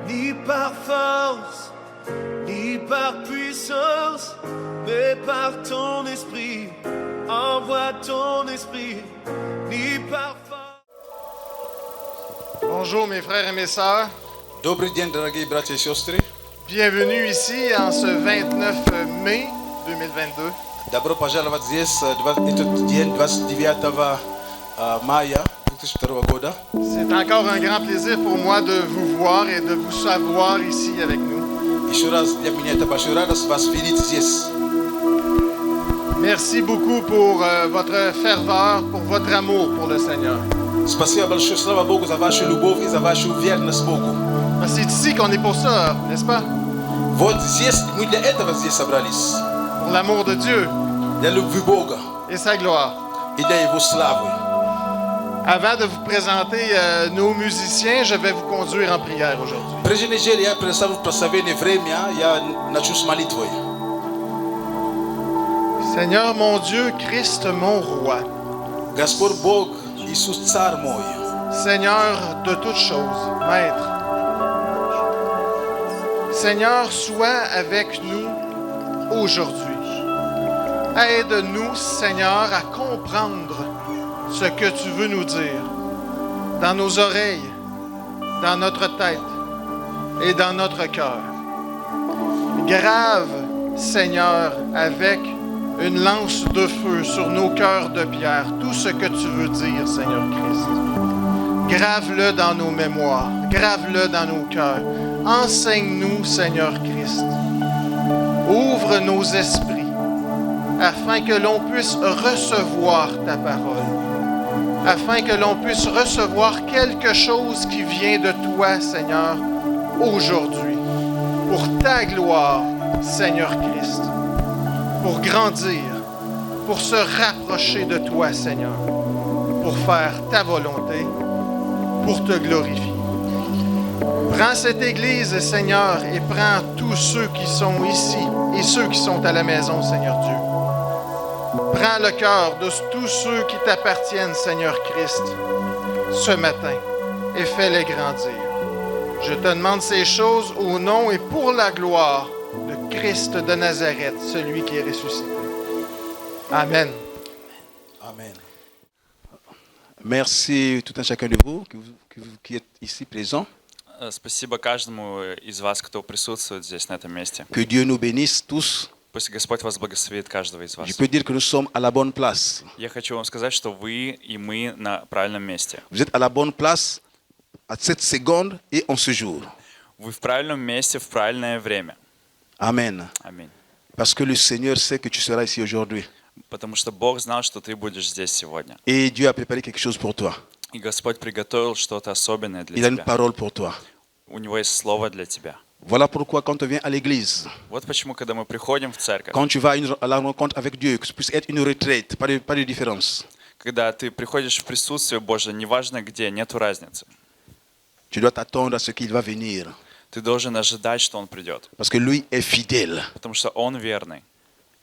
ni par force, ni par puissance, mais par ton esprit. Envoie ton esprit, ni par force. Bonjour mes frères et mes sœurs. Добрый день, дорогие братья и сестры. Bienvenue ici en ce 29 mai 2022. Добро пожаловать здесь, этот день 29 мая 2002 года. C'est encore un grand plaisir pour moi de vous voir et de vous savoir ici avec nous. Еще раз для меня это большая радость вас видеть здесь. Merci beaucoup pour votre ferveur, pour votre amour pour le Seigneur. Спасибо большое, слава Богу, за вашу любовь и за вашу верность Богу. C'est ici qu'on est pour ça, n'est-ce pas? Вот здесь, мы для этого здесь собрались. Pour l'amour de Dieu Для любви Бога et sa gloire. и для Его славы. Avant de vous présenter nos musiciens, je vais vous conduire en prière aujourd'hui. Прежде недели я представлю прославление время, я начну с молитвой. Seigneur mon Dieu, Christ mon roi, Господь Бог, Иисус Царь мой, Seigneur de toutes choses, Maître. Seigneur, sois avec nous aujourd'hui. Aide-nous, Seigneur, à comprendre ce que tu veux nous dire dans nos oreilles, dans notre tête et dans notre cœur. Grave, Seigneur, avec une lance de feu sur nos cœurs de pierre, tout ce que tu veux dire, Seigneur Christ. Grave-le dans nos mémoires, grave-le dans nos cœurs. Enseigne-nous, Seigneur Christ. Ouvre nos esprits afin que l'on puisse recevoir ta parole, afin que l'on puisse recevoir quelque chose qui vient de toi, Seigneur, aujourd'hui, pour ta gloire, Seigneur Christ, pour grandir, pour se rapprocher de toi, Seigneur, pour faire ta volonté, pour te glorifier. Prends cette Église, Seigneur, et prends tous ceux qui sont ici et ceux qui sont à la maison, Seigneur Dieu. Prends le cœur de tous ceux qui t'appartiennent, Seigneur Christ, ce matin, et fais-les grandir. Je te demande ces choses au nom et pour la gloire de Christ de Nazareth, celui qui est ressuscité. Amen. Amen. Merci tout un chacun de vous qui êtes ici présents. Спасибо каждому из вас, кто присутствует здесь, на этом месте. Que Dieu nous bénisse tous. Пусть Господь вас благословит, каждого из вас. Je peux dire que nous sommes à la bonne place. Я хочу вам сказать, что вы и мы на правильном месте. Vous êtes à la bonne place à cette seconde et en ce jour. Вы в правильном месте в правильное время. Amen. Аминь. Parce que le Seigneur sait que tu seras ici aujourd'hui. Потому что Бог знал, что ты будешь здесь сегодня. Et Dieu a préparé quelque chose pour toi. И Господь приготовил что-то особенное Il для a une тебя. parole pour toi. У Него есть слово для тебя. Voilà pourquoi quand tu viens à l'église, Вот почему, когда мы приходим в церковь, quand tu vas à la rencontre avec Dieu, que ce puisse être une retraite, pas de différence. когда ты приходишь в присутствие Божие, неважно где, нету разницы. Tu dois t'attendre à ce qu'il va venir. Ты должен ожидать, что Он придет. Parce que lui est fidèle. Потому что Он верный.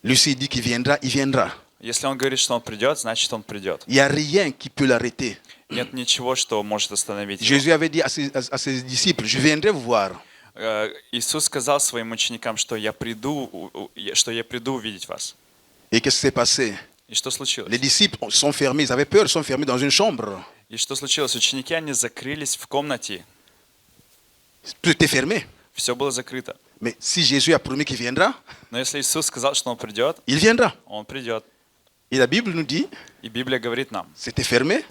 Lui, s'il dit qu'il viendra, il viendra. Если Он говорит, что Он придет, значит Он придет. Il n'y a rien qui peut l'arrêter. Нет ничего, что может остановить его. Jésus avait dit à ses disciples, je viendrai vous voir. Иисус сказал своим ученикам, что я приду увидеть вас. Et qu'est-ce qui s'est passé? И что случилось? Les disciples sont fermés, ils avaient peur, ils sont fermés dans une chambre. И что случилось? Ученики, они закрылись в комнате. Tout était fermé. Все было закрыто. Mais si Jésus a promis qu'il viendra, Но если Иисус сказал, что Он придет, il viendra. Он придет. Et la Bible nous dit, И Библия говорит нам, c'était fermé,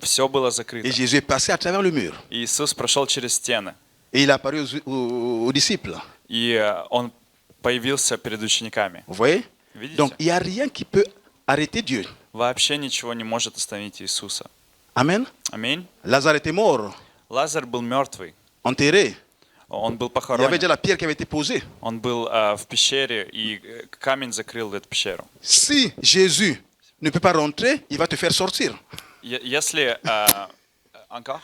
все было закрыто. et Jésus est passé à travers le mur. И Иисус прошел через стены. Et il a apparu aux disciples. И Он появился перед учениками. Vous voyez? Видите? Donc, il n'y a rien qui peut arrêter Dieu. Вообще ничего не может остановить Иисуса. Amen. Аминь. Lazare était mort, Лазарь был мертвый. enterré. Он был Il y avait похоронен. déjà la pierre qui avait été posée. Он был в пещере, и камень закрыл эту пещеру. Si Jésus ne peut pas rentrer, il va te faire sortir. Если... Encore?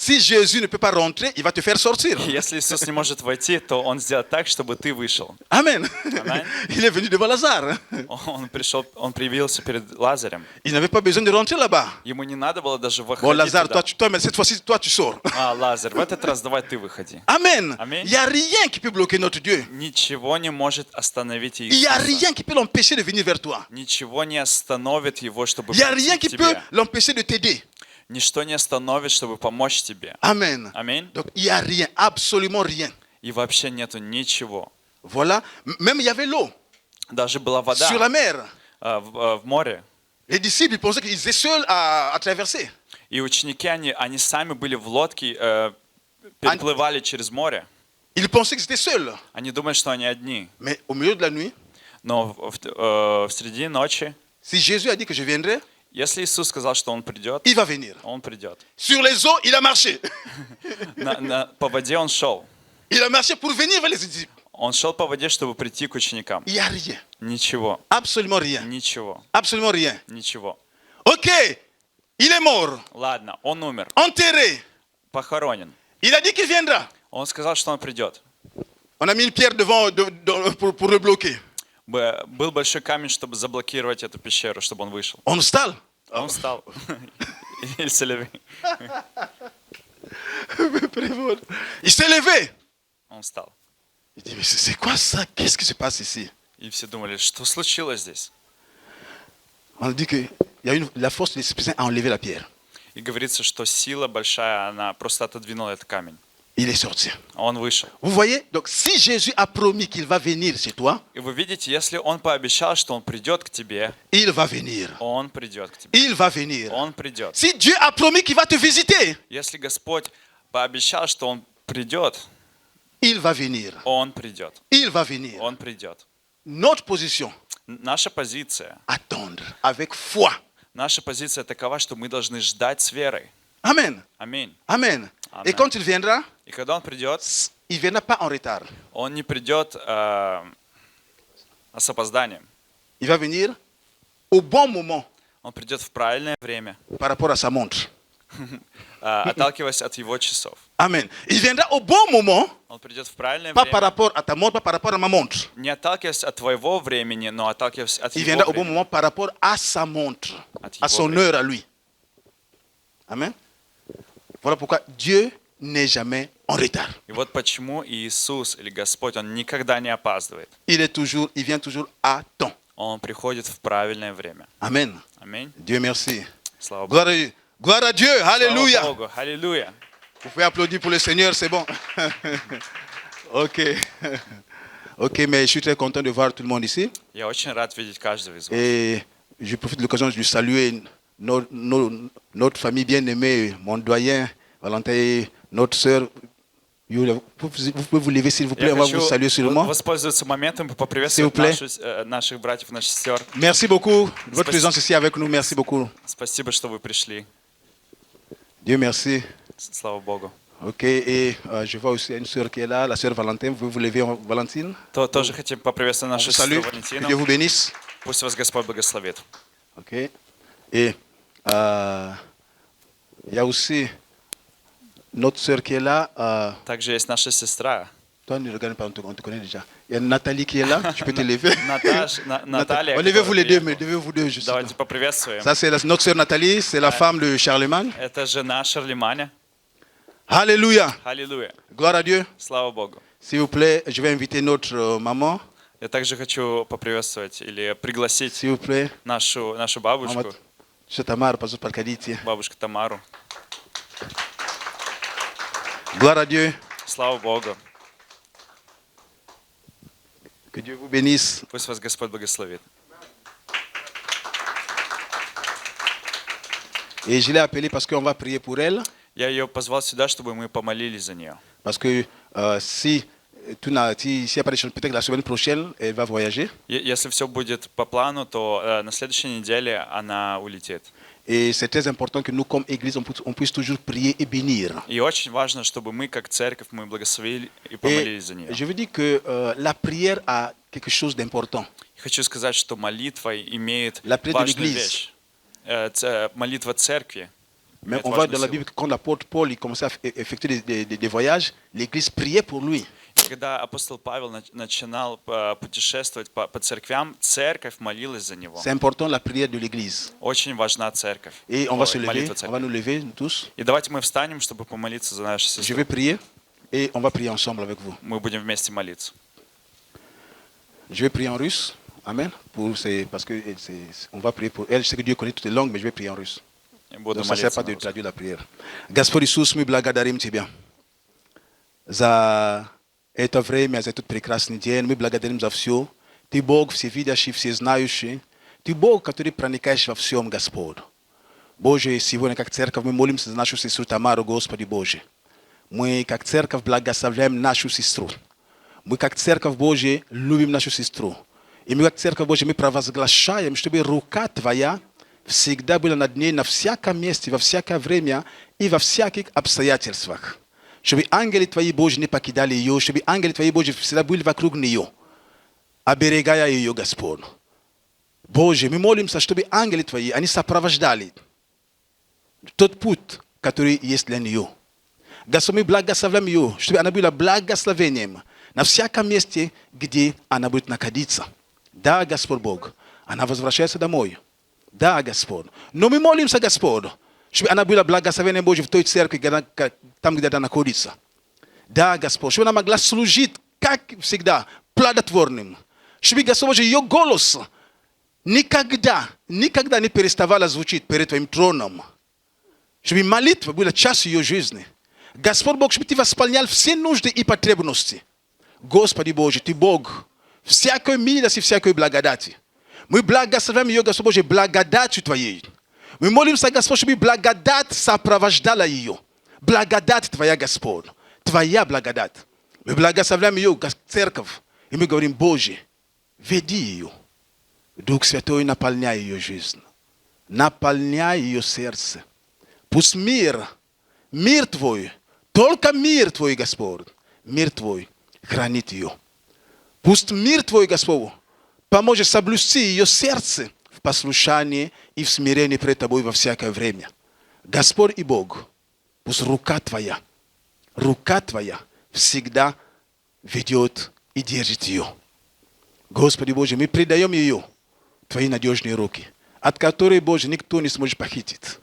Si Jésus ne peut pas rentrer, il va te faire sortir. И если Иисус не может войти, то Он сделает так, чтобы ты вышел. Amen. Amen. Il est venu devant Lazare. Он пришел, Он проявился перед Лазарем. Il n'avait pas besoin de rentrer là-bas. Ему не надо было даже Bon, выходить Lazare, туда. toi, mais cette fois-ci, toi, tu sors. Лазарь, в этот раз давай ты выходи. Amen. Amen. Il n'y a rien qui peut bloquer notre Dieu. Ничего не может остановить Il n'y a Иисуса. rien qui peut l'empêcher de venir vers toi. Ничего не остановит Его, чтобы Il n'y a прийти rien к qui peut тебе. l'empêcher de t'aider. Ничто не остановит, чтобы помочь тебе. Amen. Аминь. Donc, il n'y a rien, absolument rien. И вообще нету ничего. Voilà. Même il y avait l'eau Даже была sur la вода mer. в море. Les disciples, ils pensaient qu'ils étaient seuls à traverser. И ученики, они сами были в лодке, переплывали через море. Ils pensaient qu'ils étaient seuls. Они думают, что они одни. Mais au milieu de la nuit, Но в среди ночи, si Jésus a dit que je viendrai, если Иисус сказал, что Он придет, il va venir. Он придет. Sur les eaux, il a marché. По воде Он шел. Il a marché pour venir vers les disciples. Он шел по воде, чтобы прийти к ученикам. Il n'y a rien. Ничего. Absolument rien. Ничего. Absolument rien. Ничего. Ok, il est mort, Ладно, он умер, enterré. похоронен. Il a dit qu'il viendra. Он сказал, что он придет. On a mis une pierre devant pour le bloquer. Был большой камень, чтобы заблокировать эту пещеру, чтобы он вышел. On installe. Он встал. Il s'est levé. Il s'est levé. Он встал. Il dit, mais c'est quoi ça? Qu'est-ce qui se passe ici? И все думали, что случилось здесь? On dit que la force de l'Esprit Saint a enlevé la pierre. И говорится, что сила большая, она просто отодвинула этот камень. Il est sorti. Он вышел. Vous voyez? Donc, si Jésus a promis qu'il va venir chez toi, И вы видите, если он пообещал, что он придет к тебе, il va venir. он придет к тебе. Il va venir. Он придет. Si Dieu a promis qu'il va te visiter, Если Господь пообещал, что он придет, il va venir. он придет. Il va venir. Он придет. Notre position, Наша позиция, attendre avec foi. наша позиция такова, что мы должны ждать с верой. Amen. Аминь. Amen. Amen. Et quand il viendra, И когда он придет, il ne viendra pas en retard. он не придет с опозданием. Il va venir au bon moment Он придет в правильное время, par rapport à sa montre. отталкиваясь от его часов. Amen. Il viendra au bon moment, Он придет в правильное pas par время, rapport à ta montre, pas par rapport à ma montre. не отталкиваясь от твоего времени, но отталкиваясь от Il его viendra au bon времени. moment par rapport à sa montre, От à его son времени. heure à lui. Amen. Voilà pourquoi Dieu n'est jamais en retard. И вот почему Иисус или Господь, Он никогда не опаздывает. Il vient toujours à temps. Он приходит в правильное время. Amen. Аминь. Dieu merci. Слава Богу. Gloire à Dieu. Alléluia. Слава Богу. Аллилуйя. Vous pouvez applaudir pour le Seigneur, c'est bon. Ok. Ok, mais je suis très content de voir tout le monde ici. Я очень рад видеть каждого из вас. Et je profite de l'occasion de saluer notre famille bien-aimée, mon doyen, Valentin, et notre sœur. Юля, vous pouvez vous lever, s'il vous plaît, Я on va хочу vous saluer sur le mot. воспользоваться моментом и S'il vous поприветствовать plaît. наших братьев, наших сестер. Merci beaucoup de votre Спасибо. présence ici avec nous. Merci beaucoup. Спасибо, что вы пришли. Dieu merci. Слава Богу. Ok, et je vois aussi une sœur qui est là, la sœur Valentin. Vous pouvez vous lever, Valentine. Тоже хотим поприветствовать On нашу vous salue. сестру Que Валентину. Dieu vous bénisse. Пусть вас Господь благословит. Ok. Et il y a aussi notre sœur qui est là. Также есть наша сестра. Toi, ne regarde pas, on te connaît déjà. Il y a Nathalie qui est là. Tu peux te lever. Наталья. Levez-vous les deux, mais которая levez-vous deux. Je sais приехала. Давайте pas. поприветствуем. Ça, c'est notre sœur Nathalie. C'est la femme de Charlemagne. Это жена Шарлеманя. Alléluia. Аллилуйя. Gloire à Dieu. Слава Богу. S'il vous plaît, je vais inviter notre maman. Я также хочу поприветствовать или пригласить S'il vous plaît. нашу Maman, бабушку, je t'amare, pas juste par qualité. бабушку Тамару. Gloire à Dieu. Слава Богу. Que Dieu vous bénisse. Пусть вас Господь благословит. Et je l'ai appelée parce qu'on va prier pour elle. Я ее позвал сюда, чтобы мы помолились за нее. Parce que s'il n'y a pas de chance, peut-être que la semaine prochaine, elle va voyager. Если все будет по плану, то на следующей неделе она улетит. Et c'est très important que nous, comme Église, on puisse toujours prier et bénir. И очень важно, чтобы мы, как церковь, мы благословили и помолились за нее. Je veux dire que la prière a quelque chose d'important. Я хочу сказать, что молитва имеет La prière de важную l'Église. вещь. Молитва церкви. Mais Это on voit важную dans la силу. Bible que quand l'apôtre Paul il commençait à effectuer des voyages, l'Église priait pour lui. И когда апостол Павел начинал путешествовать по церквям, церковь молилась за него. C'est important la prière de l'Église. Очень важна церковь. Et on va se lever, Молитва on церкви. va nous lever tous. И давайте мы встанем, чтобы помолиться за наши Je сестры. vais prier et on va prier ensemble avec vous. Мы будем вместе молиться. Je vais prier en russe. Amen. Parce que on va prier pour elle. Je sais que Dieu connaît toutes les langues, mais je vais prier en russe. Буду Donc ça ne sert молиться pas на de русском. traduire la prière. Господь Иисус, мы благодарим Тебя за это время, за этот прекрасный день. Мы благодарим за все. Ты Бог всевидящий, всезнающий. Ты Бог, который проникаешь во всем, Господь. Боже, сегодня как церковь мы молимся за нашу сестру Тамару, Господи Боже. Мы как церковь благословляем нашу сестру. Мы как церковь Божия любим нашу сестру. И мы как церковь Божия мы провозглашаем, чтобы рука Твоя всегда была над ней на всяком месте, во всякое время и во всяких обстоятельствах. Чтобы ангелы Твои Божьи не покидали ее, чтобы ангелы Твои Божьи всегда были вокруг нее, оберегая ее, Господь. Боже, мы молимся, чтобы ангелы Твои, они сопровождали тот путь, который есть для нее. Господь, мы благословляем ее, чтобы она была благословением на всяком месте, где она будет находиться. Да, Господь Бог, она возвращается домой. Да, Господь. Но мы молимся, Господь, чтобы она была благословением Божьим в той церкви, там, где она находится. Да, Господь, чтобы она могла служить, как всегда, плодотворным. Чтобы, Господь Божий, ее голос никогда не переставала звучить перед Твоим троном. Чтобы молитва была частью ее жизни. Господь Бог, чтобы Ты восполнял все нужды и потребности. Господи Боже, Ты Бог всякой милости и всякой благодати. Мы благословляем ее, Господь Божий, благодатью Твоей. Мы молимся, Господь, чтобы благодать сопровождала ее. Благодать Твоя, Господь. Твоя благодать. Мы благословляем ее, церковь. И мы говорим, Боже, веди ее. Дух Святой, наполняй ее жизнь. Наполняй ее сердце. Пусть мир Твой, только мир Твой, Господь, мир Твой хранит ее. Пусть мир Твой, Господь, поможет соблюсти ее сердце в послушании и в смирении пред Тобой во всякое время. Господь и Бог, пусть рука Твоя всегда ведет и держит ее. Господи Боже, мы предаем ее в Твои надежные руки, от которой, Боже, никто не сможет похитить.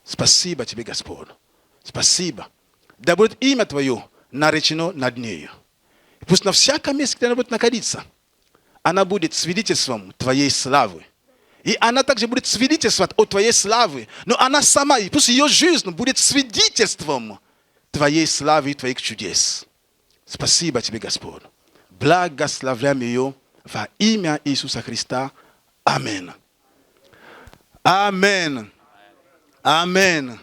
Спасибо Тебе, Господь. Спасибо. Да будет имя Твое наречено над нею. Пусть на всяком месте, где она будет находиться, она будет свидетельством Твоей славы. И она также будет свидетельствовать о Твоей славе. Но она сама, и пусть ее жизнь будет свидетельством Твоей славы и Твоих чудес. Спасибо Тебе, Господь. Благословляем ее во имя Иисуса Христа. Аминь. Аминь. Аминь.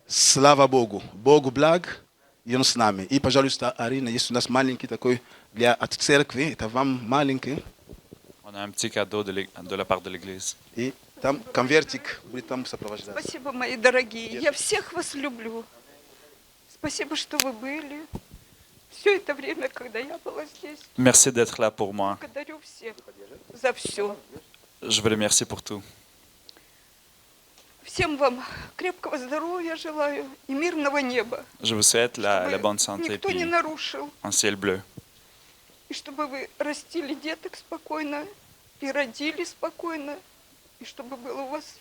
Слава Богу. Богу благ, и Он с нами. И, пожалуйста, Арина, есть у нас маленький такой от церкви. Это вам маленький. On a un petit cadeau de la part de l'église. И там конвертик будет там сопровождать. Спасибо, мои дорогие. Я всех вас люблю. Спасибо, что вы были. Все это время, когда я была здесь. Merci d'être là pour moi. Благодарю всех за все. Je vous remercie pour tout. Всем вам крепкого здоровья желаю и мирного неба. Je vous souhaite la bonne santé Никто et не нарушил. un ciel bleu. И чтобы вы растили деток спокойно, и родили спокойно, и чтобы был у вас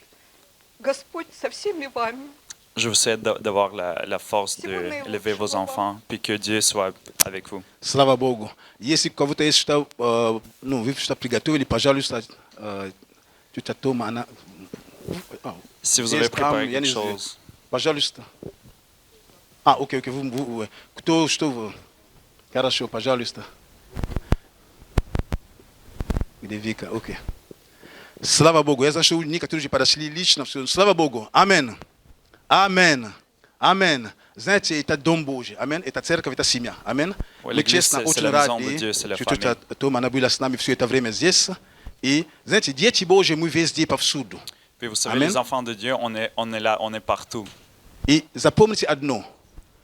Господь со всеми вами. Je vous souhaite d'avoir la force d'élever vos enfants, puis que Dieu soit avec vous. Слава Богу. Если кого-то есть что, вы что приготовили, пожалуйста, тетя Тома, она... Si vous avez préparé quelque chose, пожалуйста. Окей, вы, кто, что вы? Хорошо, пожалуйста. Где Вика? Окей. Слава Богу. Я знаю, что некоторые уже подошли лично. Слава Богу. Аминь. Аминь. Аминь. Знаете, это дом Божий. Аминь. Это церковь, это семья. Аминь. Мы честно очень рады, что тетя Тома, она была с нами все это время здесь. И, знаете, дети Божьи, мы везде, повсюду. puis vous savez, les enfants de Dieu, on est là, on est partout. И запомните одно.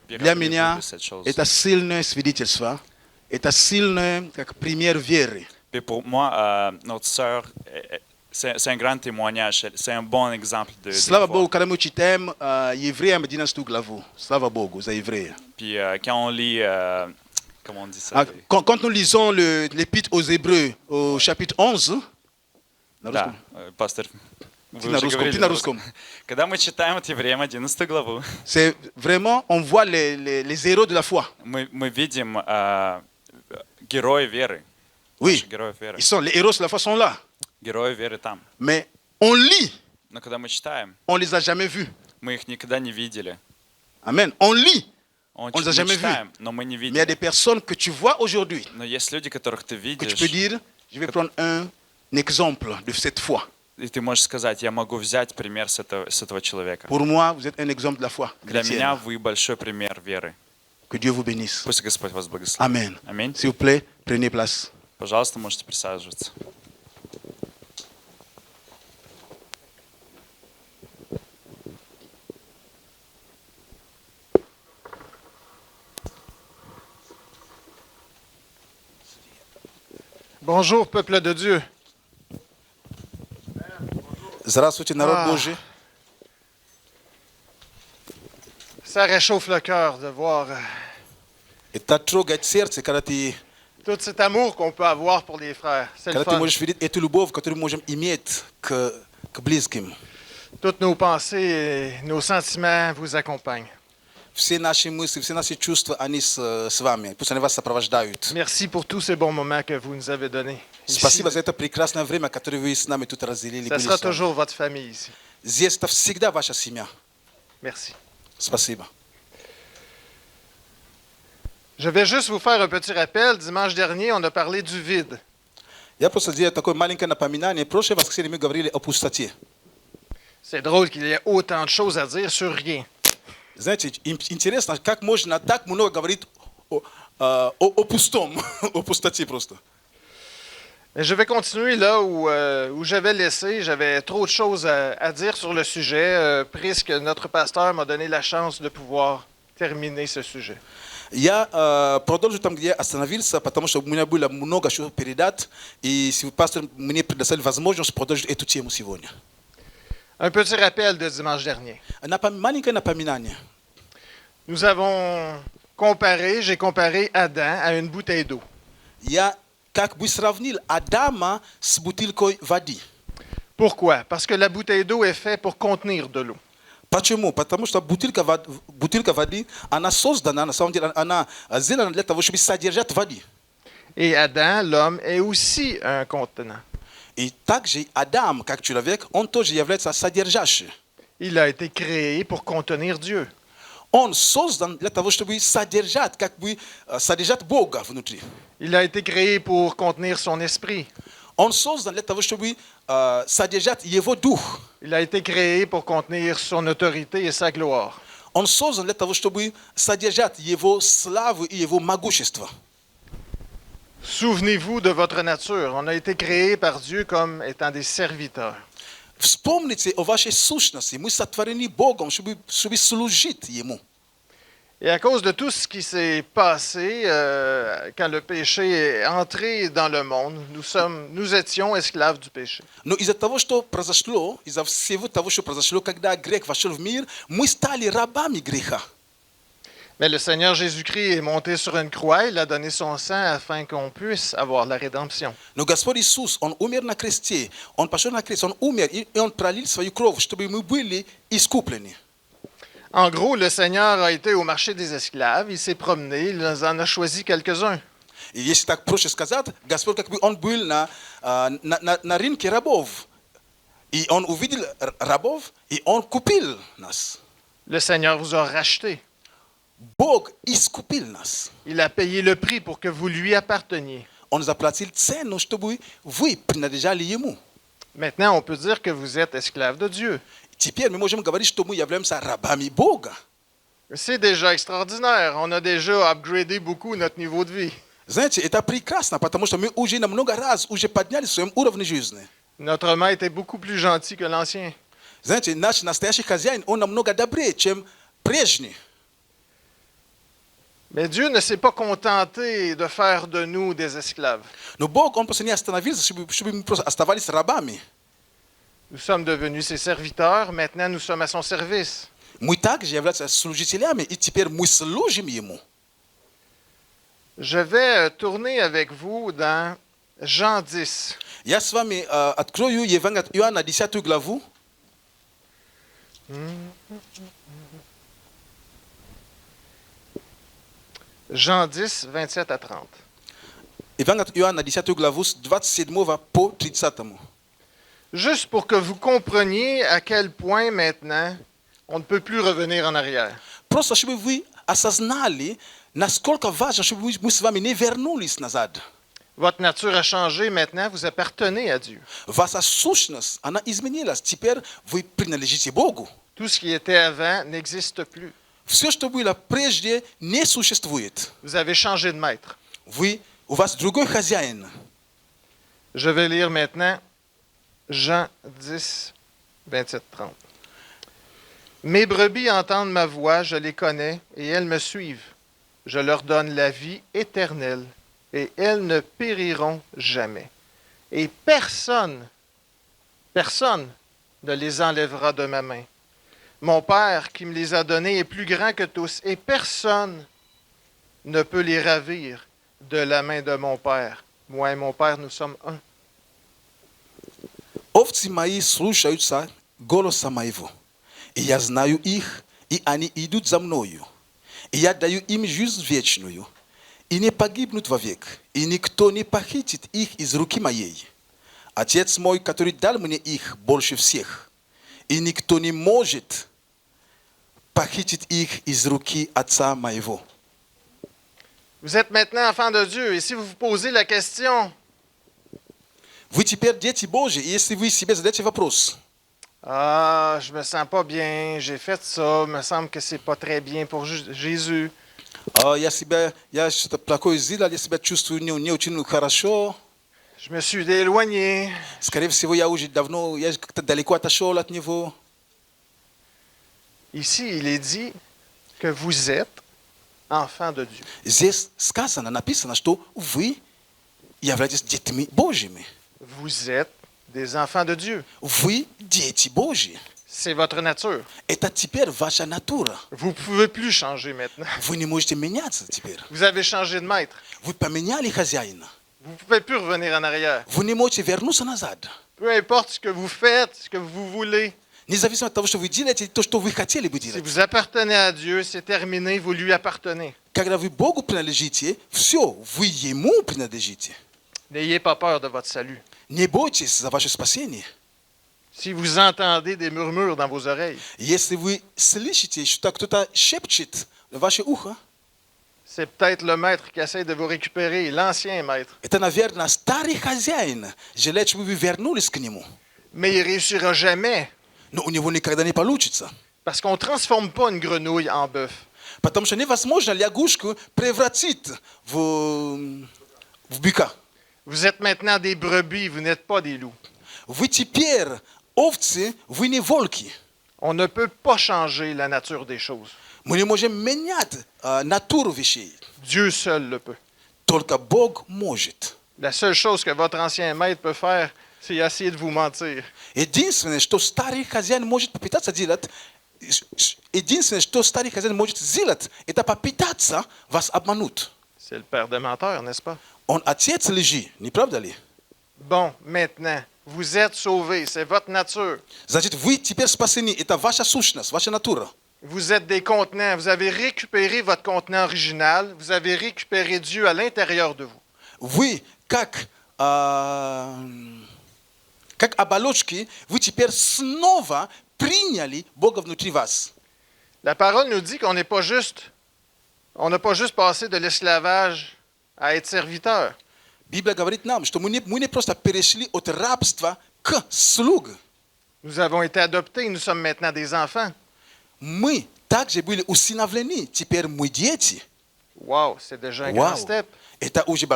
Puis Для rappelez-vous меня de cette chose. это сильное свидетельство. Это сильное, как пример веры. Puis pour moi, notre sœur, c'est un grand témoignage, c'est un bon exemple de Slava foi. Bogu, kada mu citem, evreia medina stu glavu. Slava Bogu, za evreia. Puis quand on lit, comment on dit ça? Quand nous lisons l'épître aux Hébreux, au chapitre 11, Да, пастор, вы Ты на уже русском, говорили ты на на русском. Когда мы читаем от Евреям 11 главу, c'est vraiment, on voit les héros de la foi. мы видим герои веры. Oui, Наших героев веры. les héros de la foi sont là. Герои веры там. Mais on lit, Но когда мы читаем, on les a jamais vus. мы их никогда не видели. Amen. On lit, Мы les a jamais vus. читаем, но мы не mais il y a des видели. personnes que tu vois aujourd'hui, Но есть люди, которых ты que tu видишь, peux dire, je vais prendre un exemple de cette foi. и ты можешь сказать, я могу взять пример с этого человека. Pour moi, vous êtes un exemple de la foi Для меня chrétienne. вы большой пример веры. Que Dieu vous bénisse. Пусть Господь вас благословит. Amen. Аминь. S'il vous plaît, prenez place. Пожалуйста, можете присаживаться. Bonjour, peuple de Dieu. Здравствуйте, народ А. Божий. Ça réchauffe le cœur de voir Это трогает сердце, когда ты tout cet amour qu'on peut avoir pour les frères. C'est le Когда ты fun. можешь видеть эту любовь, которую мы можем иметь к близким. Toutes nos pensées et nos sentiments vous accompagnent. Все наши мысли, все наши чувства, они с вами. Пусть они вас сопровождают. Merci pour tous ces bons moments que vous nous avez donnés. Ici, Спасибо за это прекрасное время, которое вы с нами тут разделили. ça были sera с вами. toujours votre famille ici. Здесь это всегда ваша семья. Merci. Спасибо. Je vais juste vous faire un petit rappel. Dimanche dernier, on a parlé du vide. Я просто сделаю такое маленькое напоминание. Прошлое воскресенье мы говорили о пустоте. C'est drôle qu'il y ait autant de choses à dire sur rien. Знаете, интересно, как можно так много говорить о пустом, о пустоте просто. Mais je vais continuer là où j'avais laissé. J'avais trop de choses à dire sur le sujet, puisque notre pasteur m'a donné la chance de pouvoir terminer ce sujet. Я продолжу там, где я остановился, потому что у меня было много чего передать, и пастор мне предоставил возможность продолжить эту тему сегодня. Un petit rappel de dimanche dernier. Маленькое напоминание. Nous avons j'ai comparé Adam à une bouteille d'eau. Я как бы сравнил Адама с бутылкой воды. Pourquoi? Parce que la bouteille d'eau est faite pour contenir de l'eau. Почему? Потому что бутылка воды, она создана, на самом деле, она сделана для того, чтобы содержать воды. Et Adam, l'homme, est aussi un contenant. И также Адам, как человек, он тоже является содержащим. Il a été créé pour contenir Dieu. Он создан для того, чтобы содержать, как бы содержать Бога внутри. Il a été créé pour contenir son esprit. Он создан для того, чтобы содержать Его Дух. Il a été créé pour contenir son autorité et sa gloire. Он создан для того, чтобы содержать Его славу и Его могущество. Souvenez-vous de votre nature. On a été créé par Dieu comme étant des serviteurs. Вспомните о вашей сущности. Мы сотворены Богом, чтобы служить Ему. Et à cause de tout ce qui s'est passé quand le péché est entré dans le monde, nous étions esclaves du péché. Но из-за того, что произошло, из-за всего того, что произошло, когда грех вошел в мир, мы стали рабами греха. Mais le Seigneur Jésus-Christ est monté sur une croix, il a donné son sang afin qu'on puisse avoir la rédemption. Но Господь Иисус, Он умер на кресте, Он пошел на крест, Он умер, и Он пролил свою кровь, чтобы мы были искуплены. En gros, le Seigneur a été au marché des esclaves, il s'est promené, il en a choisi quelques-uns. И если так проще сказать, Господь как бы Он был на рынке рабов. И Он увидел рабов, и Он купил нас. Le Seigneur vous a rachetés. Бог искупил нас. Il a payé le prix pour que vous lui apparteniez. Он заплатил цену, чтобы вы принадлежали Ему. Maintenant, on peut dire que vous êtes esclaves de Dieu. Теперь мы можем говорить, что мы являемся рабами Бога. C'est déjà extraordinaire. On a déjà upgradé beaucoup notre niveau de vie. Знаете, это прекрасно, потому что мы уже на много раз уже подняли в своем уровне жизни. Notre maître est beaucoup plus gentil que l'ancien. Знаете, наш настоящий хозяин, он намного добрее, чем прежний. Mais Dieu ne s'est pas contenté de faire de nous des esclaves. Но Бог, Он просто не остановился, чтобы мы просто оставались рабами. Nous sommes devenus ses serviteurs, maintenant nous sommes à son service. Мы также являемся служителями, и теперь мы служим Ему. Je vais tourner avec vous dans Jean 10. Я с вами открою Евангелие от Иоанна, 10 главу. Jean 10, 27 à 30. Евангелие от Иоанна, 10 главу, с 27 по 30. Juste pour que vous compreniez à quel point maintenant on ne peut plus revenir en arrière. Просто чтобы вы осознали, насколько важно, чтобы мы с вами не вернулись назад. Votre nature a changé maintenant, vous appartenez à Dieu. Ваша сущность, она изменилась. Теперь вы принадлежите Богу. Tout ce qui était avant n'existe plus. Все, что было прежде, не существует. Vous avez changé de maître. У вас другой хозяин. Je vais lire maintenant Jean 10, 27, 30. Mes brebis entendent ma voix, je les connais, et elles me suivent. Je leur donne la vie éternelle, et elles ne périront jamais. Et personne ne les enlèvera de ma main. Mon Père qui me les a donnés est plus grand que tous, et personne ne peut les ravir de la main de mon Père. Moi et mon Père, nous sommes un. Овцы мои слушаются голоса моего, и я знаю их, и они идут за мною. И я даю им жизнь вечную, и не погибнут вовек, и никто не похитит их из руки моей. Отец мой, который дал мне их больше всех, и никто не может похитить их из руки Отца моего. Vous êtes maintenant enfants de Dieu, et si vous vous posez la question, Вы теперь дети Божьи, и если вы себе задаете вопрос, ah, je me sens pas bien, j'ai fait ça, me semble que c'est pas très bien pour Jésus. я что-то плохое сделал, я себя чувствую не очень хорошо, Je me suis éloigné. скорее всего, я уже давно, я как-то далеко отошел от Него. Ici, il est dit que vous êtes enfants de Dieu. Здесь сказано, написано, что вы являетесь детьми Божьими. Vous êtes des enfants de Dieu. Вы дети Божьи. C'est votre nature. Это теперь ваша натура. Vous ne pouvez plus changer maintenant. Вы не можете меняться теперь. Vous avez changé de maître. Вы поменяли хозяина. Vous ne pouvez plus revenir en arrière. Вы не можете вернуться назад. Peu importe ce que vous faites, ce que vous voulez. Независимо от того, что вы делаете, то, что вы хотели бы Si делать. vous appartenez à Dieu, c'est terminé, vous lui appartenez. Когда вы Богу принадлежите, все, вы Ему принадлежите. N'ayez pas peur de votre salut. Не бойтесь за ваше спасение. Si vous entendez des murmures dans vos oreilles, Если вы слышите, что кто-то шепчет в ваше ухо, c'est peut-être le maître qui essaie de vous récupérer, l'ancien maître. это, наверное, старый хозяин желает, чтобы вы вернулись к Нему. Mais il ne réussira jamais Но у него никогда не получится. parce qu'on ne transforme pas une grenouille en bœuf. Потому что невозможно лягушку превратить в быка. Vous êtes maintenant des brebis, vous n'êtes pas des loups. Вы теперь овцы, вы не волки. On ne peut pas changer la nature des choses. Мы не можем менять натуру вещей. Dieu seul le peut. Только Бог может. La seule chose que votre ancien maître peut faire, c'est essayer de vous mentir. Единственное, что старый хозяин может попытаться делать, это попытаться вас обмануть. C'est le père de menteurs, n'est-ce pas? Он отец лжи, не правда ли? Bon, maintenant, vous êtes sauvés, c'est votre nature. Значит, вы теперь спасены, это ваша сущность, ваша натура. Vous êtes des contenants, vous avez récupéré votre contenant original, vous avez récupéré Dieu à l'intérieur de vous. Вы, как оболочки, вы теперь снова приняли Бога внутри вас. La parole nous dit qu'on n'est pas juste, on n'a pas juste passé de l'esclavage à être serviteur. Библия говорит нам, что мы не просто перешли от рабства к слуг. Nous avons été adoptés, nous sommes maintenant des enfants. Мы также были усыновлены, теперь мы дети. Wow, c'est déjà un grand Вау, step. это уже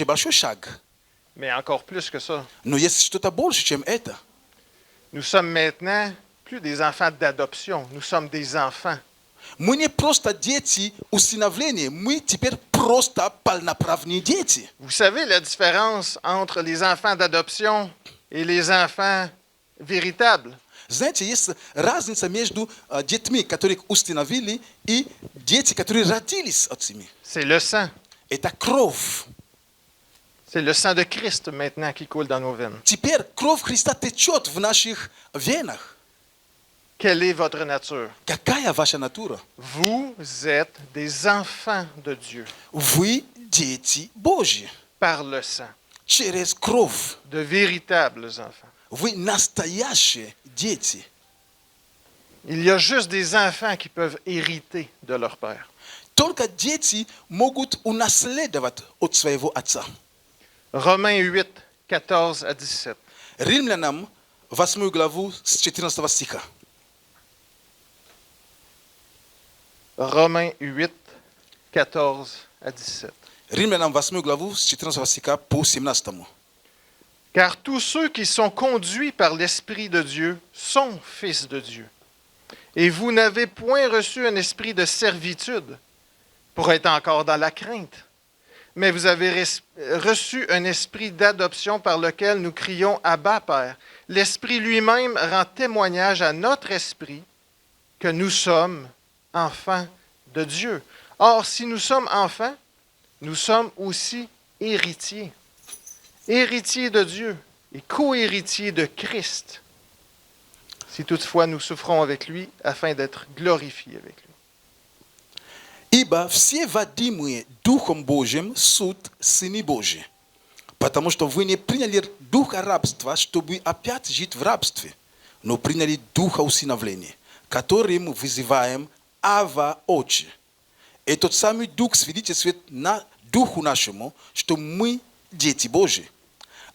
большой шаг. Mais encore plus que ça. Но есть что-то больше, чем это. Nous sommes maintenant plus des enfants d'adoption, nous sommes des enfants. Мы не просто дети усыновления, мы теперь просто полноправные дети. Vous savez la différence entre les enfants d'adoption et les enfants véritable. Знаете, есть разница между детьми, которые установили, и дети, которые родились от семьи. C'est le sang. Это кровь. C'est le sang de Christ maintenant qui coule dans nos veines. Теперь кровь Христа течет в наших венах. Quelle est votre nature? Какая ваша натура? Vous êtes des enfants de Dieu Вы дети Божьи. par le sang, Через кровь. de véritables enfants. Вы настоящие дети. Il y a juste des enfants qui peuvent hériter de leur père. Только дети могут унаследовать от своего отца. Romains 8, 14 à 17. Римлянам 8 главу с 14 стиха. Romains 8, 14 à 17. Римлянам 8 главу с 14 стиха по 17. Car tous ceux qui sont conduits par l'Esprit de Dieu sont fils de Dieu. Et vous n'avez point reçu un esprit de servitude pour être encore dans la crainte, mais vous avez reçu un esprit d'adoption par lequel nous crions « Abba, Père ». L'Esprit lui-même rend témoignage à notre esprit que nous sommes enfants de Dieu. Or, si nous sommes enfants, nous sommes aussi héritiers. Héritiers de Dieu et co-héritiers de Christ, si toutefois nous souffrons avec lui, afin d'être glorifiés avec lui. Ибо все водимые Духом Божьим суд сыны Божьи, потому что вы не приняли духа рабства, чтобы опять жить в рабстве, но приняли духа усыновления, которым вызываем Ава Отче. И тот самый Дух свидетельствует на Духу нашему, что мы дети Божьи.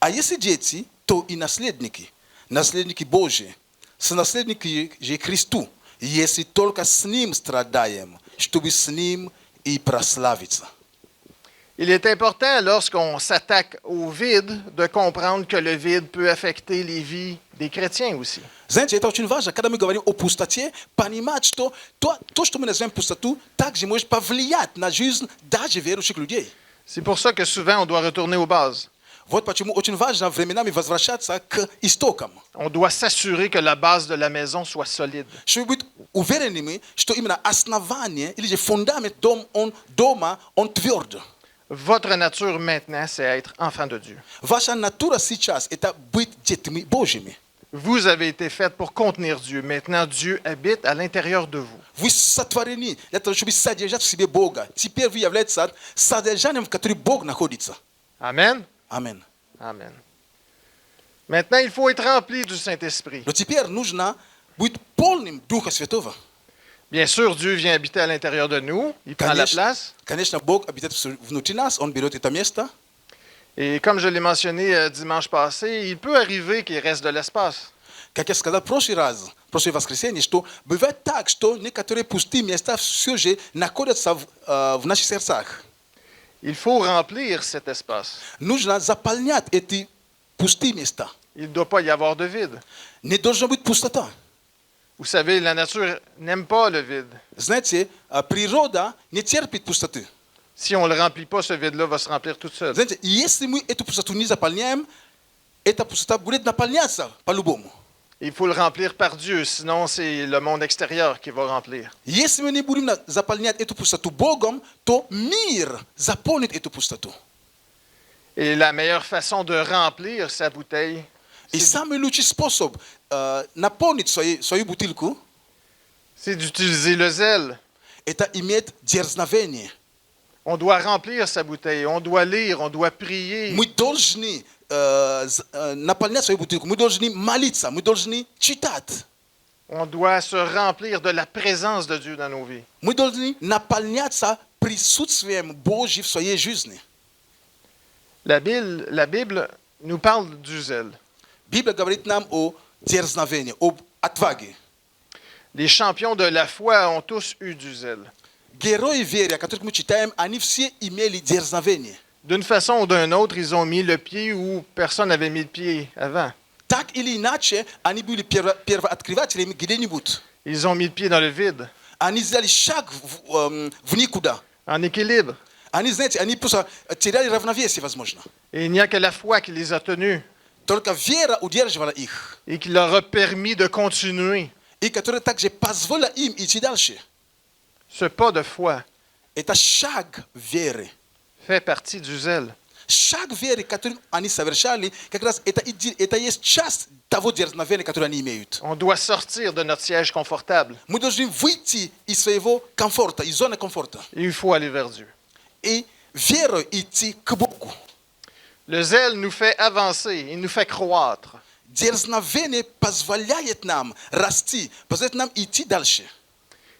А если дети, то и наследники, наследники Божьи, сонаследники же Христу, если только с Ним страдаем, чтобы с Ним и прославиться. Il est important, lorsqu'on s'attaque au vide, de comprendre que le vide peut affecter les vies des chrétiens aussi. Знаете, это очень важно, когда мы говорим о пустоте, понимать, что то, что мы называем пустоту, также может повлиять на жизнь даже верующих людей. C'est pour ça que souvent on doit retourner aux bases. Вот почему очень важно временами возвращаться к истокам. On doit s'assurer que la base de la maison soit solide. Чтобы быть уверенными, что именно основание или же фундамент дома, он тверд. Votre nature maintenant, c'est être enfant de Dieu. Ваша натура сейчас – это быть детьми Божьими. Vous avez été fait pour contenir Dieu. Maintenant, Dieu habite à l'intérieur de vous. Вы сотворены для того, чтобы содержать в себе Бога. Теперь вы являетесь содержанием, в котором Бог находится. Amen? Аминь. Amen. Maintenant, il faut être rempli du Saint-Esprit. Но теперь нужно быть полным Духа Святого. Bien sûr, Dieu vient habiter à l'intérieur de nous. Il prend la place. Конечно, Бог обитает внутри нас, Он берет это место. Et comme je l'ai mentionné dimanche passé, il peut arriver qu'il reste de l'espace. Как я сказал в прошлый раз, в прошлое воскресенье, что бывает так, что некоторые пустые места все же находятся в наших сердцах. Il faut remplir cet espace. Нужно заполнять эти пустые места. Il ne doit pas y avoir de vide. Не должна быть пустота. Vous savez, la nature n'aime pas le vide. Знаете, природа не терпит пустоты. Si on ne le remplit pas, ce vide-là va se remplir toute seule. Знаете, если мы эту пустоту не заполняем, эта пустота будет наполняться по-любому. Il faut le remplir par Dieu, sinon c'est le monde extérieur qui va remplir. Если мы не будем заполнять эту пустоту Богом, то мир заполнит эту пустоту. Et la meilleure façon de remplir sa bouteille, И самый лучший способ наполнить свою бутылку c'est d'utiliser le zèle. – это иметь дерзновение. On doit remplir sa bouteille, on doit lire, on doit prier. Мы должны наполнять свою бутылку, мы должны молиться, мы должны читать. On doit se remplir de la présence de Dieu dans nos vies. Мы должны наполняться присутствием Божьим в своей жизни. La Bible nous parle du zèle. Библия говорит нам о дерзновении, об отваге. Les champions de la foi ont tous eu du zèle. Герои веры, о которых мы читаем, они все имели дерзновение. D'une façon ou d'une autre, ils ont mis le pied où personne n'avait mis le pied avant. Так или иначе, они были первооткрывателями где-нибудь. Ils ont mis le pied dans le vide, Они сделали шаг в никуда. en équilibre. Они, знаете, они просто теряли равновесие, возможно. Et il n'y a que la foi qui les a tenus. Только вера удерживала их. et qui leur a permis de continuer И которая также позволила им идти дальше. ce pas de foi. Это шаг веры. Fait partie du zèle. Шаг веры, который они совершали, как раз это есть часть того дерзновения, которое они имеют. On doit sortir de notre siège confortable. Мы должны выйти из своего комфорта, из зоны комфорта. Et il faut aller vers Dieu. И верой идти к Богу. Le zèle nous fait avancer, il nous fait croître. Дерзновение позволяет нам расти, позволяет нам идти дальше.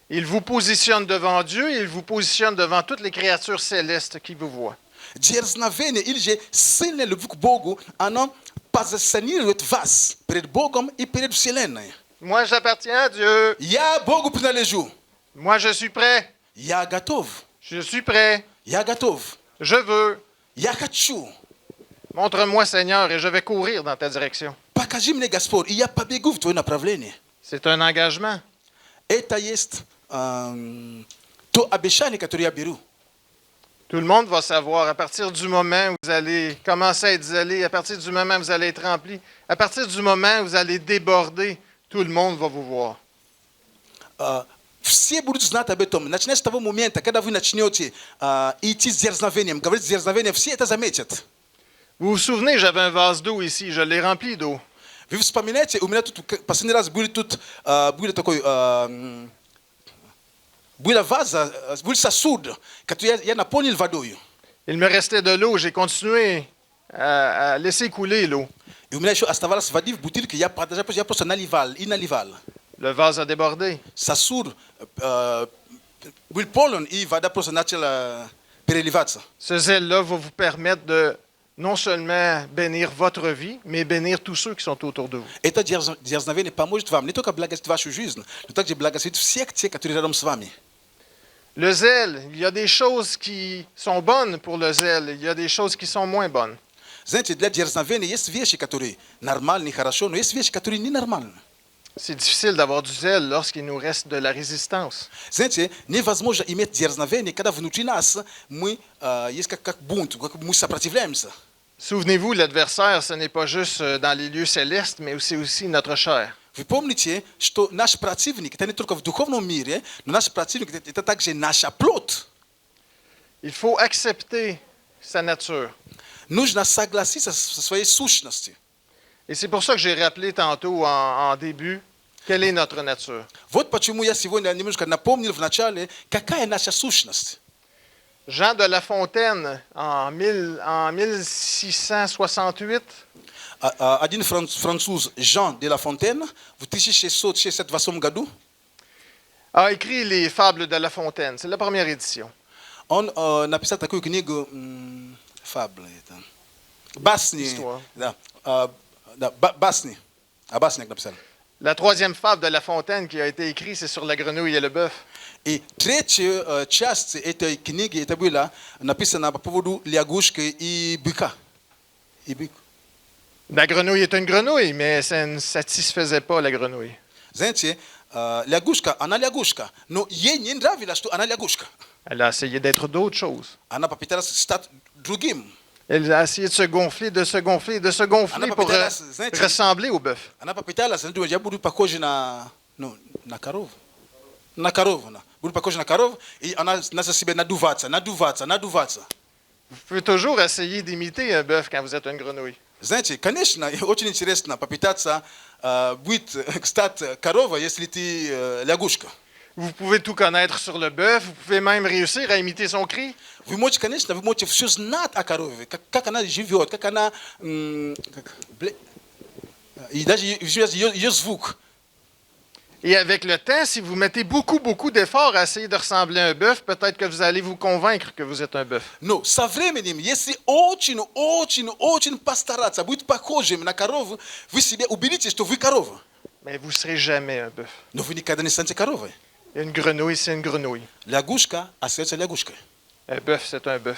Il vous positionne devant Dieu et il vous positionne devant toutes les créatures célestes qui vous voient. Дерзновение или же сильная любовь к Богу, оно позиционирует вас перед Богом и перед Вселенной. Moi, j'appartiens à Dieu. Я Богу принадлежу. Moi, je suis prêt. Я готов. Je suis prêt. Я готов. Je veux. Я хочу. Montre-moi, Seigneur, et je vais courir dans ta direction. Покажи мне, Господь, и я побегу в твое направление. C'est un engagement. Это есть то обещание, которое я беру. Tout le monde va savoir à partir du moment où vous allez commencer à être zélé, à partir du moment où vous allez être rempli, à partir du moment où vous allez déborder, tout le monde va vous voir. Все будут знать об этом. Начиная с того момента, когда вы начнете идти с дерзновением, говорить с дерзновением, все это заметят. Vous vous souvenez, j'avais un vase d'eau ici, je l'ai rempli d'eau. Вы вспоминаете, у меня тут последний раз были такой была ваза, был сосуд, который я наполнил водой. Il me restait de l'eau, j'ai continué à laisser couler l'eau. И у меня еще оставалось воды в бутылке, я просто наливал и наливал. Le vase a débordé. Сосуд был полон, и вода просто начала переливаться. Ce zèle-là va vous permettre de non seulement bénir votre vie, mais bénir tous ceux qui sont autour de vous. Это дерзновение поможет вам не только благословить вашу жизнь, но также благословить всех тех, которые рядом с вами. Le zèle, il y a des choses qui sont bonnes pour le zèle, il y a des choses qui sont moins bonnes. Знаете, для дерзновения есть вещи, которые нормальные, хорошо, но есть вещи, которые ненормальные. C'est difficile d'avoir du zèle lorsqu'il nous reste de la résistance. Знаете, невозможно иметь дерзновение, когда внутри нас есть как бунт, как мы сопротивляемся. Souvenez-vous, l'adversaire, ce n'est pas juste dans les lieux célestes, mais c'est aussi notre chair. Вы помните, что наш противник, это не только в духовном мире, но наш противник, это также наша плоть. Il faut accepter sa nature. Нужно согласиться со своей сущностью. Et c'est pour ça que j'ai rappelé tantôt en début, quelle est notre nature. Вот почему я сегодня немножко напомнил в начале, какая наша сущность. Jean de La Fontaine, en 1668, Один француз, Jean de La Fontaine, в 1668 году, a écrit les Fables de La Fontaine. C'est la première édition. он написал такую книгу «Фабли». Басни. Histoire. Да, басни. О баснях написал. La troisième fable de La Fontaine qui a été écrite, c'est sur la grenouille et le bœuf. И третья часть этой книги, это было написано по поводу лягушки и быка. И бык. La grenouille est une grenouille, mais ça ne satisfaisait pas la grenouille. Знаете, лягушка, она лягушка, но ей не нравилось, что она лягушка. Elle a essayé d'être d'autres choses. Она попыталась стать другим. Elle a essayé de se gonfler, de se gonfler, de se gonfler Она pour попыталась, знаете, ressembler au bœuf. она попыталась, она думает, я буду похожа на корову. На корову. Буду похожа на корову, и она начала себе надуваться. Vous pouvez toujours essayer d'imiter un bœuf quand vous êtes une grenouille. Знаете, конечно, очень интересно попытаться стать коровой, если ты лягушка. Vous pouvez tout connaître sur le bœuf, vous pouvez même réussir à imiter son cri. Вы можете, конечно, вы можете все знать о корове, как она живет, как она... и даже ее звук. Et avec le temps, si vous mettez beaucoup d'efforts à essayer de ressembler à un bœuf, peut-être que vous allez vous convaincre que vous êtes un bœuf. Но со временем, если очень постараться быть похожим на корову, вы себе убедитесь, что вы корова. Mais vous ne serez jamais un bœuf. Но вы никогда не станете коровой. Une grenouille, c'est une grenouille. Лягушка остается лягушкой. Un bœuf, c'est un bœuf.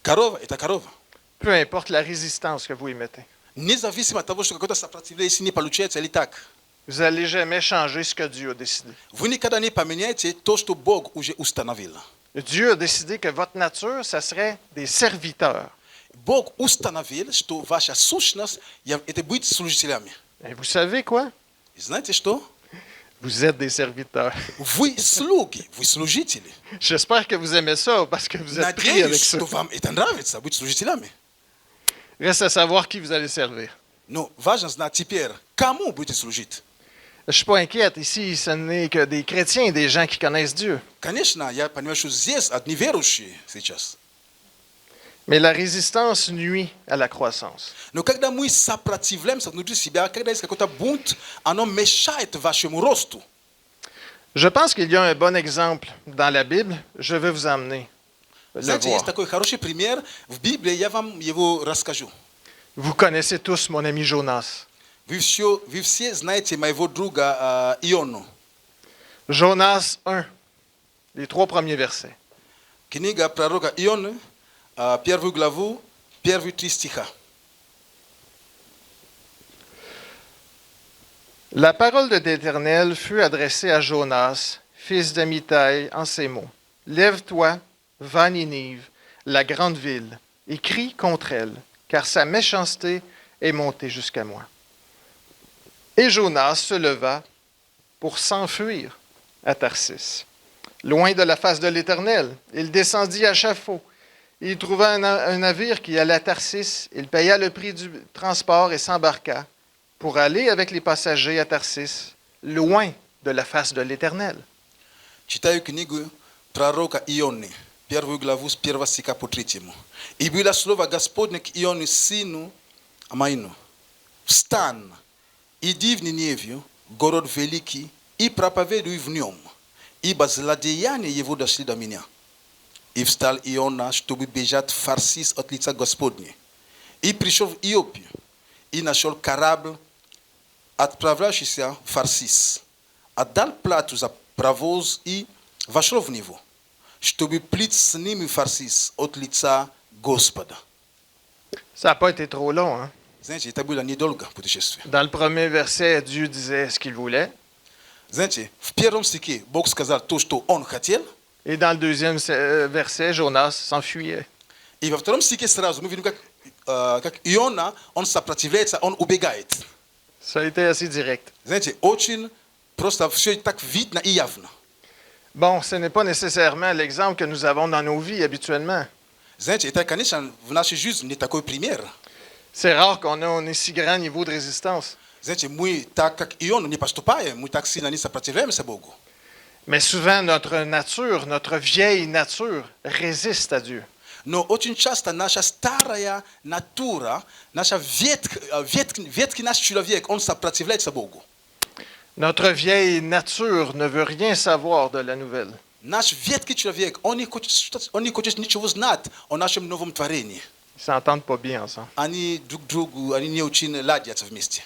Корова – это корова. Peu importe la résistance que vous y mettez. Независимо от того, что какое-то сопротивление, если не получается или так. Vous n'allez jamais changer ce que Dieu a décidé. Вы никогда не поменяете то, что Бог уже установил. Dieu a décidé que votre nature, ça serait des serviteurs. Bog ustanavili что ваша сущность это быть служителями. Et vous savez quoi? И знаете что? Vous êtes des serviteurs. Вы слуги, вы служители. J'espère que vous aimez ça parce que vous êtes pris avec Надеюсь, ça. что вам это нравится, быть служителями. Reste à savoir qui vous allez servir. Но важно знать теперь, кому будете служить. Je ne suis pas inquiète. Ici, ce n'est que des chrétiens, des gens qui connaissent Dieu. Конечно, я понимаю, что здесь одни верующие сейчас. Mais la résistance nuit à la croissance. Но когда мы сопротивляемся внутри себя, когда есть какой-то бунт, оно мешает вашему росту. Je pense qu'il y a un bon exemple dans la Bible. Je vais vous emmener le Знаете, voir. есть такой хороший пример в Библии, я вам его расскажу. Vous connaissez tous mon ami Jonas. Вы все знаете моего друга Иону. Jonas 1, les 3 premiers versets. Книга пророка Ионы, первую главу, первые 3 стиха. La parole de l'Éternel fut adressée à Jonas, fils d'Amittai, en ces mots. Lève-toi, va à Ninive, la grande ville, et crie contre elle, car sa méchanceté est montée jusqu'à moi. Et Jonas se leva pour s'enfuir à Tarsis, loin de la face de l'Éternel. Il descendit à Chafo. Il trouva un navire qui allait à Tarsis. Il paya le prix du transport et s'embarqua pour aller avec les passagers à Tarsis, loin de la face de l'Éternel. Читаю книгу пророка Ионы, первую главу с 1 стиха по 3. «И было слово Господне к Ионе, сыну Амаину. Встань, иди в Ниневию, город великий, и проповедуй в нем, ибо злодеяния его дошли до меня». И встал Иона, чтобы бежать в Фарсис от лица Господня. И пришел в Иопию, и нашел корабль, отправляющийся в Фарсис. Отдал плату за провоз и вошел в него, чтобы плыть с ними в Фарсис от лица Господа. Ça n'a pas été trop long. Hein? Знаете, это было недолго путешествие. Dans le premier verset, Dieu disait ce qu'il voulait. Знаете, в первом стихе Бог сказал то, что Он хотел, Et dans le deuxième verset, Jonas s'enfuyait. и во втором стихе сразу мы видим, как Иона, он сопротивляется, он убегает. Ça a été assez direct. Знаете, очень просто все так видно и явно. Bon, ce n'est pas nécessairement l'exemple que nous avons dans nos vies habituellement. Знаете, это, конечно, в нашей жизни не такой пример. C'est rare qu'on ait un si grand niveau de résistance. Знаете, мы так, как Ион, не поступаем, мы так сильно не сопротивляемся Богу. Mais souvent, notre nature, notre vieille nature, résiste à Dieu. Но очень часто наша старая натура, наша ветхий наш человек, он сопротивляется Богу. Notre vieille nature ne veut rien savoir de la nouvelle. Наш ветхий человек, он не хочет ничего знать о нашем новом творении. Ils ne s'entendent pas bien ensemble. Они друг другу, они не очень ладятся вместе.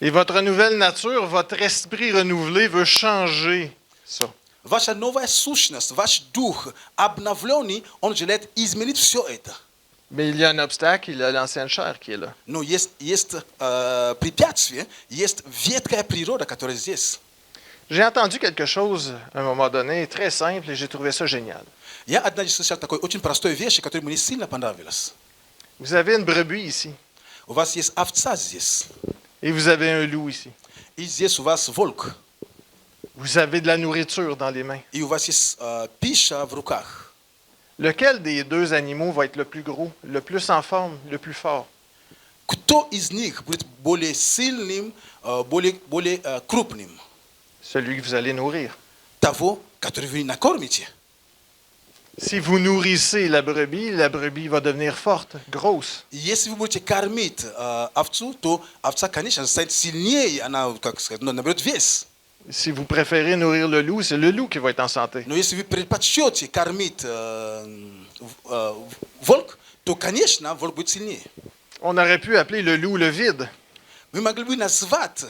Et votre nouvelle nature, votre esprit renouvelé veut changer ça. Ваша новая сущность, ваш дух обновленный, он желает изменить все это. Mais il y a un obstacle, il y a l'ancienne chair qui est là. Но есть препятствие, есть ветхая природа, которая здесь. J'ai entendu quelque chose à un moment donné, très simple, et j'ai trouvé ça génial. Я однажды слышал такой очень простой вещь, которая мне сильно понравилась. Vous avez une brebis ici, У вас есть овца здесь, et vous avez un loup ici. и здесь у вас волк, Vous avez de la nourriture dans les mains. и у вас есть пища в руках. Lequel des deux animaux va être le plus gros, le plus en forme, le plus fort? Кто из них будет более сильным, более крупным? Celui que vous allez nourrir. Того, который вы накормите. Si vous nourrissez la brebis va devenir forte, grosse. Если вы будете кормить овцу, то овца, конечно, станет сильнее, она, как сказать, наберет вес. Si vous préférez nourrir le loup, c'est le loup qui va être en santé. Но если вы предпочтете кормить волк, то, конечно, волк будет сильнее. On aurait pu appeler le loup le vide. Мы могли бы назвать,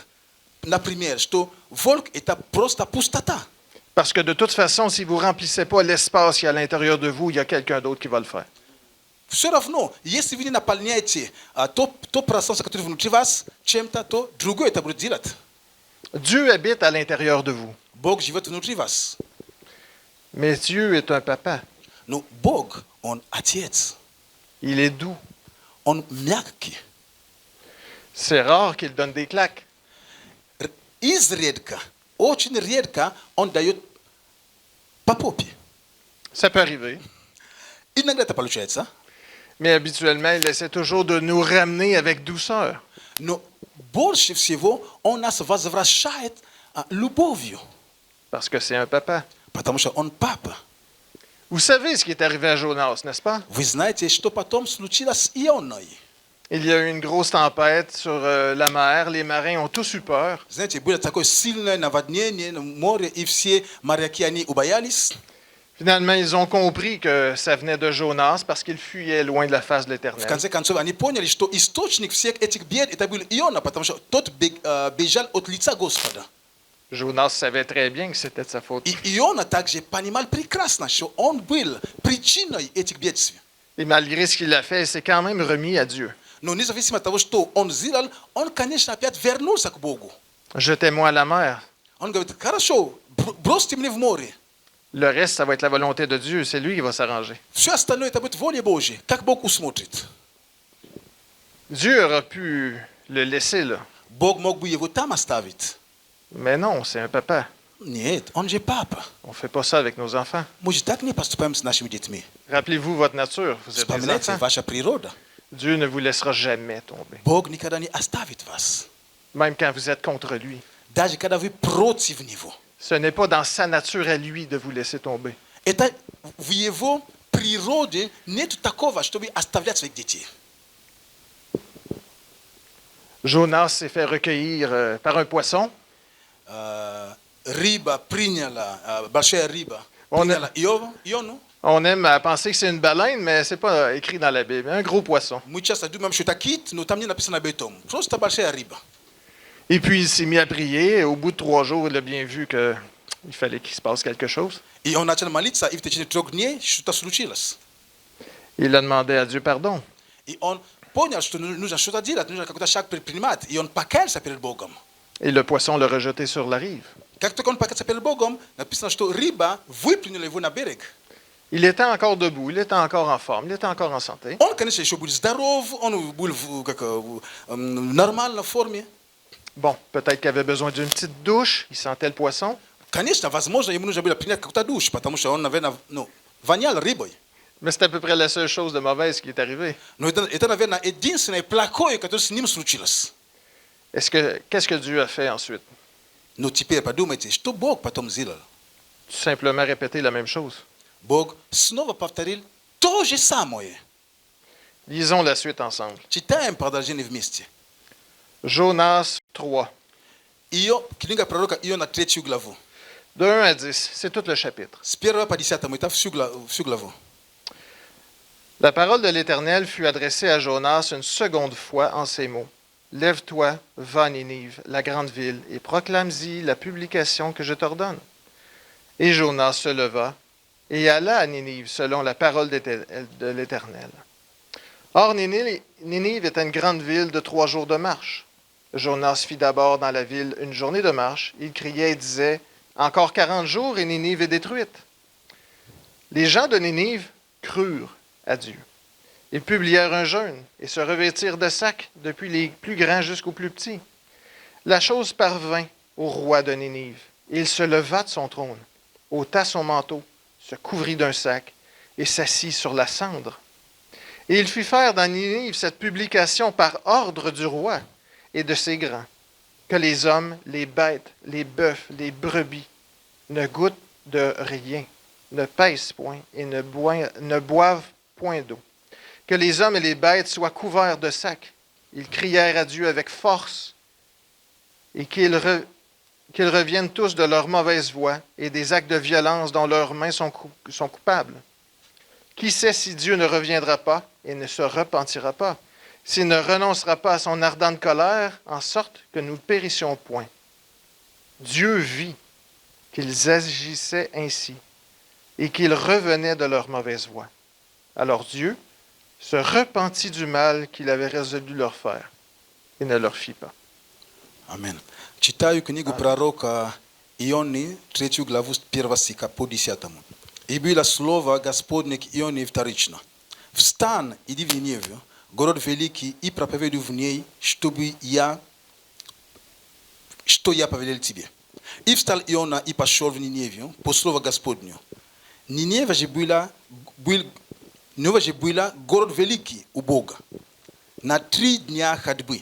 например, что волк – это просто пустота. Parce que de toute façon, si vous ne remplissez pas l'espace qui est à l'intérieur de vous, il y a quelqu'un d'autre qui va le faire. Все равно, если вы не наполняете то пространство, которое внутри вас, чем-то, то другое это будет делать. Dieu habite à l'intérieur de vous. Бог живет внутри вас. Mais Dieu est un papa. Но Бог, Он Отец. Il est doux. on mjaki. C'est rare qu'il donne des claques. Izriedka, очень редко он дает по попе. Ça peut arriver. Иногда это получается, Mais habituellement, il essaie toujours de nous ramener avec douceur. но больше всего он нас возвращает любовью, Parce que c'est un papa. потому что он папа. Vous savez ce qui est arrivé à Jonas, n'est-ce pas? Вы знаете, что потом случилось с Ионой? Il y a eu une grosse tempête sur la mer. Les marins ont tous eu peur. Знаете, было такое сильное наводнение на море, и все моряки, они убоялись. Finalement, ils ont compris que ça venait de Jonas parce qu'il fuyait loin de la face de В l'Éternel. конце концов, они поняли, что источник всех этих бед, это был Иона, потому что тот бежал от лица Господа. Jonas savait très bien que c'était de sa faute. И Иона также понимал прекрасно, что он был причиной этих бедствий. Et malgré ce qu'il a fait, il s'est quand même remis à Dieu. Но независимо от того, что он сделал, он, конечно, опять вернулся к Богу. Jetez-moi à la mer. Он говорит, хорошо, бросьте мне в море. Le reste, ça va être la volonté de Dieu. C'est lui qui va s'arranger. Все остальное это будет воля Божья. Как Бог усмотрит. Dieu aurait pu le laisser là. Бог мог бы его там оставить. Mais non, c'est un papa. Нет, он же папа. On ne fait pas ça avec nos enfants. Мы же так не поступаем с нашими детьми. Rappelez-vous votre nature. Vous êtes des Вспоминайте enfants. ваша природа. Dieu ne vous laissera jamais tomber. Бог никогда не оставит вас. Même quand vous êtes contre lui. Даже когда вы против Него. Ce n'est pas dans sa nature à lui de vous laisser tomber. Это в Его природе нет такого, чтобы оставлять своих детей. Jonas s'est fait recueillir par un poisson. Рыба приняла, большая рыба Он- приняла Иону. On aime à penser que c'est une baleine, mais c'est pas écrit dans la Bible. Un gros poisson. Мы часто думаем, что это кит, но там не написано об этом. Просто большая рыба. Et puis il s'est mis à prier. Et au bout de 3 jours, il a bien vu qu'il fallait qu'il se passe quelque chose. И он начал молиться, и в течение 3 дней что-то случилось. Il a demandé à Dieu pardon. И он понял, что нужно что-то делать, нужно какой-то шаг предпринимать. И он покаялся перед Богом. Et le poisson l'a rejeté sur la rive. Как только он покаялся перед Богом, написано, что рыба выплюнула его на берег. Il était encore debout, il était encore en forme, il était encore en santé. Он, конечно, еще был здоров, он был в нормальной форме. Bon, peut-être qu'il avait besoin d'une petite douche, il sentait le poisson. Конечно, возможно, ему нужно было принять какой-то душ, потому что он, наверное, вонял рыбой. Mais c'est à peu près la seule chose de mauvaise qui est arrivée. Но это, наверное, единственное плохое, которое с ним случилось. Qu'est-ce que Dieu a fait ensuite? Но теперь подумайте, что Бог потом сделал. Tout simplement répéter la même chose. Бог снова повторил то же самое. Lisons la suite ensemble. Читаем продолжение вместе. Jonas 3, Книга пророка Иона, 3 главу. de 1 à 10, c'est tout le chapitre. С 1 по 10, это всю главу. La parole de l'Éternel fut adressée à Jonas une seconde fois en ces mots. Lève-toi, va à Ninive, la grande ville, et proclame-y la publication que je t'ordonne. Et Jonas se leva et alla à Ninive selon la parole de l'Éternel. Or, Ninive était une grande ville de 3 jours de marche. Jonas fit d'abord dans la ville une journée de marche. Il criait et disait, « Encore 40 jours et Ninive est détruite. » Les gens de Ninive crurent à Dieu. Ils publièrent un jeûne et se revêtirent de sacs, depuis les plus grands jusqu'aux plus petits. La chose parvint au roi de Ninive. Il se leva de son trône, ôta son manteau, se couvrit d'un sac et s'assit sur la cendre. Et il fit faire dans Ninive cette publication par ordre du roi et de ses grands, que les hommes, les bêtes, les bœufs, les brebis ne goûtent de rien, ne pèsent point et ne boivent point d'eau. Que les hommes et les bêtes soient couverts de sacs. Ils crièrent à Dieu avec force et qu'ils reviennent tous de leur mauvaise voie et des actes de violence dont leurs mains sont coupables. Qui sait si Dieu ne reviendra pas et ne se repentira pas, s'il ne renoncera pas à son ardente colère, en sorte que nous ne périssions point. Dieu vit qu'ils agissaient ainsi et qu'ils revenaient de leur mauvaise voie. Alors Dieu se repentit du mal qu'il avait résolu leur faire et ne leur fit pas. Amen. Читаю книгу пророка Ионы, 3 главу, с 1 стиха по 10. «И было слово Господне к Ионе вторично. Встань, иди в Ниневию, Город великий, и проповедую в ней, чтобы я повелел тебе. И встал Иона и пошел в Ниневию по слову Господню. Нинева же была город великий у Бога. На 3 дня ходьбы.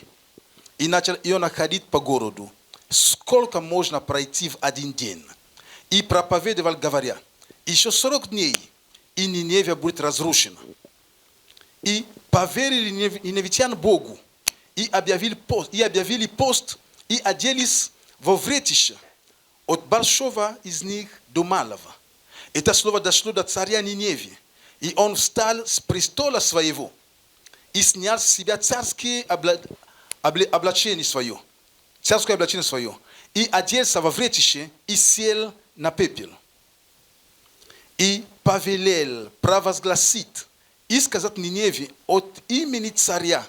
И начал Иона ходить по городу, сколько можно пройти в 1 день. И проповедовал, говоря, еще 40 дней, и Ниневия будет разрушена. И поверили ниневитян Богу, и объявили пост, и оделись во вретище от большого из них до малого. Это слово дошло до царя Ниневии, и он встал с престола своего и снял с себя царское облачение свое, и оделся во вретище и сел на пепел. И повелел провозгласить и сказать Ниневе от имени царя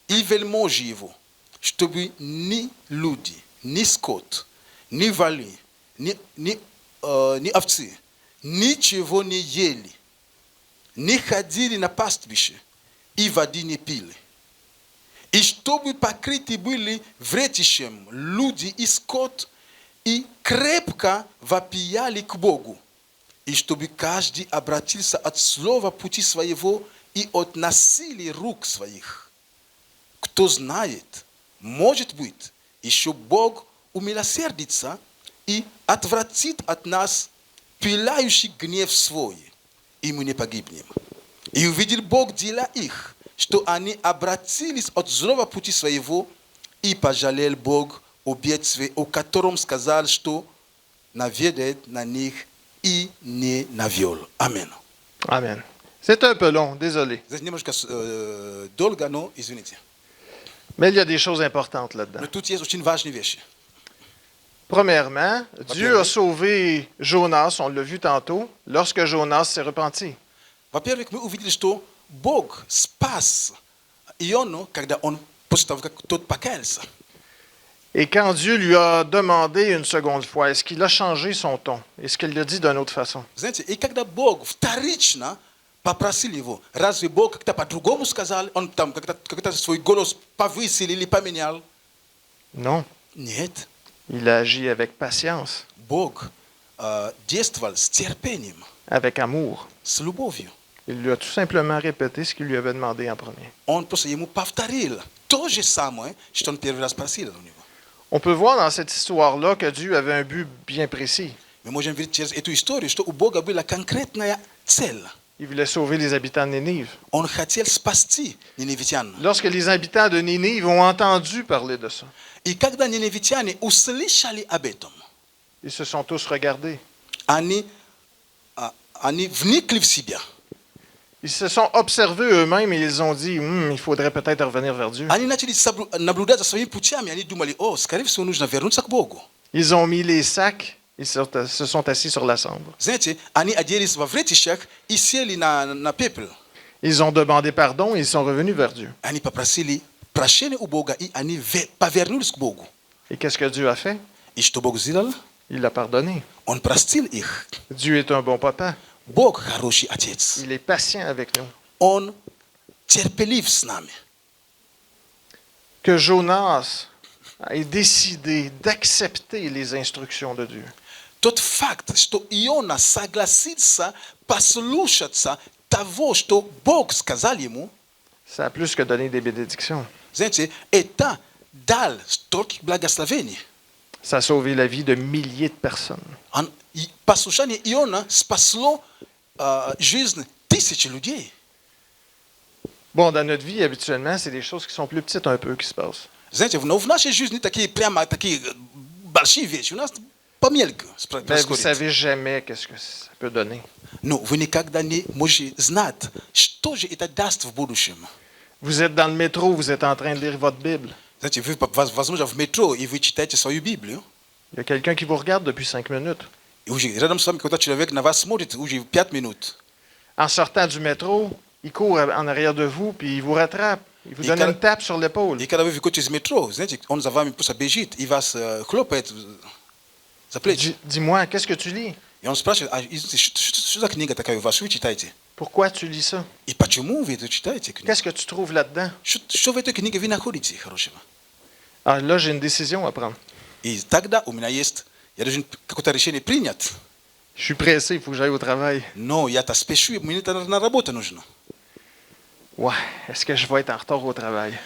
и вельможи его, чтобы ни люди, ни скот, ни воли, ни овцы ничего не ели, не ходили на пастбище и воды не пили. И чтобы покрыты были вретищем люди и скот, и крепко вопияли к Богу, и чтобы каждый обратился от слова пути своего и от насилия рук своих. Кто знает, может быть, еще Бог умилосердится и отвратит от нас пылающий гнев свой, и мы не погибнем. И увидел Бог дела их, что они обратились от злого пути своего, и пожалел Бог о бедствии, о котором сказал, что наведет на них и не навел. Амен. Amen. C'est un peu long, désolé. Здесь немножко долго, но извините. Mais il y a des choses importantes là-dedans. Но тут есть очень важные вещи. Premièrement, Dieu a sauvé Jonas, on l'a vu tantôt, lorsque Jonas s'est repenti. Во-первых, мы увидели, что Бог спас Иону, когда он, после того, как тот покаялся. Et quand Dieu lui a demandé une seconde fois, est-ce qu'il a changé son ton? Est-ce qu'il l'a dit d'une autre façon? Знаете, и когда Бог вторично попросил его, разве Бог как-то по-другому сказал, он там как-то свой голос повысил или поменял? Non. Нет. Il a agi avec patience, Бог действовал с терпением, avec amour. с любовью. Il lui a tout simplement répété ce qu'il lui avait demandé en premier. Он просто ему повторил то же самое, что он первый раз просил у него. On peut voir dans cette histoire-là que Dieu avait un but bien précis. Мы можем видеть через эту историю, что у Бога была конкретная цель. Il voulait sauver les habitants de Ninive. Он хотел спасти ниневитян. Lorsque les habitants de Ninive ont entendu parler de ça, И когда ниневитяне услышали об этом, ils se sont tous regardés. они вникли в себя. Ils se sont observés eux-mêmes et ils ont dit, il faudrait peut-être revenir vers Dieu. Они начали наблюдать за своими путями. Они думали, скорее всего, нужно вернуться к Богу. Ils ont mis les sacs, ils se sont assis sur la cendre. Знаете, они оделись во вретищах и сели на пепел. Ils ont demandé pardon et ils sont revenus vers Dieu. Они попросили прощения у Бога, и они повернулись к Богу. Et qu'est-ce que Dieu a fait? И что Бог сделал? Il a pardonné. Он простил их. Dieu est un bon papa. Бог хороший Отец. Il est patient avec nous. Он терпелив с нами. Que Jonas ait décidé d'accepter les instructions de Dieu. Тот факт, что Иона согласится послушаться того, что Бог сказал ему, Ça a plus que donné des bénédictions. знаете, это дал столько благословений. Ça a sauvé la vie de milliers de personnes. Послушание Иона спасло жизнь тысячи людей. Bon, dans notre vie, habituellement, c'est des choses qui sont plus petites un peu qui se passent. Знаете, но в нашей жизни такие прямо такие большие вещи. У нас помелько Mais vous ne происходит. savez jamais qu'est-ce que ça peut donner. Но вы никогда не можете знать, что же это даст в будущем. Vous êtes dans le métro, vous êtes en train de lire votre Bible. Знаете, вы, возможно, в метро, и вы читаете свою Библию, Il y a quelqu'un qui vous regarde depuis 5 minutes. и уже рядом с вами какой-то человек на вас смотрит уже 5 минут. En sortant du métro, il court en arrière de vous, puis il vous rattrape. Il vous Et donne quand- une tape sur l'épaule. И когда вы выходите из метро, знаете, он за вами просто бежит и вас хлопает за плечи. Dis-moi, qu'est-ce que tu lis? И он спрашивает, что за книга такая у вас, что вы читаете? Pourquoi tu lis ça? И почему вы это читаете книгу? Qu'est-ce que tu trouves là-dedans? Что в этой книге вы находите хорошего? Ah, là, j'ai une décision à prendre. И тогда у меня есть, я должен какое-то решение принять. Je suis pressé, il faut que j'aille au travail. Но я-то спешу, мне на работу нужно. Ouais, est-ce que je vais être en retard au travail?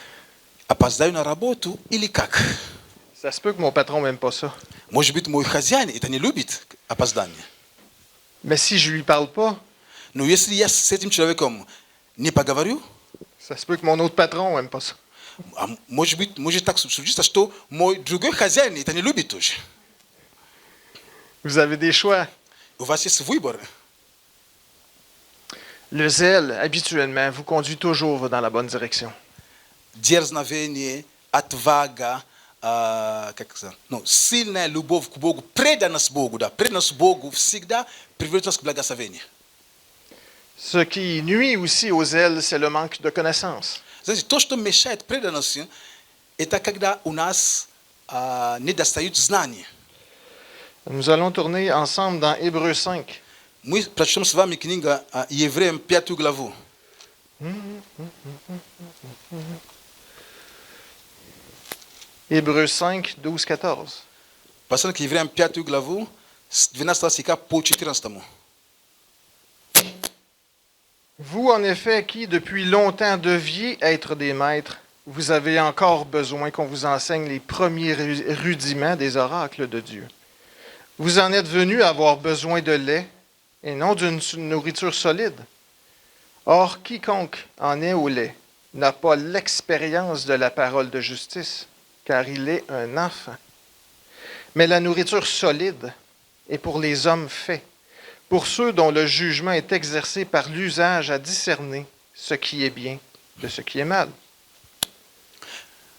Опоздаю на работу или как? Ça se peut que mon patron m'aime pas ça. Может быть, мой хозяин это не любит опоздание. Mais si je lui parle pas, Но если я с этим человеком не поговорю, ça se peut que mon autre patron aime pas ça. может так случиться, что мой другой хозяин это не любит тоже. Vous avez des choix. У вас есть выбор. Le zèle, habituellement, vous conduit toujours dans la bonne direction. Дерзновение, отвага, как сказать, сильная любовь к Богу, преданность Богу, да, преданность Богу всегда приведет нас к благословению. Ce qui nuit aussi au zèle, c'est le manque de connaissances. Знаете, то, что мешает преданности, это когда у нас недостают знаний. Nous allons tourner ensemble dans Hébreux 5. Мы прочтем с вами книга Евреям 5 главу. Hébreux 5, 12, 14. Посмотрим к Евреям 5 главу с 12 стиха по 14. Vous, en effet, qui depuis longtemps deviez être des maîtres, vous avez encore besoin qu'on vous enseigne les premiers rudiments des oracles de Dieu. Vous en êtes venus à avoir besoin de lait et non d'une nourriture solide. Or, quiconque en est au lait n'a pas l'expérience de la parole de justice, car il est un enfant. Mais la nourriture solide est pour les hommes faits, pour ceux dont le jugement est exercé par l'usage à discerner ce qui est bien de ce qui est mal.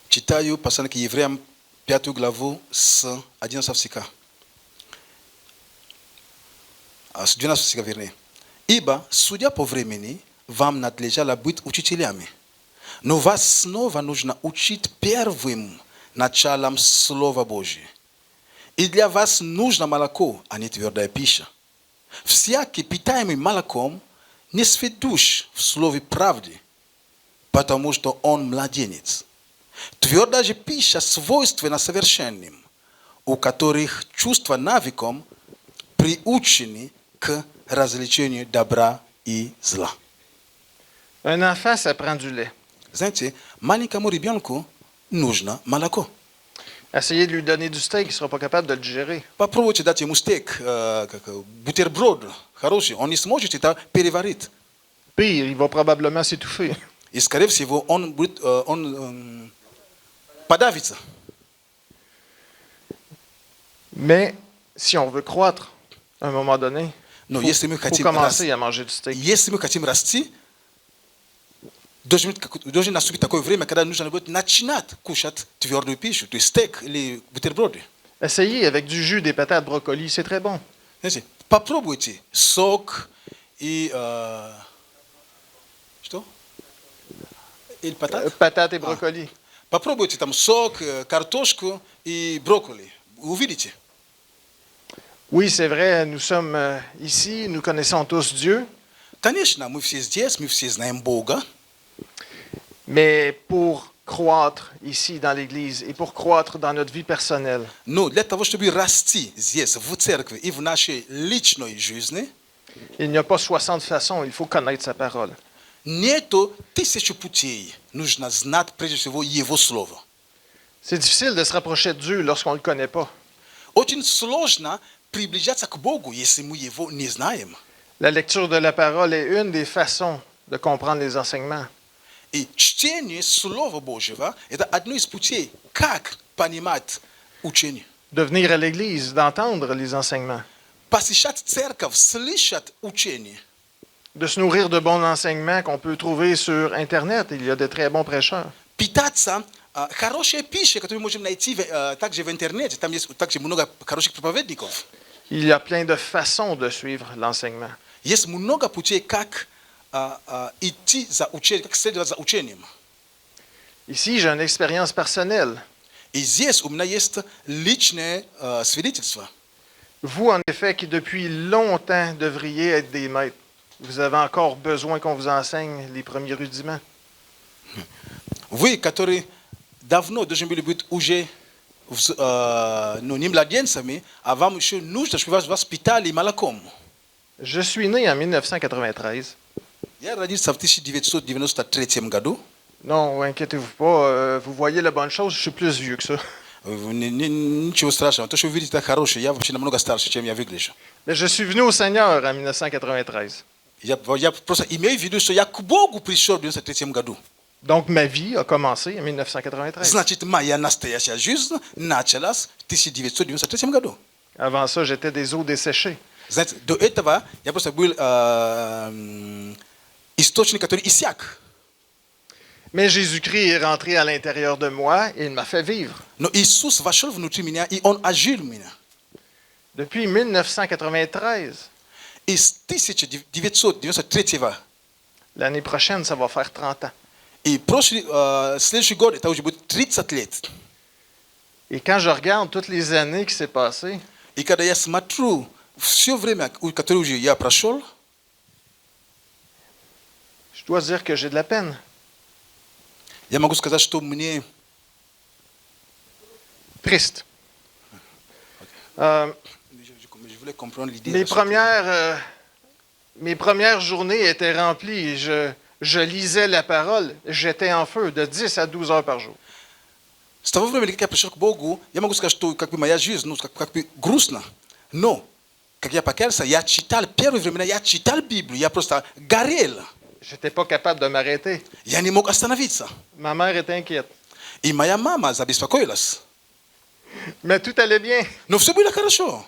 Читаю послание к Евреям 5 главу с 11 стиха. С 12 стиха, вернее. «Ибо, судя по времени, вам надлежало быть учителями, но вас снова нужно учить первым началом Слова Божия. И для вас нужно молоко, а не твердая пища. Всякий, питаемый молоком, не сведущ в слове правды, потому что он младенец. Твердая же пища свойственна совершенным, у которых чувства навыком приучены к развлечению добра и зла». Un enfant, ça prend du lait. Знаете, маленькому ребенку нужно молоко. Essayez de lui donner du steak, il ne sera pas capable de le digérer. Попробуйте дать ему стейк, бутерброд хороший, он не сможет это переварить. Pire, il va probablement s'étouffer. И, скорее всего, он подавится. Mais si on veut croître, à un moment donné, Но il если мы faut хотим commencer à manger du steak. если мы хотим расти, должен наступить такое время, когда нужно будет начинать кушать твердую пищу, то есть стейк или бутерброды. Essayez avec du jus, des patates, brocolis, c'est très bon. Знаете, попробуйте сок и что? Или патат? Patates et brocolis. Попробуйте там сок, картошку и брокколи. Увидите. Oui, c'est vrai, nous sommes ici, nous connaissons tous Dieu, Конечно, мы все здесь, мы все знаем Бога. mais pour croître ici dans l'Église et pour croître dans notre vie personnelle, Но для того, чтобы расти здесь, в церкви и в нашей личной жизни, il n'y a pas 60 façons, il faut connaître sa parole. нету 1000 путей. Нужно знать прежде всего Его Слово. C'est difficile de se rapprocher de Dieu lorsqu'on ne le connaît pas. Очень сложно приближаться к Богу, если мы Его не знаем. La lecture de la parole est une des façons de comprendre les enseignements. И чтение Слова Божьего – это одно из путей, как понимать учение. De venir à l'Église, d'entendre les enseignements, Посещать церковь, слышать учение. de se nourrir de bons enseignements qu'on peut trouver sur Internet. Il y a de très bons prêcheurs. Питаться хорошей пищей, которую мы можем найти также в интернете. Там есть также много хороших проповедников. Il y a plein de façons de suivre l'enseignement. Есть много путей, как идти за учением, как следовать за учением. Ici, j'ai une expérience personnelle. И здесь у меня есть личное свидетельство. Vous, en effet, qui depuis longtemps devriez être des maîtres, vous avez encore besoin qu'on vous enseigne les premiers rudiments. Вы, которые давно должны были быть уже не младенцами, а вам еще нужно, чтобы вас воспитали молоком. Je suis né en 1993. Я родился в 1993 году. Non, inquiétez-vous pas, vous voyez la bonne chose, je suis plus vieux que ça. Ничего страшного. То, что вы видите, это хорошее. Я вообще намного старше, чем я выгляжу. Mais je suis venu au Seigneur en 1993. Я просто имею в виду, что я к Богу пришел в 93 году. Donc ma vie a commencé en 1993. Значит, моя настоящая жизнь началась в 1993 году. Avant ça, j'étais des eaux desséchées. Знаете, до этого я просто был источник, который иссяк. Mais Jésus-Christ est rentré à l'intérieur de moi et il m'a fait vivre. Но Иисус вошел внутри меня, и Он ожил меня. Depuis 1993, И с 1993 l'année prochaine, ça va faire 30 ans. и следующий год, это уже будет 30 лет. Et quand je regarde toutes les années qui s'est passées, И когда я смотрю все время, которое уже я прошел, je dois dire que j'ai de la peine. я могу сказать, что мне Triste. je voulais comprendre l'idée. Mes premières journées étaient remplies. Je lisais la parole. J'étais en feu de 10 à 12 heures par jour. С того времени, как я пришел к Богу, я могу сказать, что моя жизнь как бы грустно. Но, как я покаялся, я читал первые времена, я читал Библию, я просто горел. Je n'étais pas capable de m'arrêter. Я не мог остановиться. Ma mère était inquiète. И моя мама забеспокоилась. Mais tout allait bien. Но все было хорошо.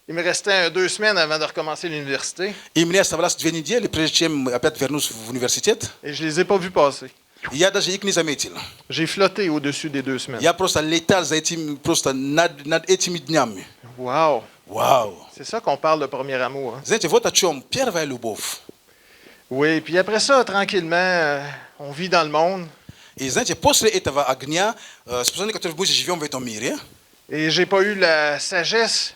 Il me restait 2 semaines avant de recommencer l'université И мне оставалось 2 недели, прежде чем опять вернусь в университет. et je ne les ai pas vus passer. И я даже их не заметил. J'ai flotté au-dessus des 2 semaines. Я просто летал за этим, просто над этими днями. Wow! Вау! C'est ça qu'on parle de premier amour. Hein? Знаете, вот о чем первая любовь. Oui, puis après ça, tranquillement, on vit dans le monde. И знаете, после этого огня, с позиции, которой мы живем в этом мире, Et j'ai pas eu la sagesse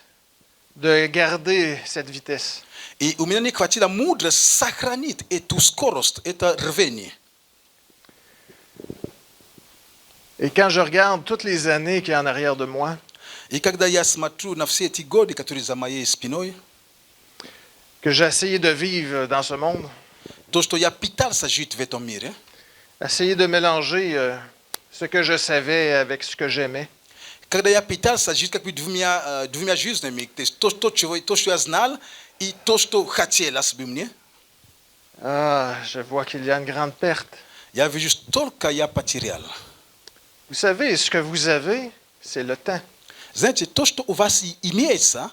de garder cette vitesse. и у меня не хватило мудрости сохранить эту скорость, это рвение. Et quand je regarde toutes les années qu'il y a en arrière de moi, И когда я смотрю на все эти годы, которые за моей спиной, que j'ai essayé de vivre dans ce monde, то, что я пытался жить в этом мире, essayer de mélanger ce que je savais avec ce que j'aimais, когда я пытался жить как бы двумя жизнями, то есть то, что я знал, и то, что хотелось бы мне, je vois qu'il y a une grande perte. я вижу, столько я потерял. Vous savez, ce que vous avez, c'est le temps. Знаете, то, что у вас имеется,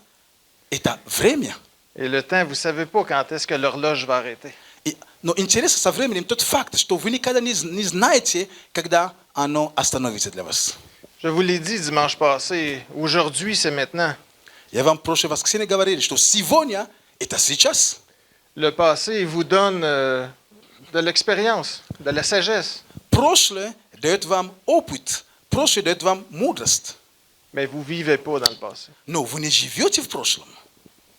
это время. Et le temps, vous ne savez pas quand est-ce que l'horloge va arrêter. Но интересно со временем тот факт, что вы никогда не знаете, когда оно остановится для вас. Je vous l'ai dit dimanche passé, aujourd'hui, c'est maintenant. Я вам в прошлое воскресенье говорил, что сегодня это сейчас. Le passé vous donne de l'expérience, de la sagesse. Прошлое дает вам опыт, прошлое дает вам мудрость. Mais vous ne vivez pas dans le passé. Но вы не живете в прошлом.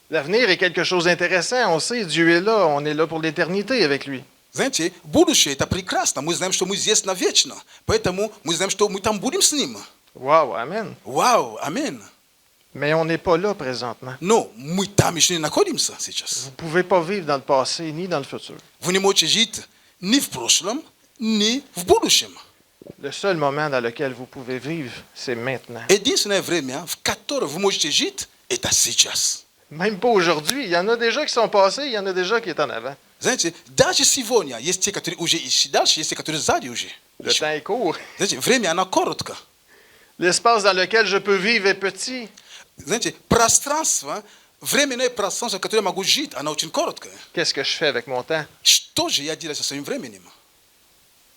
L'avenir est quelque chose d'intéressant. On sait, Dieu est là. On est là pour l'éternité avec lui. Знаете, будущее это прекрасно. Мы знаем, что мы здесь навечно. Поэтому мы знаем, что мы там будем с ним. Wow, amen. Вау, аминь. Mais on n'est pas là présentement. Но мы там еще не находимся сейчас. Vous ne pouvez pas vivre dans le passé ni dans le futur. Вы не можете жить ни в прошлом, ни в будущем. Le seul moment dans lequel vous pouvez vivre, c'est maintenant. Единственное время, в которое вы можете жить, это сейчас. Même pas aujourd'hui. Il y en a déjà qui sont passés, il y en a déjà qui est en avant. Знаете, даже сегодня есть те, которые уже ищут дальше, есть те, которые сзади уже. Le temps est court. Знаете, время, оно коротко. L'espace dans lequel je peux vivre est petit. Знаете, пространство, временное пространство, в которое я могу жить, оно очень короткое. Qu'est-ce que je fais avec mon temps? Что же я делаю со своим временем?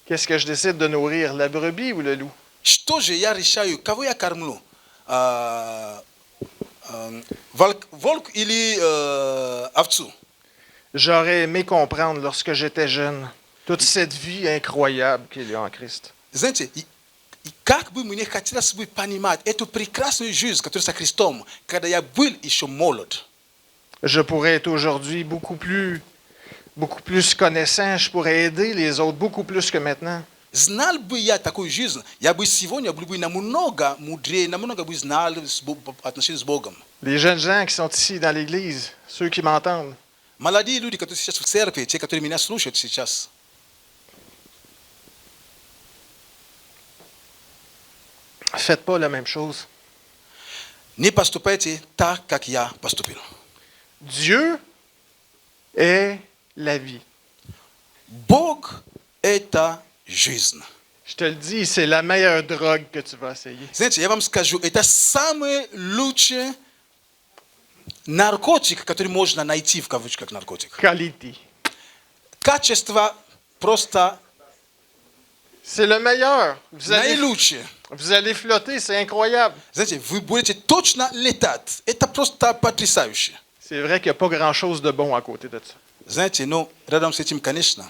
Qu'est-ce que je décide de nourrir, la brebis ou le loup? Что же я решаю, кого я кормлю? Волк или овцу? J'aurais aimé comprendre lorsque j'étais jeune toute cette vie incroyable qu'il y a en Christ. Знаете, как бы мне хотелось бы понимать эту прекрасную жизнь, которую со Христом, когда я был еще молод. Je pourrais être aujourd'hui beaucoup plus connaissant, je pourrais aider les autres beaucoup plus que maintenant. Знал бы я такую жизнь, я бы сегодня был бы намного мудрее, намного бы знал отношения с Богом. Les jeunes gens qui sont ici dans l'église, ceux qui m'entendent, Молодые люди, которые сейчас в церкви, те, которые меня слушают сейчас, faites pas la même chose. не поступайте так, как я поступил. Dieu est la vie. Бог – это жизнь. Je te le dis, c'est la meilleure drogue que tu vas essayer. Знаете, я вам скажу, это самый лучший наркотик, который можно найти, в кавычках наркотик. Quality. Качество просто C'est le meilleur. наилучшее. Vous allez flotter, c'est incroyable. Знаете, вы будете точно летать. Это просто потрясающе. C'est vrai qu'il n'y a pas grand-chose de bon à côté de ça. Знаете, но рядом с этим, конечно.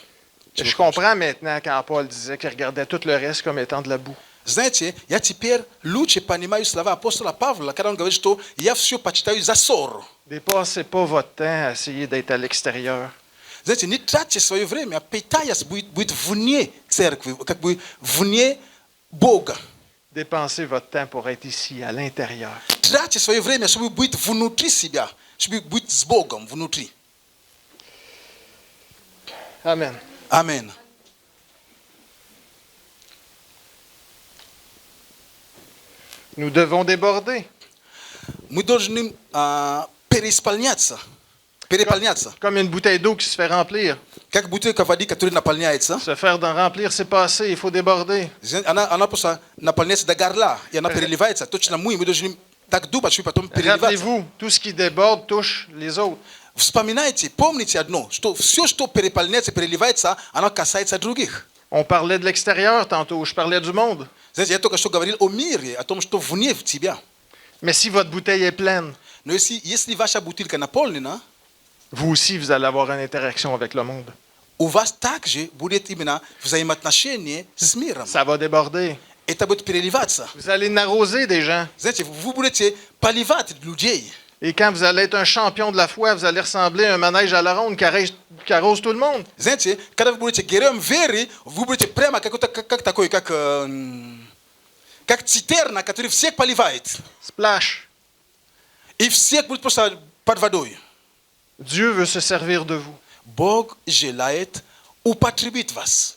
Je comprends maintenant quand Paul disait qu'il regardait tout le reste comme étant de la boue. Знаете, я теперь лучше понимаю слова апостола Павла, когда он говорит, что я все почитаю за ссор. Dépassez pas votre temps à essayer d'être à l'extérieur. Знаете, не тратьте свое время, пытаясь быть вне церкви, как бы вне Бога. Dépensez votre temps pour être ici, à l'intérieur. Тратьте свое время, чтобы быть внутри себя, чтобы быть с Богом внутри. Amen. Аминь. Nous devons déborder. Мы должны переисполняться. Переполняться. Comme une bouteille d'eau qui se fait remplir. Как бутылка воды, которая наполняется. Se faire d'en remplir, c'est passé, il faut déborder. Она просто наполняется до горла, и она переливается. Точно мы должны так думать, чтобы потом переливаться. Rappelez-vous, tout ce qui déborde touche les autres. Вспоминайте, помните одно, что все, что переполняется, переливается, оно касается других. On parlait de l'extérieur tantôt, je parlais du monde. Знаете, я только что говорил о мире, о том, что вне тебя. Mais si votre bouteille est pleine, Но если ваша бутылка наполнена, vous aussi, vous allez avoir une interaction avec le monde. у вас также будет именно взаимоотношение с миром. Ça va déborder. Это будет переливаться. Vous allez arroser des gens. Знаете, вы будете поливать людей. Et quand vous allez être un champion de la foi, vous allez ressembler à un manège à la ronde qui arrose tout le monde. Знаете, когда вы будете героем веры, вы будете прямо как цистерна, который всех поливает. Splash. И всех будет просто под водой. Dieu veut se servir de vous. Бог желает употребить вас.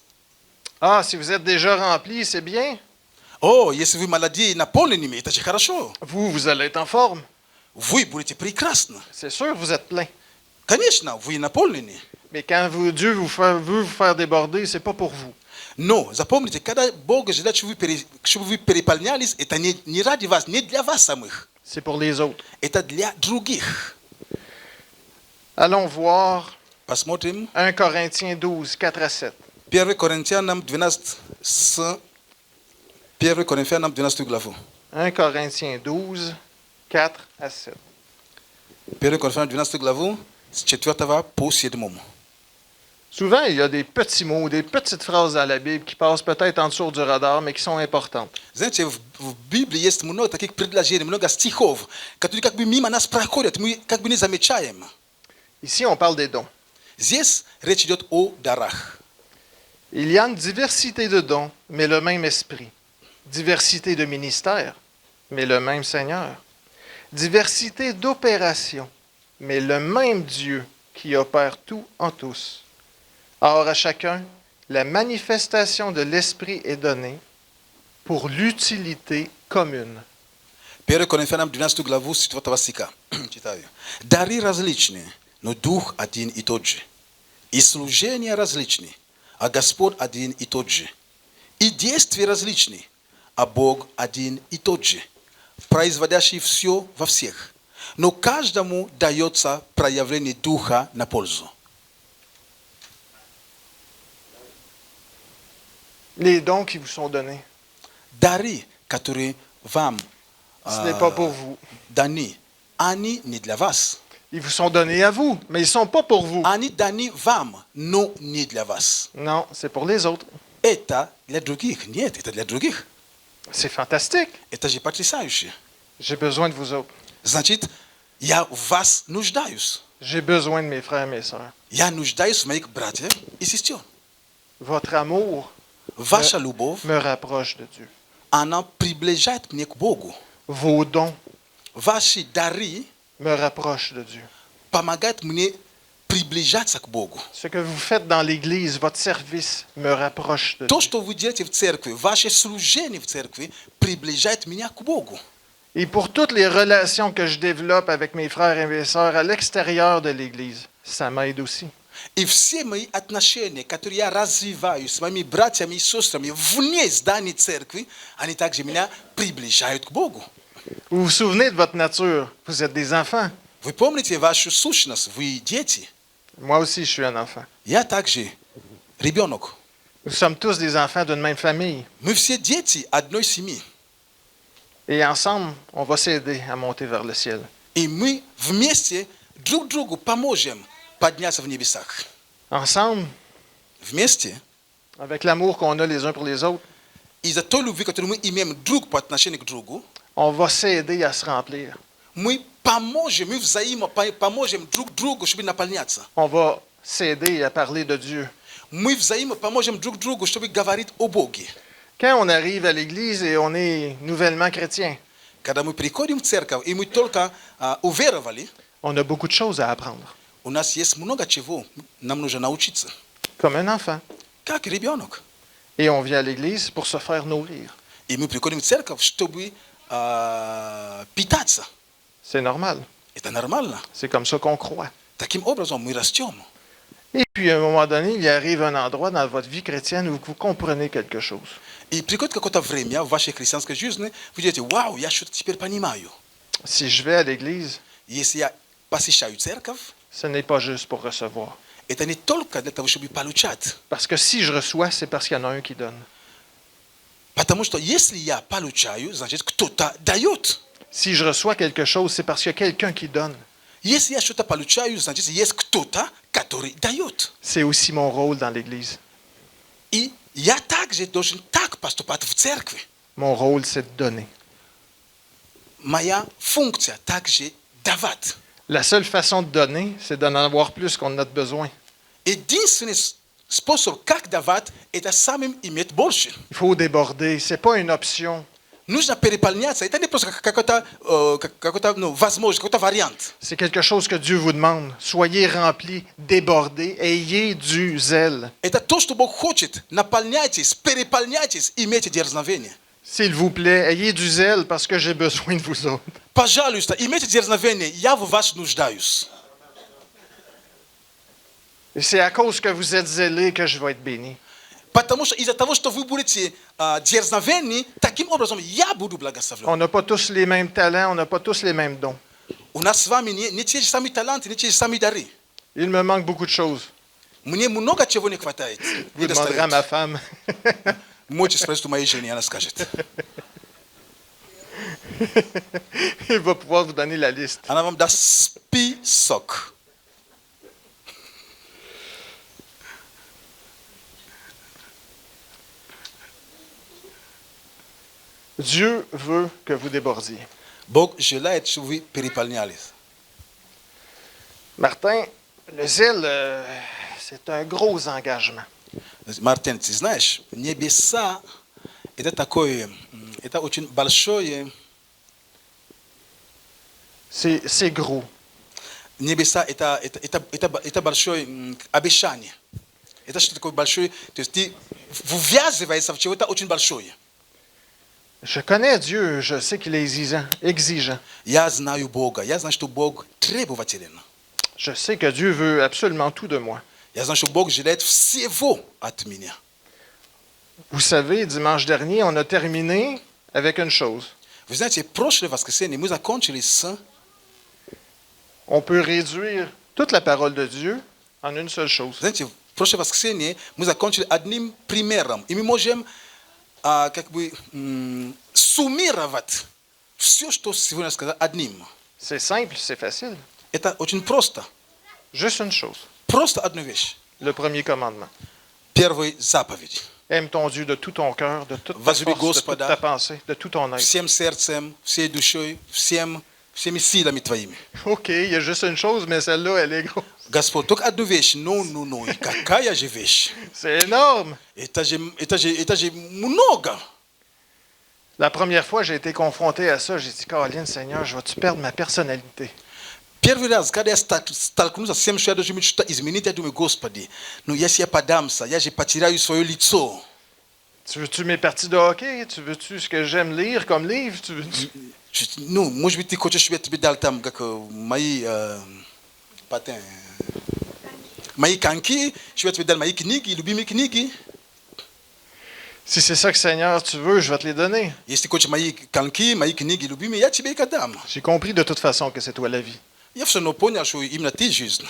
Ah, si vous êtes déjà rempli, c'est bien. О, если вы молодые и наполненными, это же хорошо. Vous allez être en forme. Вы будете прекрасны. C'est sûr, vous êtes plein. Конечно, вы наполнены. Mais quand Dieu veut vous faire déborder, c'est pas pour vous. Но запомните, когда Бог желает, чтобы вы переполнялись, это не ради вас, не для вас самих. C'est pour les autres. Это для других. Allons voir Посмотрим. 1 Corinthiens 12, 4 à 7. 1 Коринфянам 12 с 1 Коринфянам 12 главу. 1 Corinthiens 12, 4 à 7. 1 Коринфянам 12 главу с 4 по 7. Souvent, il y a des petits mots, des petites phrases dans la Bible qui passent peut-être en dessous du radar, mais qui sont importantes. Знаете, в Библии есть много таких предложений, много стихов, которые как бы мимо нас проходят, мы как бы не замечаем. Ici, on parle des dons. Здесь речь идет о дарах. Il y a une diversité de dons, mais le même esprit. Diversité de ministères, mais le même Seigneur. Diversité d'opérations, mais le même Dieu qui opère tout en tous. Or, à chacun, la manifestation de l'Esprit est donnée pour l'utilité commune. 1 Коринфянам 12 главу с 4 стиха. Читаю. Дары различные, но Дух один и тот же. И служения различные, а Господь один и тот же. И действия различные, а Бог один и тот же, производящий все во всех. Но каждому дается проявление Духа на пользу. Les dons qui vous sont donnés, Дары, которые вам ce n'est pas pour vous. даны, они не для вас. Ils vous sont donnés à vous, mais ils ne sont pas pour vous. Они даны вам, но не для вас. Non, c'est pour les autres. Это для других. Нет, это для других. C'est fantastique. Это же потрясающе. J'ai besoin de vous autres. Значит, я в вас нуждаюсь. J'ai besoin de mes frères et mes sœurs. Я нуждаюсь в моих братьях и сестер. Votre amour Ваша любовь, me rapproche de Dieu. она приближает меня к Богу. Vos dons Ваши дары me rapprochent de Dieu. помогают мне приближаться к Богу. Ce que vous faites dans l'Église, votre service, me rapproche de То, Dieu. что вы делаете в церкви, ваше служение в церкви приближает меня к Богу. Et pour toutes les relations que je développe avec mes frères et mes sœurs à l'extérieur de l'Église, ça m'aide aussi. И все мои отношения, которые я развиваю с моими братьями и сестрами вне здания церкви, они также меня приближают к Богу. Vous vous souvenez de votre nature? Vous êtes des enfants. Вы помните вашу сущность, вы дети. Moi aussi, je suis un enfant. Я также ребенок. Nous sommes tous des enfants d'une même famille. Мы все дети одной семьи. Et ensemble, on va s'aider à monter vers le ciel. И мы вместе друг другу поможем подняться в небесах. Ensemble, Вместе, avec l'amour qu'on a les uns pour les autres, из-за той любви, которую мы имеем друг по отношению к другу, on va s'aider à se remplir. мы поможем, мы взаимопоможем друг другу, чтобы наполняться. On va s'aider à parler de Dieu. Мы взаимопоможем друг другу, чтобы говорить о Боге. Quand on arrive à l'Église et on est nouvellement chrétien, Когда мы приходим в церковь, и мы только уверовали, on a beaucoup de choses à apprendre. у нас есть много чего, нам нужно научиться. Comme un enfant. Как ребенок. Et on vient à l'Église pour se faire nourrir. И мы приходим в церковь, чтобы питаться. C'est normal. Это нормально. C'est comme ça qu'on croit. Таким образом мы растем. Et puis, à un moment donné, il arrive un endroit dans votre vie chrétienne où vous comprenez quelque chose. И приходит какое-то время в вашей христианской жизни, вы говорите, вау, я что-то теперь понимаю. Si je vais à l'Église, Если я посещаю церковь, ce n'est pas juste pour recevoir. это не только для того, чтобы получать. Parce que si je reçois, c'est parce qu'il y en a un qui donne. Потому что если я получаю, значит, кто-то дает. Si je reçois quelque chose, c'est parce qu'il y a quelqu'un qui donne. Если я что-то получаю, значит, есть кто-то, который дает. C'est aussi mon rôle dans l'Église. И я также должен так поступать в церкви. Mon rôle, c'est de donner. Моя функция также давать. La seule façon de donner, c'est d'en avoir plus qu'on en a besoin. Единственный способ, как давать, это самим иметь больше. Il faut déborder. C'est pas une option. Нужно переполняться. Это не просто какой-то возможность, какой-то вариант. C'est quelque chose que Dieu vous demande. Soyez remplis, débordés, ayez du zèle. Это то, что Бог хочет. Наполняйтесь, переполняйтесь, имейте дерзновение. S'il vous plaît, ayez du zèle parce que j'ai besoin de vous autres. Пожалуйста, имейте дерзновение. Я в вас нуждаюсь. Et c'est à cause que vous êtes zélés que je vais être béni. Потому что из-за того, что вы будете дерзновенны, таким образом я буду благословлен. On n'a pas tous les mêmes talents, on n'a pas tous les mêmes dons. У нас с вами не те же самые таланты, не те же самые дары. Il me manque beaucoup de choses. Мне много чего не хватает. Vous demanderez à ma femme. Можете спросить у моей жены, она скажет. Il va pouvoir vous donner la liste. Она вам даст список. Dieu veut que vous débordiez. Бог желает, чтобы вы переполнялись. Martin, le zèle, c'est un gros engagement. Мартин, ты знаешь, небеса это такое, это очень большое. C'est gros. Небеса это большое обещание. Это что такое большое, то есть ты ввязываешься в чего-то очень большое. Je connais Dieu, je sais qu'il est exigeant. Я знаю Бога, я знаю, что Бог требователен. Je sais que Dieu veut absolument tout de moi. Я знаю, что Бог желает всего от меня. Vous savez, dimanche dernier, on a terminé avec une chose. Вы знаете, прошлое воскресенье мы закончили с... On peut réduire toute la parole de Dieu en une seule chose. Знаете, в прошлое воскресенье мы закончили одним примером. И мы можем как бы суммировать все, что сегодня сказал одним. C'est simple, c'est facile. Это очень просто. Juste une chose. Просто одну вещь. Le premier commandement. Первая заповедь. Aime ton Dieu de tout ton cœur, de toute ta Возлюби force, de toute Господа. ta pensée, de tout ton être. всем сердцем, всей душой, всеми силами твоими. OK, il y a juste une chose, mais celle-là, elle est grosse. Господь, только одну вещь. Ну, и какая же вещь? C'est énorme. Это же много. La première fois, j'ai été confronté à ça. J'ai dit, Caroline, Seigneur, je vais-tu perdre ma personnalité? Первый раз, когда я столкнулся с тем, что я должен что-то изменить, я думаю, Господи, ну если я подамся, я же потеряю свое лицо. Tu veux-tu mes parties de hockey? Tu veux-tu ce que j'aime lire comme livre? Tu veux Ну, может быть, ты хочешь, чтобы я тебе дал там, как мои патен, мои коньки, чтобы я тебе дал мои книги, любимые книги. Si c'est ça que, Seigneur, tu veux, je vais te les donner. Если ты хочешь мои коньки, мои книги, любимые, я тебе их отдам. J'ai compris de toute façon que c'est toi la vie. Я все равно понял, что именно ты жизнь.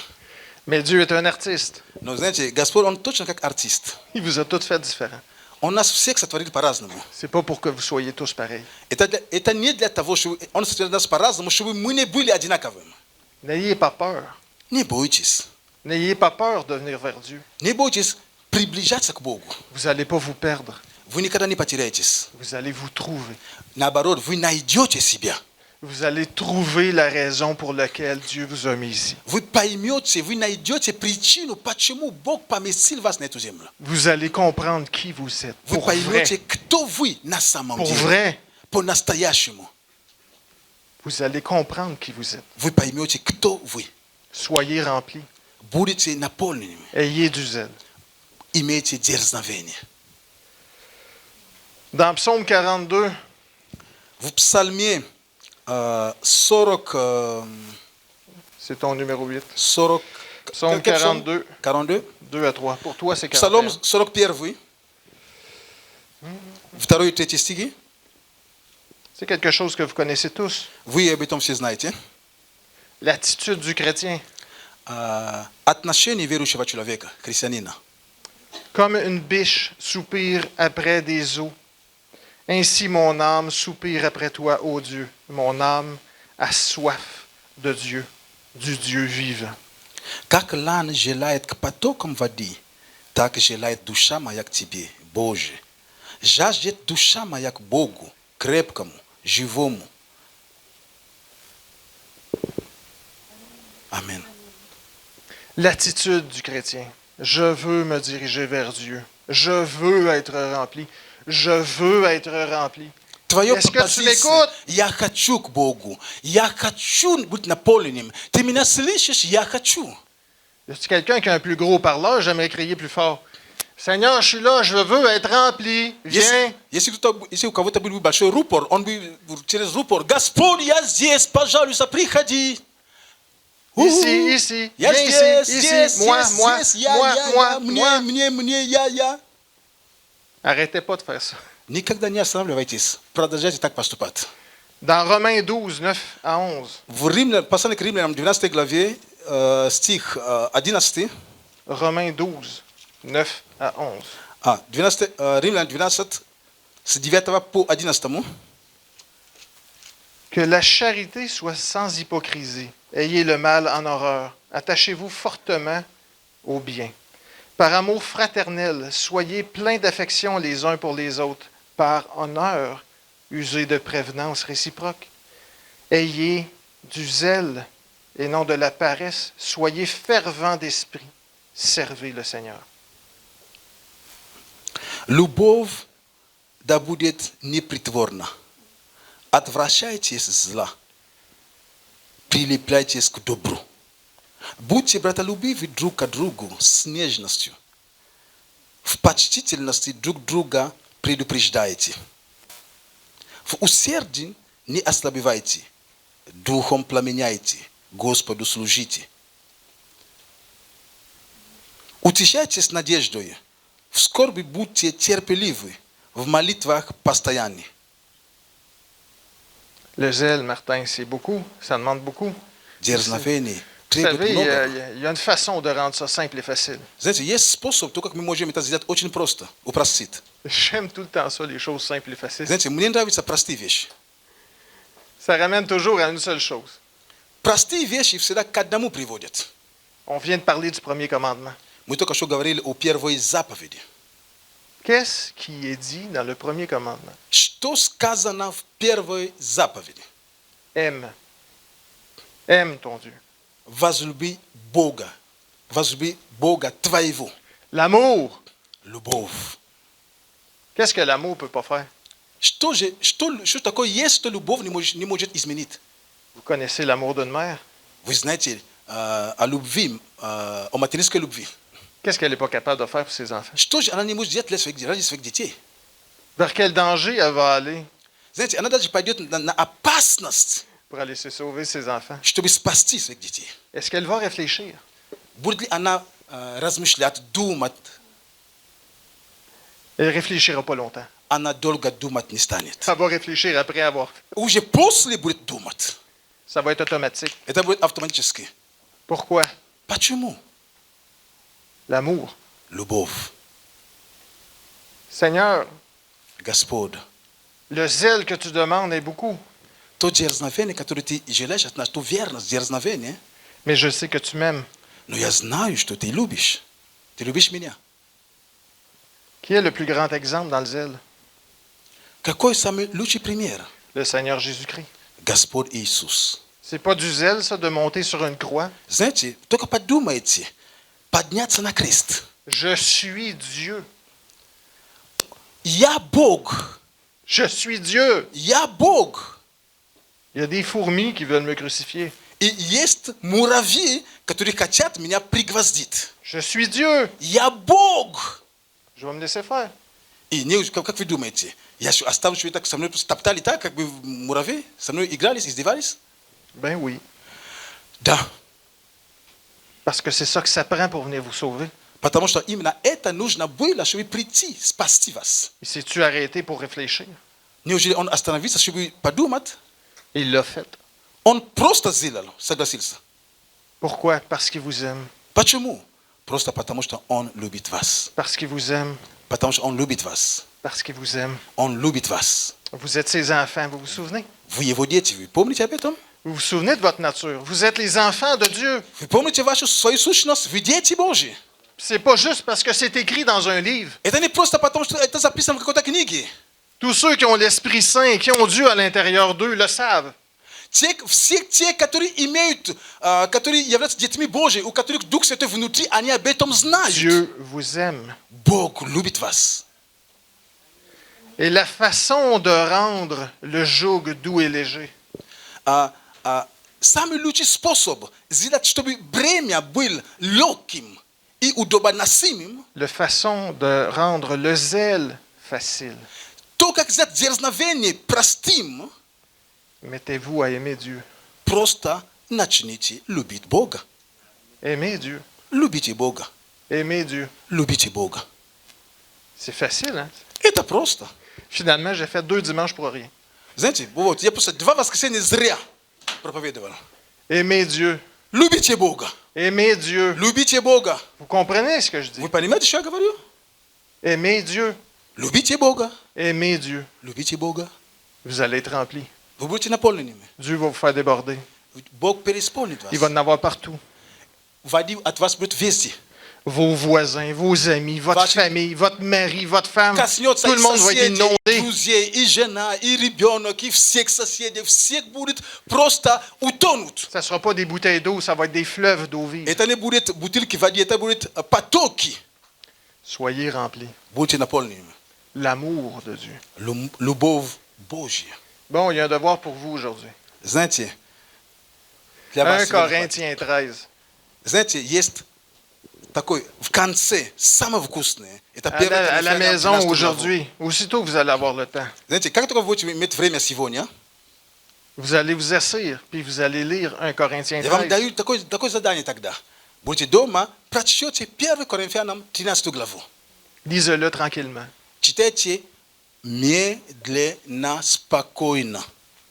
Mais Dieu est un artiste. Но, знаете, Господь, Он точно как артист. Il vous a toutes fait différents. Он нас всех сотворил по-разному. C'est pas pour que vous soyez tous pareils. Это не для того, чтобы Он сотворил нас по-разному, чтобы мы не были одинаковыми. N'ayez pas peur. Не бойтесь. N'ayez pas peur de venir vers Dieu. Не бойтесь приближаться к Богу. Vous n'allez pas vous perdre. Вы никогда не потеряетесь. Vous allez vous trouver. Наоборот, вы найдете себя. Vous allez trouver la raison pour laquelle Dieu vous a mis ici. Вы поймете, вы найдете причину, почему Бог поместил вас на эту землю. Vous allez comprendre qui vous êtes. Вы Pour vrai. поймете, кто вы на самом Pour деле. vrai. По-настоящему. Vous allez comprendre qui vous êtes. Вы поймете, кто вы. Soyez remplis. Будете наполнены. Ayez du zèle. Имейте дерзновение. Dans Psaume 42, В Псалме 40, c'est ton numéro 8. 40, Psaume quel psaume? 42, 42. 2 à 3. Pour toi, c'est Псалом 41. 41. Второй и третий стихи. C'est quelque chose que vous connaissez tous. Вы об этом все знаете. L'attitude du chrétien. Отношение верующего человека, христианина. Comme une biche soupire après des eaux, ainsi mon âme soupire après toi, ô Dieu. Mon âme a soif de Dieu, du Dieu vivant. Как лань желает к потокам воды, так желает душа моя к тебе, Боже. Жаждет душа моя к Богу, крепкому, живому. Amen. L'attitude du chrétien. Je veux me diriger vers Dieu. Je veux être rempli. Je veux être rempli. Твое Est-ce que tu позиция. m'écoutes? Я хочу к Богу. Я хочу быть наполненным. Ты меня слышишь? Я хочу. Y a-t-il quelqu'un qui a un plus gros parleur? J'aimerais crier plus fort. Seigneur, je suis là, je veux être rempli. Viens. Если у кого-то был бы большой рупор, он бы через рупор: Господь, я здесь, пожалуйста, приходи. Ici, ici. Я Viens здесь, ici, здесь, ici. Moi, здесь, moi, здесь, moi, moi, moi. мне, я. Arrêtez pas de faire ça. Никогда не останавливайтесь. Продолжайте так поступать. Dans Romains 12, 9 à 11. В послании к Римлянам, 12 главе, стих 11. Romains 12, 9 à 11. 12, Римлян 12, с 9 по 11. Que la charité soit sans hypocrisie. Ayez le mal en horreur. Attachez-vous fortement au bien. Par amour fraternel, soyez pleins d'affection les uns pour les autres. Par honneur, usez de prévenance réciproque. Ayez du zèle et non de la paresse. Soyez fervents d'esprit. Servez le Seigneur. Любовь да будет непритворна. Отвращайтесь зла. Прилепляйтесь к добру. Будьте братолюбивы друг к другу с нежностью. В почтительности друг друга предупреждайте. В усердии не ослабевайте. Духом пламеняйте. Господу служите. Утешайтесь надеждой. В скорби будьте терпеливы. В молитвах постоянны. Le zèle, Martin, c'est beaucoup. Ça demande beaucoup. Дерзновение. Vous savez, Требует много. il y a une façon de rendre ça simple et facile. Знаете, есть способ, то, как мы можем это сделать очень просто, упростить. J'aime tout le temps ça, les choses simples et faciles. Знаете, мне нравятся простые вещи. Ça ramène toujours à une seule chose. Простые вещи всегда к одному приводят. On vient de parler du premier commandement. Мы только что говорили о первой заповеди. Qu'est-ce qui est dit dans le premier commandement? Что сказано в первой заповеди? Aime. Aime ton Dieu. Возлюби Бога. Возлюби Бога твоего. L'amour. Любовь. Qu'est-ce que l'amour ne peut pas faire? Что такое есть, что любовь не может изменить? Vous connaissez l'amour d'une mère? Вы знаете о любви, о материнской любви. Qu'est-ce qu'elle n'est pas capable de faire pour ses enfants? Что же она не может делать ради своих детей? Vers quel danger elle va aller Знаете, она даже пойдет на опасность, pour aller se sauver ses enfants? чтобы спасти своих детей. Est-ce qu'elle va réfléchir? Будет ли она размышлять, думать? Elle ne réfléchira pas longtemps. Она долго думать не станет. Elle va réfléchir après avoir. Уже после будет думать. Ça va être automatique. Это будет автоматически. Pourquoi? Почему? L'amour. Любовь. Seigneur, Господь. le zèle que tu demandes est beaucoup, То дерзновение, которое ты желаешь от нас, то верность, дерзновение. mais je sais que tu m'aimes. Но я знаю, что ты любишь. Ты любишь меня. Qui est le plus grand exemple dans le zèle? Какой самый лучший пример? Le Seigneur Jésus-Christ. Господь Иисус. C'est pas du zèle, ça, de monter sur une croix. Знаете, только подумайте, подняться на крест. Je suis Dieu. Я Бог. Je suis Dieu. Я Бог. Il y a des fourmis qui veulent me crucifier. И есть муравьи, которые хотят меня пригвоздить. Je suis Dieu. Я Бог. Je vais me laisser faire. И не, как вы думаете, я оставлю, что вы так со мной просто топтали так, как бы муравьи, со мной игрались, издевались? Ben oui. Да. Parce que c'est ça que ça prend pour venir vous sauver. Потому что именно это нужно было, чтобы прийти, спасти вас. Il s'est-tu arrêté pour réfléchir? Неужели он остановился, чтобы подумать? Il l'a fait. Он просто сделал, согласился. Pourquoi? Parce qu'il vous aime. Почему? Просто потому что он любит вас. Parce qu'il vous aime. Потому что он любит вас. Parce qu'il vous aime. Он любит вас. Vous êtes ses enfants, vous vous souvenez? Вы его дети, вы помните об этом? Vous vous souvenez de votre nature? Vous êtes les enfants de Dieu. Вы помните вашу свою сущность? Вы дети Божьи. C'est pas juste parce que c'est écrit dans un livre. Это не просто потому, что это записано в какой-то книге. Tous ceux qui ont l'Esprit Saint et qui ont Dieu à l'intérieur d'eux le savent. Все те, которые имеют, которые являются детьми Божьими, у которых Дух Святой внутри, они об этом знают. Dieu vous aime. Бог любит вас. Et la façon de rendre le joug doux et léger, Самый лучший способ сделать, чтобы бремя было легким и удобоносимым, la façon de rendre le zèle facile, то, как сделать дерзновение простым, mettez-vous à aimer Dieu. просто начните любить Бога. Aimez Dieu. Любите Бога. Aimez Dieu. Любите Бога. C'est facile, hein? Это просто. Finalement, j'ai fait 2 dimanches pour rien. Знаете, вот, я просто 2 воскресенья зря проповедовал. Aimez Dieu. Любите Бога. Aimez Dieu. Любите Бога. Vous comprenez ce que je dis? Вы понимаете, что я говорю? Aimez Dieu. Любите Бога. Aimez Dieu. Любите Бога. Vous allez être rempli. Вы будете наполненными. Dieu va vous faire déborder. Бог переисполнит вас. Il va en avoir partout. Воды от вас будет везде. Vos voisins, vos amis, votre Ваши- famille, votre mari, votre femme, Коснется tout и le monde va être соседей, и inondé. друзей, и жена, и ребенок, и всех соседей. Всех будет просто утонут. Ça ne sera pas des bouteilles d'eau, ça va être des fleuves d'eau vive. Это не будет бутылки воды, это будет потоки. Soyez remplis. Будете наполненными. L'amour de Dieu. Любовь Божья. Bon, il y a un devoir pour vous aujourd'hui. Знаете, для 1 вас сегодня Corinthiens 13. знаете, есть такой в конце, самое вкусное. Это À первое la Коринфянам maison 12 главу. aujourd'hui, aussitôt que vous allez avoir le temps, Знаете, как только вы будете иметь время сегодня, vous allez vous asseoir, puis vous allez lire 1 Corinthiens я вам 13. даю такое задание тогда. Будете дома, прочтете 1 Коринфянам 13 главу. Lisez-le tranquillement. Читайте медленно, спокойно.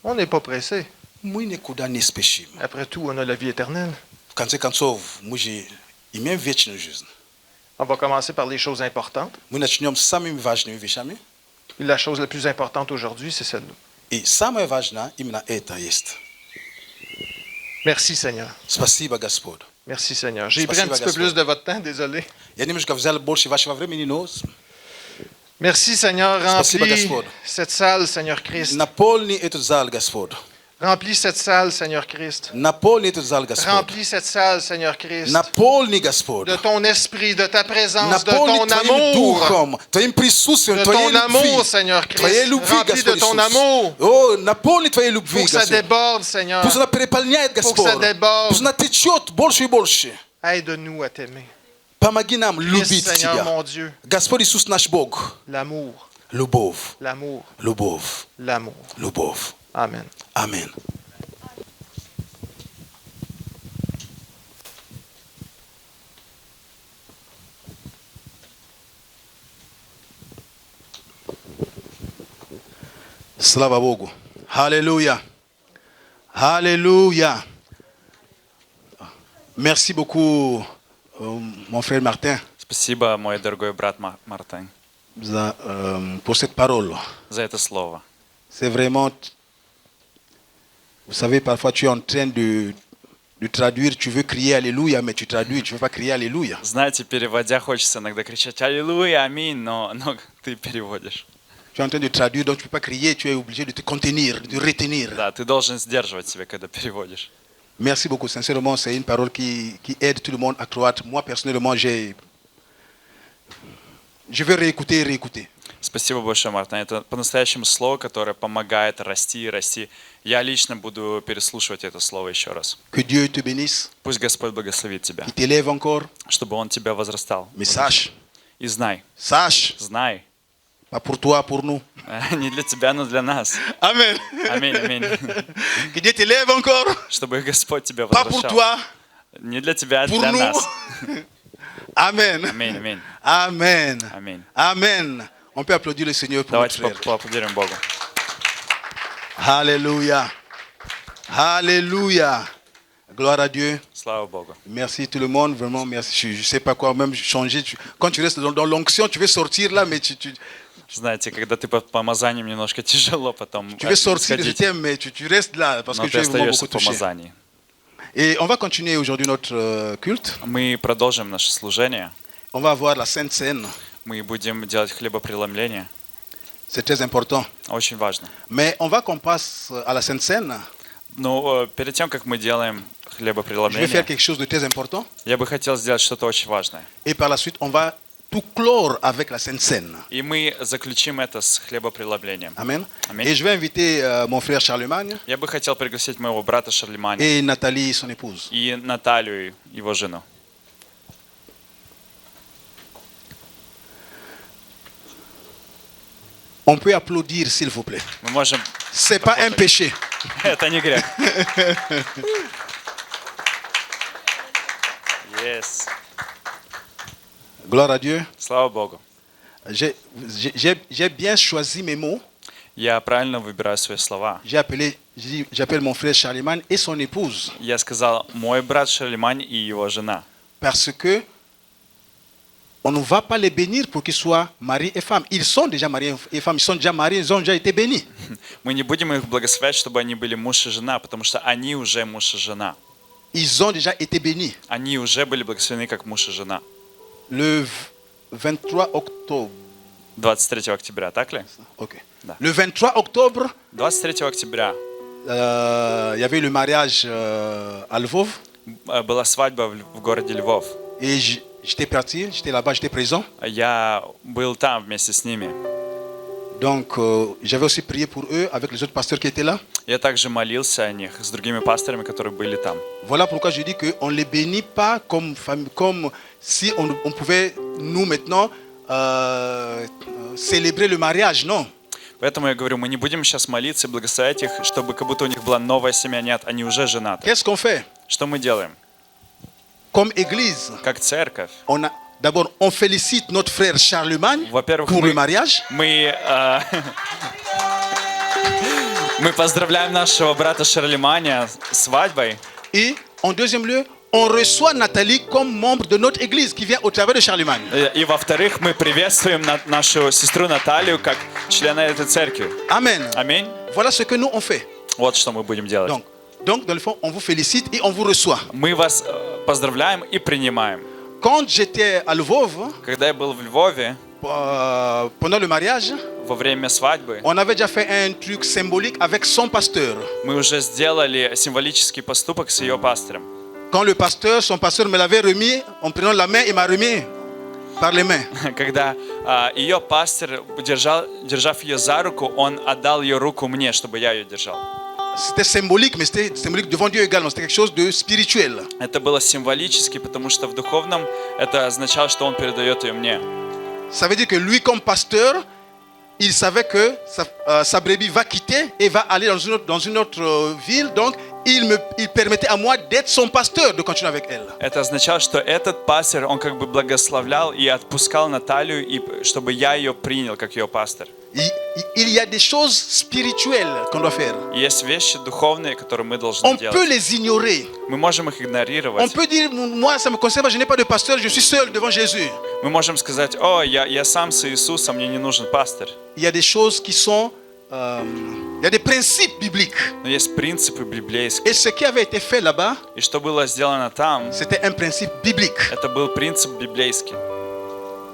On n'est pas pressé. Мы никуда не спешим. Après tout, on a la vie éternelle. В конце концов, мы же имеем вечную жизнь. On va commencer par les choses importantes. Мы начнем с самыми важными вещами. Et la chose la plus importante aujourd'hui, c'est celle-là. И самое важное именно это есть. Merci Seigneur. Спасибо, Господь. Merci Seigneur. J'ai pris un Спасибо, petit peu Господь. plus de votre temps, désolé. Я немножко взял больше вашего времени, но Merci, Seigneur. Спасибо, Remplis Господь. cette salle, Seigneur Christ. Наполни эту зал, Господь. Remplis cette salle, Seigneur Christ. Наполни эту зал, Господь. Remplis cette salle, Seigneur Christ. Наполни, Господь. De ton esprit, de ta présence, de Наполни ton Твоим amour. Духом, Твоим присутствием, De Твоей ton amour, любви. Seigneur Твоей Christ. любви, Remplis de Господь ton Иисус. amour. О, наполни Твоей любви, Pour que ça Господь. déborde, Seigneur. Пусть она переполняет, Pour que ça Господь. déborde. Пусть она течет больше и больше. Aide-nous à t'aimer. Помоги нам Christ, любить Seigneur, Тебя. mon Dieu. Господь Иисус наш Бог. L'amour, Любовь, l'amour, любовь, l'amour. любовь. Amen. Аминь. Слава Богу. Аллилуйя. Аллилуйя. Merci beaucoup, mon frère Martin, Спасибо, мой дорогой брат Мартин, pour cette parole. за это слово. C'est vraiment... Vous savez, parfois tu es en train de traduire, tu veux crier Alléluia, mais tu traduis, tu ne veux pas crier Alléluia. Знаете, переводя, хочется иногда кричать «Аллилуйя, аминь», но ты переводишь. Tu es en train de traduire, donc tu ne peux pas crier, tu es obligé de te contenir, de retenir. Да, ты должен сдерживать себя, когда переводишь. Merci beaucoup, sincèrement, c'est une parole qui aide tout le monde à croître. Moi, personnellement, je vais réécouter et réécouter. Спасибо большое, Мартин. Это по-настоящему слово, которое помогает расти и расти. Я лично буду переслушивать это слово еще раз. Que Dieu te bénisse, Пусть Господь благословит тебя, qu'il t'élève encore, чтобы Он тебя возрастал. mais sache, И знай, pas pour toi, pour nous. не для тебя, но для нас. Amen. Аминь, аминь. Que Dieu t'élève encore, Чтобы Господь тебя pas pour возвращал. toi, Не для тебя, а pour для nous. нас. Amen. Аминь, аминь, Amen. аминь. Amen. On peut applaudir le Seigneur pour notre Давайте frère. поаплодируем Богу. Alléluia. Alléluia. Gloire à Dieu. Слава Богу. Merci tout le monde. Vraiment, merci. Je ne sais pas quoi même changer. Quand tu restes dans l'onction, tu veux sortir là, mais tu Знаете, когда ты под помазанием, немножко тяжело потом veux sortir de ce сходить, thème, mais tu restes là parce но que ты tu es vraiment остаешься beaucoup в touché. помазании. Et on va continuer aujourd'hui notre culte. Мы продолжим наше служение. On va avoir la Sainte Seine. Мы будем делать хлебопреломление. C'est très important. Очень важно. Mais on va qu'on passe à la Sainte Seine. Но перед тем, как мы делаем Je vais faire хлебопреломление, quelque chose de très important. я бы хотел сделать что-то очень важное. Et par la suite, on va tout clore avec la Sainte Seine. И мы заключим это с хлебопреломлением. Amen. Amen. Et je vais inviter mon frère Charlemagne Я бы хотел пригласить моего брата Шарлеманя et Nathalie, son épouse. и Наталью, его жену. On peut applaudir, s'il vous plaît. Мы можем... C'est pas un péché. Это не грех. Yes. Gloire à Dieu. Слава Богу. J'ai bien choisi mes mots. Я правильно выбираю свои слова. J'appelle mon frère Charlemagne et son épouse. Я сказал мой брат Шарлемань и его жена. Parce que on ne va pas les bénir pour qu'ils soient mari et femme. Ils sont déjà mariés et femmes. Ils sont déjà mariés, ils ont déjà été bénis. Мы не будем их благословлять, чтобы они были муж и жена, потому что они уже муж и жена. Ils ont déjà été bénis. Они уже были благословены как муж и жена. Le 23 octobre. 23 октября, так ли? Okay. Да. Le 23 octobre, 23 октября il y avait le mariage à Lvov. была свадьба в городе Львов. Et j'étais parti, j'étais là-bas, j'étais présent. Я был там вместе с ними. Donc, j'avais aussi prié pour eux avec les autres pasteurs qui étaient là. Я также молился о них с другими пасторами, которые были там. Voilà pourquoi je dis qu'on ne les bénit pas comme si on pouvait, nous maintenant, célébrer le mariage. Non. Поэтому я говорю, мы не будем сейчас молиться и благословлять их, чтобы как будто у них была новая семья. Нет, они уже женаты. Qu'est-ce qu'on fait? Что мы делаем? Comme église, Как церковь. d'abord, on félicite notre frère Charlemagne Во-первых, pour le mariage. мы поздравляем нашего брата Шарлеманя с свадьбой. Et en deuxième lieu, on reçoit Nathalie comme membre de notre église qui vient au travers de Charlemagne. И во-вторых, мы приветствуем нашу сестру Наталью как члена этой церкви. Amen. Аминь. Voilà ce que nous on fait. Вот что мы будем делать. Donc, dans le fond, on vous félicite et on vous reçoit. Мы вас поздравляем и принимаем. Quand j'étais à Lvov, Когда я был в Львове, pendant le mariage, Во время свадьбы on avait déjà fait un truc symbolique avec son pasteur. мы уже сделали символический поступок с ее пастором. Quand son pasteur me l'avait remis, en prenant la main, il m'a remis par les mains. Когда ее пастор, держав ее за руку, он отдал ее руку мне, чтобы я ее держал. C'était symbolique, mais c'était symbolique devant Dieu également. C'était quelque chose de spirituel. Это было символически, потому что в духовном это означало, что он передает ее мне. Ça veut dire que lui, comme pasteur, il savait que sa brebis va quitter et va aller dans une autre ville. Donc, il permettait à moi d'être son pasteur, de continuer avec elle. Это означало, что этот пастор, он как бы благословлял и отпускал Наталью, и чтобы я ее принял как ее пастор. Il y a des choses spirituelles qu'on doit faire. И есть вещи духовные, которые мы должны On делать. peut les ignorer. Мы можем их On игнорировать. peut dire, moi, ça me concerne, je n'ai pas de pasteur, je suis seul devant Jésus. Мы можем сказать: о, я сам с Иисусом, мне не нужен пастор. Il y a des choses qui sont... il y a des principes bibliques. Но есть принципы библейские. Et ce qui avait été fait là-bas, И что было сделано там, c'était un principe biblique. это был принцип библейский.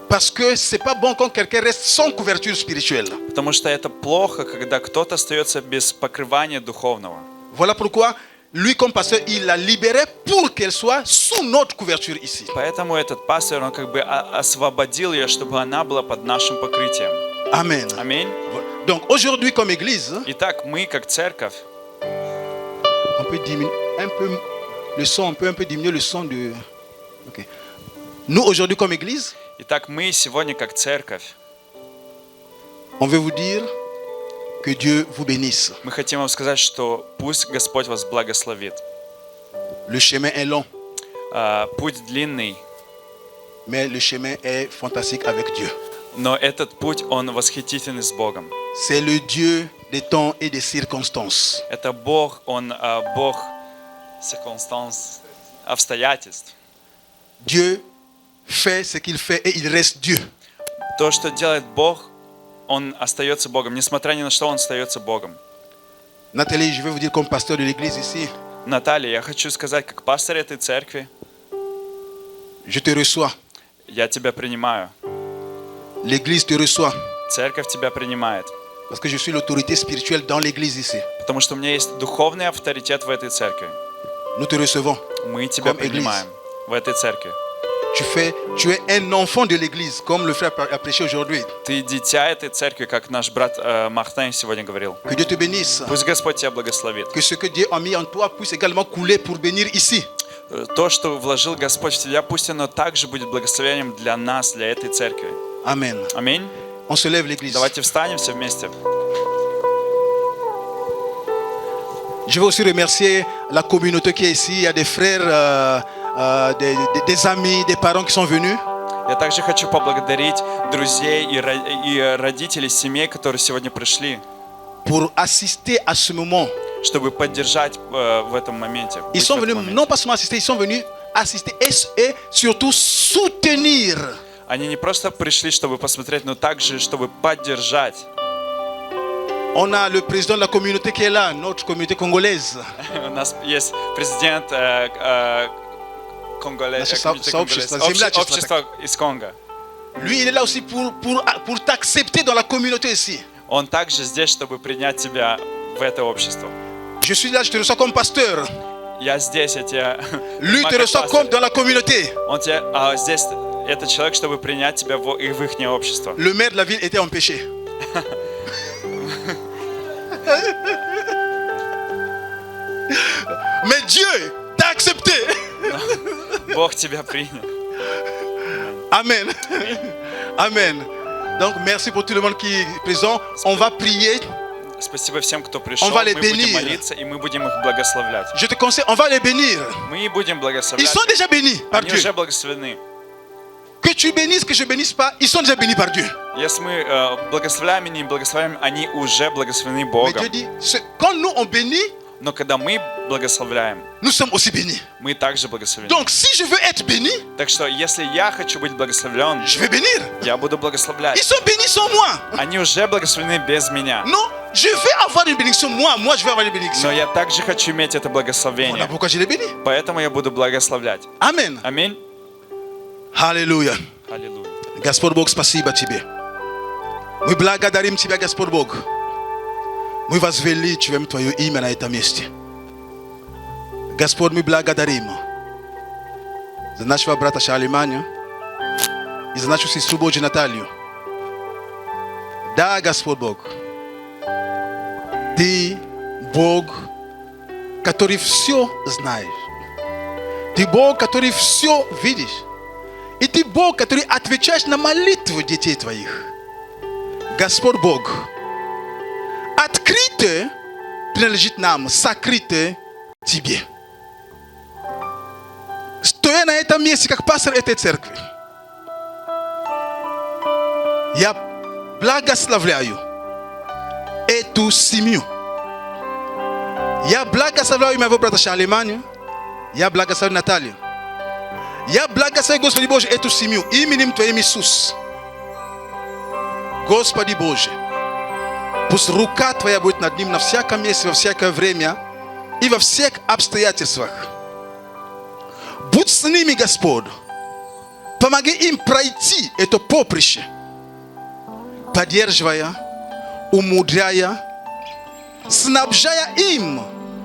Parce que c'est pas bon quand quelqu'un reste sans couverture spirituelle. Потому что это плохо, когда кто-то остается без покрывания духовного. Voilà pourquoi lui, comme pasteur, il la libérait pour qu'elle soit sous notre couverture ici. Поэтому этот пастор, он как бы освободил ее, чтобы она была под нашим покрытием. Amen. Аминь. Donc aujourd'hui, comme église, Итак, мы как церковь, on peut diminuer un peu le son, on peut un peu diminuer le son de. Ok. Nous aujourd'hui, comme église, итак, мы сегодня как церковь, on veut vous dire que Dieu vous bénisse. мы хотим вам сказать, что пусть Господь вас благословит. Le chemin est long, Путь длинный, mais le chemin est fantastique avec Dieu. но этот путь, он восхитительный с Богом. C'est le Dieu des temps et des circonstances. Это Бог, он Бог circonstances, обстоятельств. Dieu fait ce qu'il fait et il reste Dieu. То, что делает Бог, он остается Богом. Несмотря ни на что, он остается Богом. Nathalie, je vais vous dire comme pasteur de l'église ici, Наталья, я хочу сказать, как пастор этой церкви, je te reçois. я тебя принимаю. L'église te reçoit. Церковь тебя принимает. Parce que je suis l'autorité spirituelle dans l'église ici. Потому что у меня есть духовный авторитет в этой церкви. Nous te recevons. Мы тебя Comme принимаем в этой церкви. Tu es un enfant de l'église, comme le frère a prêché aujourd'hui. Ты дитя этой церкви, как наш брат Мартин сегодня говорил. Que Dieu te bénisse. Пусть Господь тебя благословит. Que ce que Dieu a mis en toi puisse également couler pour bénir ici. То, что вложил Господь в тебя, пусть оно также будет благословением для нас, для этой церкви. Amen. Аминь. On se lève l'église. Давайте встанем все вместе. Je veux aussi remercier la communauté qui est ici. Il y a des frères, des amis, des parents qui sont venus. Я также хочу поблагодарить друзей и родителей семей, которые сегодня пришли, Pour assister à ce moment. чтобы поддержать в этом моменте. Ils sont venus non pas seulement assister, ils sont venus assister et surtout soutenir. Они не просто пришли, чтобы посмотреть, но также, чтобы поддержать. On a le président de la communauté qui est là, notre communauté congolaise. У нас есть президент общества из Конго. Lui, il est là aussi pour t'accepter dans la communauté ici. Он также здесь, чтобы принять тебя в это общество. Je suis là, je te reçois comme pasteur. Я здесь, я тебя... Lui te reçoit comme dans la communauté. Он тебя, здесь этот человек, чтобы принять тебя в их общество. Le maire de la ville était en péché. Mais Dieu t'a accepté. Бог тебя принял. Amen. Amen. Donc merci pour tout le monde qui est présent. On va prier. Спасибо всем, кто пришел. On va les Мы будем bénir. молиться, и мы будем их благословлять. Je te conseille, on va les bénir. Мы будем Ils благословлять. sont déjà bénis par Они Dieu. уже благословены. Que tu bénisses, que je bénisse pas, ils sont déjà bénis par Dieu. Если мы благословляем и не благословляем, они уже благословены Mais Богом. Dieu dit, quand nous on bénit, Но когда мы благословляем, nous sommes aussi bénis. мы также благословлены. Donc si je veux être béni, Так что, если я хочу быть благословлен, je vais bénir. я буду Ils благословлять. sont bénis sans moi. Они уже благословлены без меня. Non, je vais avoir une bénédiction. Moi je vais avoir une bénédiction. Но я также хочу иметь это Voilà благословение. pourquoi je les bénis. Поэтому я буду благословлять. Amen. Аминь. Alléluia. Аллилуйя. Господь Бог, спасибо Тебе. Мы благодарим Тебя, Господь Бог. Мы возвеличиваем Твое имя на этом месте. Господь, мы благодарим за нашего брата Шалиманя и за нашу сестру Божью Наталью. Да, Господь Бог, Ты Бог, который все знаешь. Ты Бог, который все видишь. И Ты Бог, который отвечаешь на молитвы детей Твоих. Господь Бог, открытое принадлежит нам, сокрытое Тебе. Стоя на этом месте, как пастор этой церкви, я благословляю эту семью. Я благословляю моего брата Шалиманя. Я благословляю Наталью. Я благословляю, Господи Боже, эту семью именем Твоим Иисус. Господи Боже, пусть рука Твоя будет над ним на всяком месте, во всякое время и во всех обстоятельствах. Будь с ними, Господь. Помоги им пройти это поприще, поддерживая, умудряя, снабжая им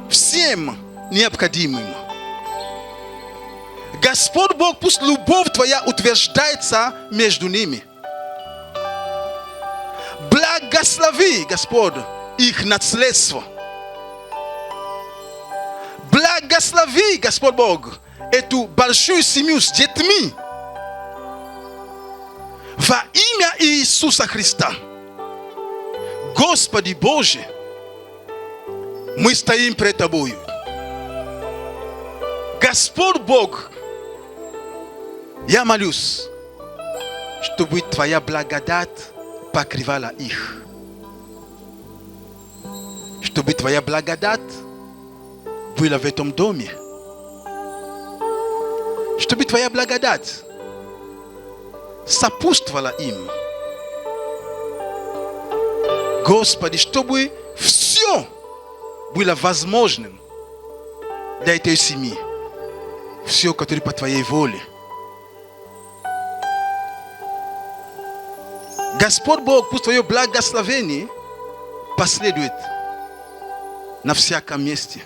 всем необходимым. Господь Бог, пусть любовь Твоя утверждается между ними. Благослови, Господь, их наследство. Благослови, Господь Бог, эту большую семью с детьми. Во имя Иисуса Христа. Господи Боже, мы стоим пред Тобою. Господь Бог, я молюсь, чтобы Твоя благодать покрывала их. Чтобы Твоя благодать была в этом доме. Чтобы Твоя благодать сопутствовала им. Господи, чтобы все было возможным для этой семьи. Все, которое по Твоей воле. Господь Бог, пусть Твое благословение последует на всяком месте.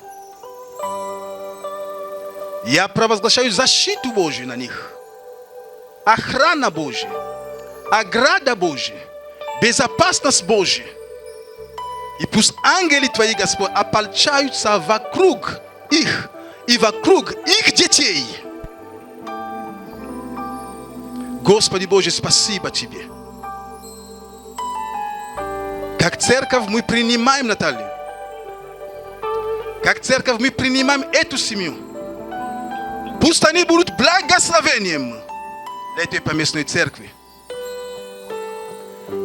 Я провозглашаю защиту Божью на них. Охрана Божья, ограда Божья, безопасность Божья. И пусть ангелы Твои, Господь, ополчаются вокруг их и вокруг их детей. Господи Боже, спасибо Тебе. Как церковь мы принимаем Наталью. Как церковь мы принимаем эту семью. Пусть они будут благословением для этой поместной церкви.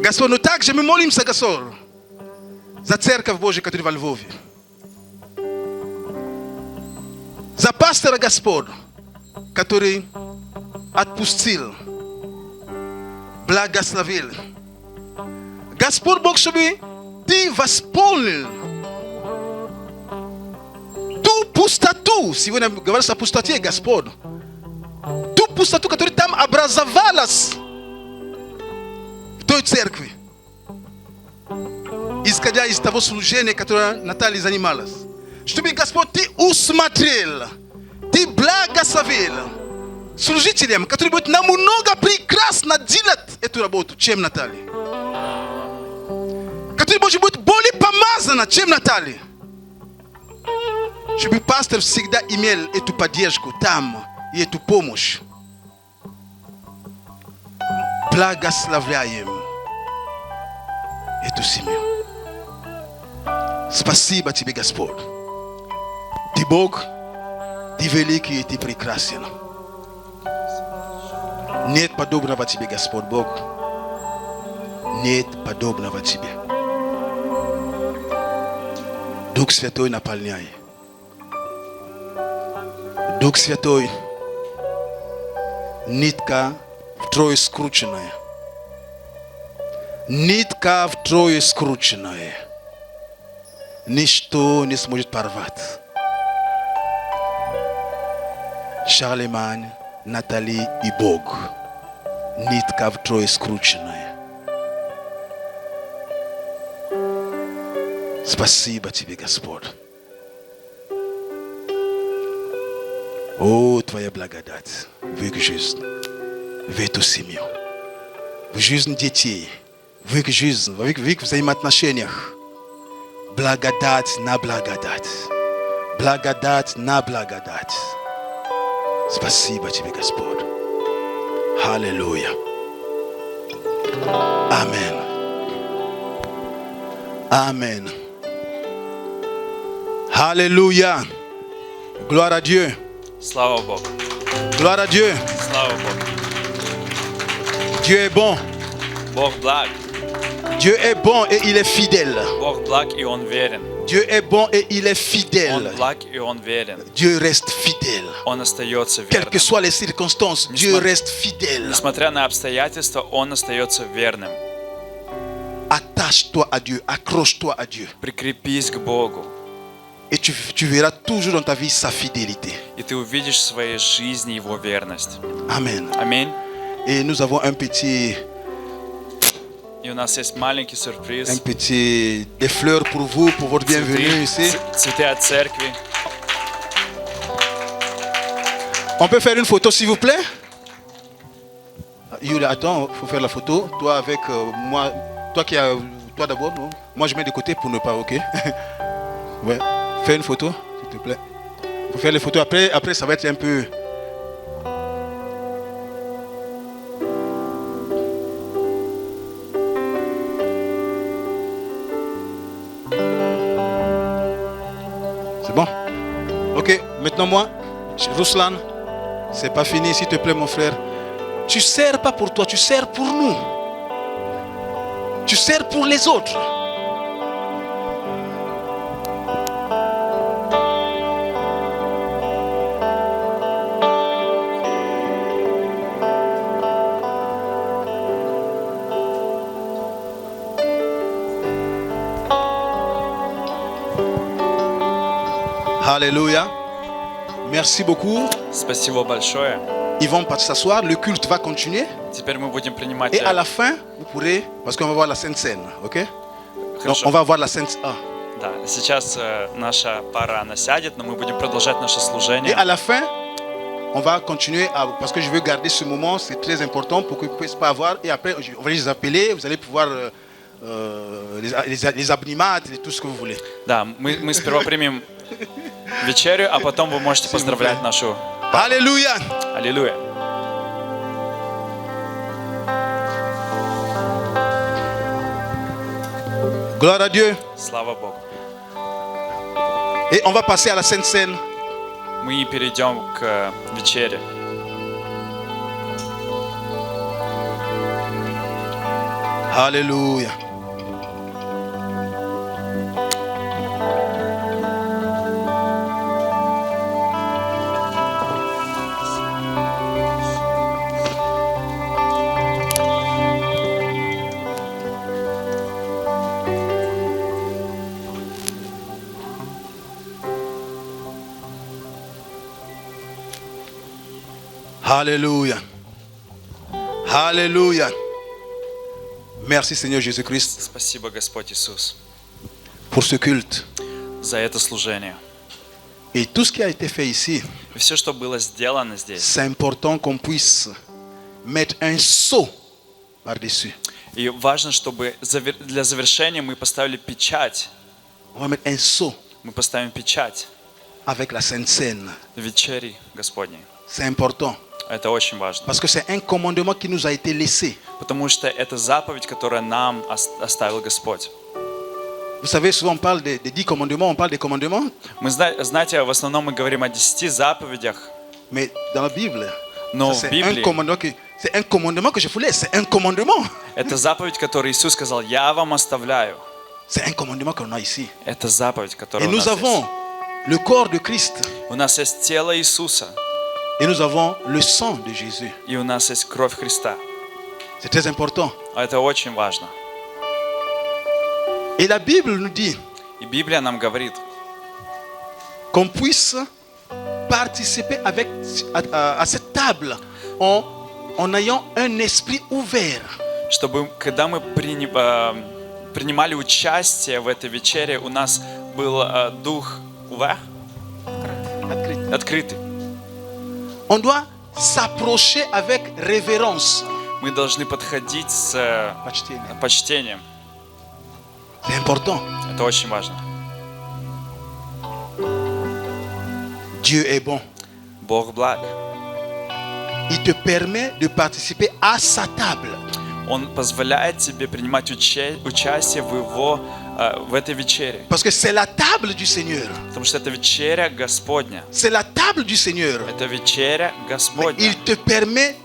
Господь, но также мы молимся, Господь, за церковь Божию, которая во Львове. За пастора, Господь, который отпустил, благословил. Господь Бог, чтобы Ты восполнил ту пустоту. Сегодня говорится о пустоте, Господь. Ту пустоту, которая там образовалась в той церкви. Исходя из того служения, которое Наталья занималась. Чтобы, Господь, Ты усмотрел, Ты благословил служителям, которые будут намного прекрасно делать эту работу, чем Наталья. Который, Боже, будет более помазана, чем Наталья. Чтобы пастор всегда имел эту поддержку там и эту помощь. Благословляем эту семью. Спасибо Тебе, Господь. Ты Бог, Ты великий и Ты прекрасен. Нет подобного Тебе, Господь Бог. Нет подобного Тебе. Дух Святой наполняй. Дух Святой, нитка втрое скрученная. Нитка втрое скрученная. Ничто не сможет порвать. Шарлемань, Натали и Бог. Ниткав трое скрученное. Спасибо тебе, Господь. О, Твоя благодать в их жизнь, в эту семью, в жизнь детей, в их жизнь, в их взаимоотношениях. Благодать на благодать. Благодать на благодать. Спасибо тебе, Господь. Аллилуйя. Amen. Amen. Alléluia. Gloire à Dieu. Слава Богу. Gloire à Dieu. Слава Богу. Dieu est bon. Бог благ. Dieu est bon et il est fidèle. Бог благ, и Он верен. Dieu est bon et il est Он fidèle. благ, и Он верен. Dieu reste fidèle. Он остается Quelles que верным. soient les circonstances, Dieu reste fidèle. Несмотря на обстоятельства, Он остается верным. Attache-toi à Dieu, accroche-toi à Dieu. Прикрепись к Богу, Et tu verras toujours dans ta vie sa fidélité. и ты увидишь в своей жизни Его верность. Amen. Аминь. Et nous avons un petit И у нас есть маленький сюрприз. des fleurs pour vous, pour votre bienvenue ici. Цветы от церкви. On peut faire une photo s'il vous plaît? Yulia, attends, il faut faire la photo. Toi avec moi, toi d'abord, non? Moi je mets de côté pour ne pas, ok? Ouais, fais une photo, s'il te plaît. Il faut faire les photos. Après ça va être un peu... C'est bon? Ok, maintenant moi, Ruslan, c'est pas fini, s'il te plaît mon frère. Tu sers pas pour toi, tu sers pour nous. Tu sers pour les autres. Alléluia. Merci beaucoup. Спасибо большое. Ils vont s'asseoir, le culte va continuer. Теперь мы будем принимать... Et à la fin, vous pourrez, parce qu'on va voir la Sainte Seine, ok? Donc, Хорошо. on va voir la Sainte... Ah. Да, сейчас наша пара, она сядет, но мы будем продолжать наше Et служение. à la fin, on va continuer, parce que je veux garder ce moment, c'est très important pour que vous ne puissiez pas avoir. Et après, on va les appeler, vous allez pouvoir les abnimat et tout ce que vous voulez. Да, мы сперва примем вечерю, а потом вы можете поздравлять нашу... Alléluia. Аллилуйя. Gloire à Dieu. Слава Богу. Et on va passer à la Sainte Seine. Мы перейдем к вечере. Alléluia. Alléluia. Alléluia. Merci Seigneur Jésus-Christ Спасибо, Господь Иисус, pour ce culte. за это служение. Et tout ce qui a été fait ici, И все, что было сделано здесь. c'est important qu'on puisse mettre un sceau par-dessus. И важно, чтобы для завершения мы поставили печать. On va mettre un sceau Мы поставим печать avec la Sainte Seine. вечери Господней. C'est important. Это очень важно. Parce que c'est un commandement qui nous a été laissé. Потому что это заповедь, которую нам оставил Господь. Vous savez, souvent on parle des 10 commandements, on parle des commandements, Мы, знаете, в основном мы говорим о 10 заповедях, mais dans la Bible, но ça, в Библии c'est un commandement que je vous laisse. C'est un commandement. это заповедь, которую Иисус сказал, я вам оставляю. C'est un commandement qu'on a ici. Это заповедь, Et которая у nous нас avons есть. le corps de Christ. У нас есть тело Иисуса, Et nous avons le sang de Jésus. и у нас есть кровь Христа. C'est très important. Это очень важно. Et la Bible nous dit И Библия нам говорит, qu'on puisse participer à cette table en en ayant un esprit ouvert. Чтобы, когда мы принимали участие в этой вечере, у нас был дух открытый. On doit s'approcher avec révérence. Мы должны подходить с почтением. C'est important. Это очень важно. Dieu est bon. Бог благ. Il te permet de participer à sa table. Он позволяет тебе принимать участие в этой вечере. Parce que c'est la table du Seigneur. Потому что это вечеря Господня. C'est la table du Seigneur. Это вечеря Господня. Il te permet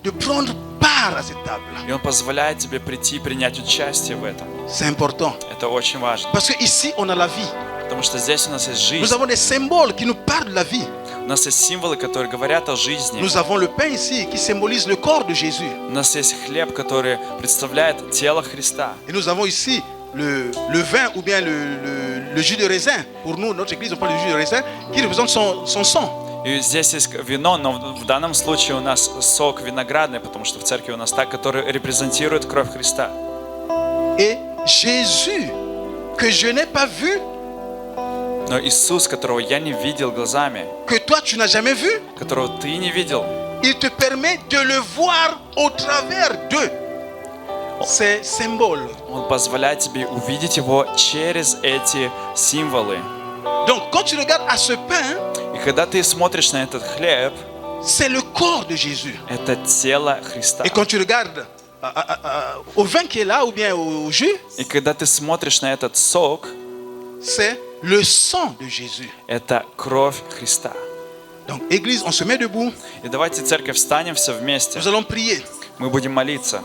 de prendre part à cette table. И Он позволяет тебе прийти и принять участие в этом. C'est important. Это очень важно. Parce qu'ici, on a la vie. Потому что здесь у нас есть Nous жизнь. avons des symboles qui nous parlent de la vie. У нас есть символы, которые говорят о жизни. Nous avons le pain ici qui symbolise le corps de Jésus. У нас есть хлеб, который представляет тело Христа. Et nous avons ici le vin ou bien le jus de raisin. Pour nous, notre église, on parle du jus de raisin qui représente son sang. И здесь есть вино, но в данном случае у нас сок виноградный, потому что в церкви у нас так, который репрезентирует кровь Христа. Et Jésus, que je n'ai pas vu, Но Иисус, которого я не видел глазами, que toi tu n'as jamais vu, которого ты не видел, il te permet de le voir au travers de ces symboles. Он позволяет тебе увидеть его через эти символы. Donc quand tu regardes à ce pain, И когда ты смотришь на этот хлеб, c'est le corps de Jésus. это тело Христа. Et quand tu regardes au vin qui est là ou bien au jus, И когда ты смотришь на этот сок, c'est le sang de Jésus. это кровь Христа. Donc église, on se met debout, И давайте, церковь, встанем все вместе. nous allons prier. Мы будем молиться.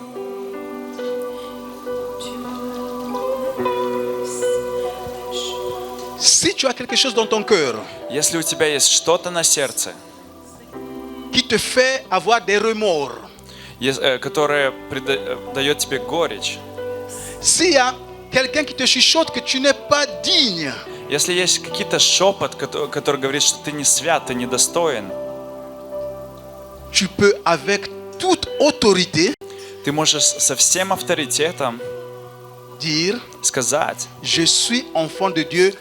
Si tu as quelque chose dans ton cœur Если у тебя есть что-то на сердце, qui te fait avoir des remords, которое дает тебе горечь, s'il y a quelqu'un qui te chuchote que tu n'es pas digne, если есть какие-то шепот, который говорит, что ты не свят, ты недостоин, tu peux avec toute autorité ты можешь со всем авторитетом dire: сказать: je suis enfant de Dieu,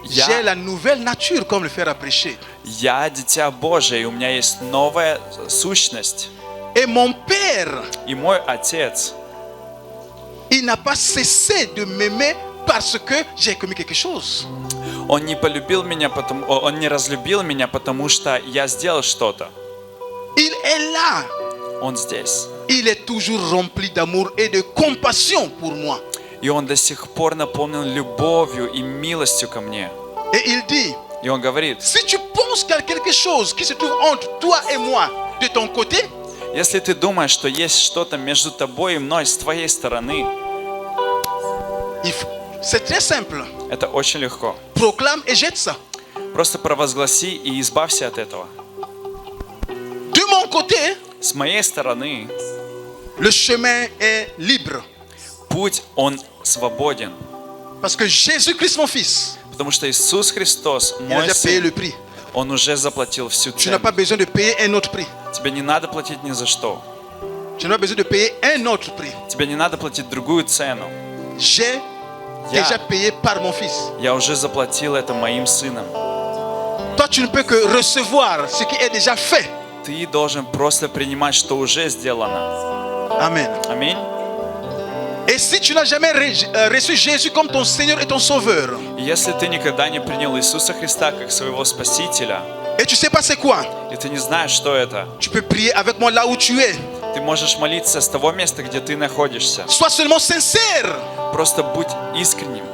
j'ai la nouvelle nature, comme le frère a prêché. Я дитя Божие, и у меня есть новая сущность. Et mon Père, И мой Отец, il n'a pas cessé de m'aimer parce que j'ai commis quelque chose. Он не полюбил меня, Он не разлюбил меня, потому что я сделал что-то. Il est là. Он здесь. Il est toujours rempli d'amour et de compassion pour moi. И Он до сих пор наполнен любовью и милостью ко мне. Et il dit: И Он говорит: si tu penses qu'il y a quelque chose qui se trouve entre toi et moi de ton côté, если ты думаешь, что есть что-то между тобой и мной с твоей стороны, c'est très simple. это очень легко. Proclame et jette ça. Просто провозгласи и избавься от этого. De mon côté, С моей стороны le chemin est libre. путь, он свободен. Parce que Jésus-Christ, mon fils, Потому что Иисус Христос, il a мой déjà payé Сын, le prix. Он уже заплатил всю Tu n'as цену. pas besoin de payer un autre prix. Тебе не надо платить ни за что. Tu n'as pas besoin de payer un autre prix. Тебе не надо платить другую цену. J'ai Я, déjà payé par mon fils. я уже заплатил это моим сыном. Toi, tu ne peux que recevoir ce qui est déjà fait. Ты должен просто принимать, что уже сделано. Amen. Аминь. Et si tu n'as jamais reçu Jésus comme ton Seigneur et ton Sauveur, И если ты никогда не принял Иисуса Христа как своего Спасителя, et tu sais pas c'est quoi, и ты не знаешь, что это, tu peux prier avec moi là où tu es. ты можешь молиться с того места, где ты находишься. Sois seulement sincère. Просто будь искренним,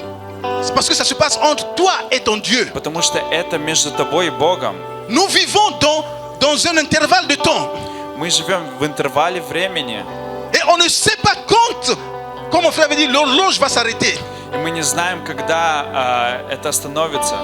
C'est parce que ça se passe entre toi et ton Dieu. потому что это между тобой и Богом. Nous vivons dans un intervalle de temps. Мы живем в интервале времени, Et on ne sait pas quand, comme mon frère avait dit, l'horloge va s'arrêter. и мы не знаем, когда это остановится.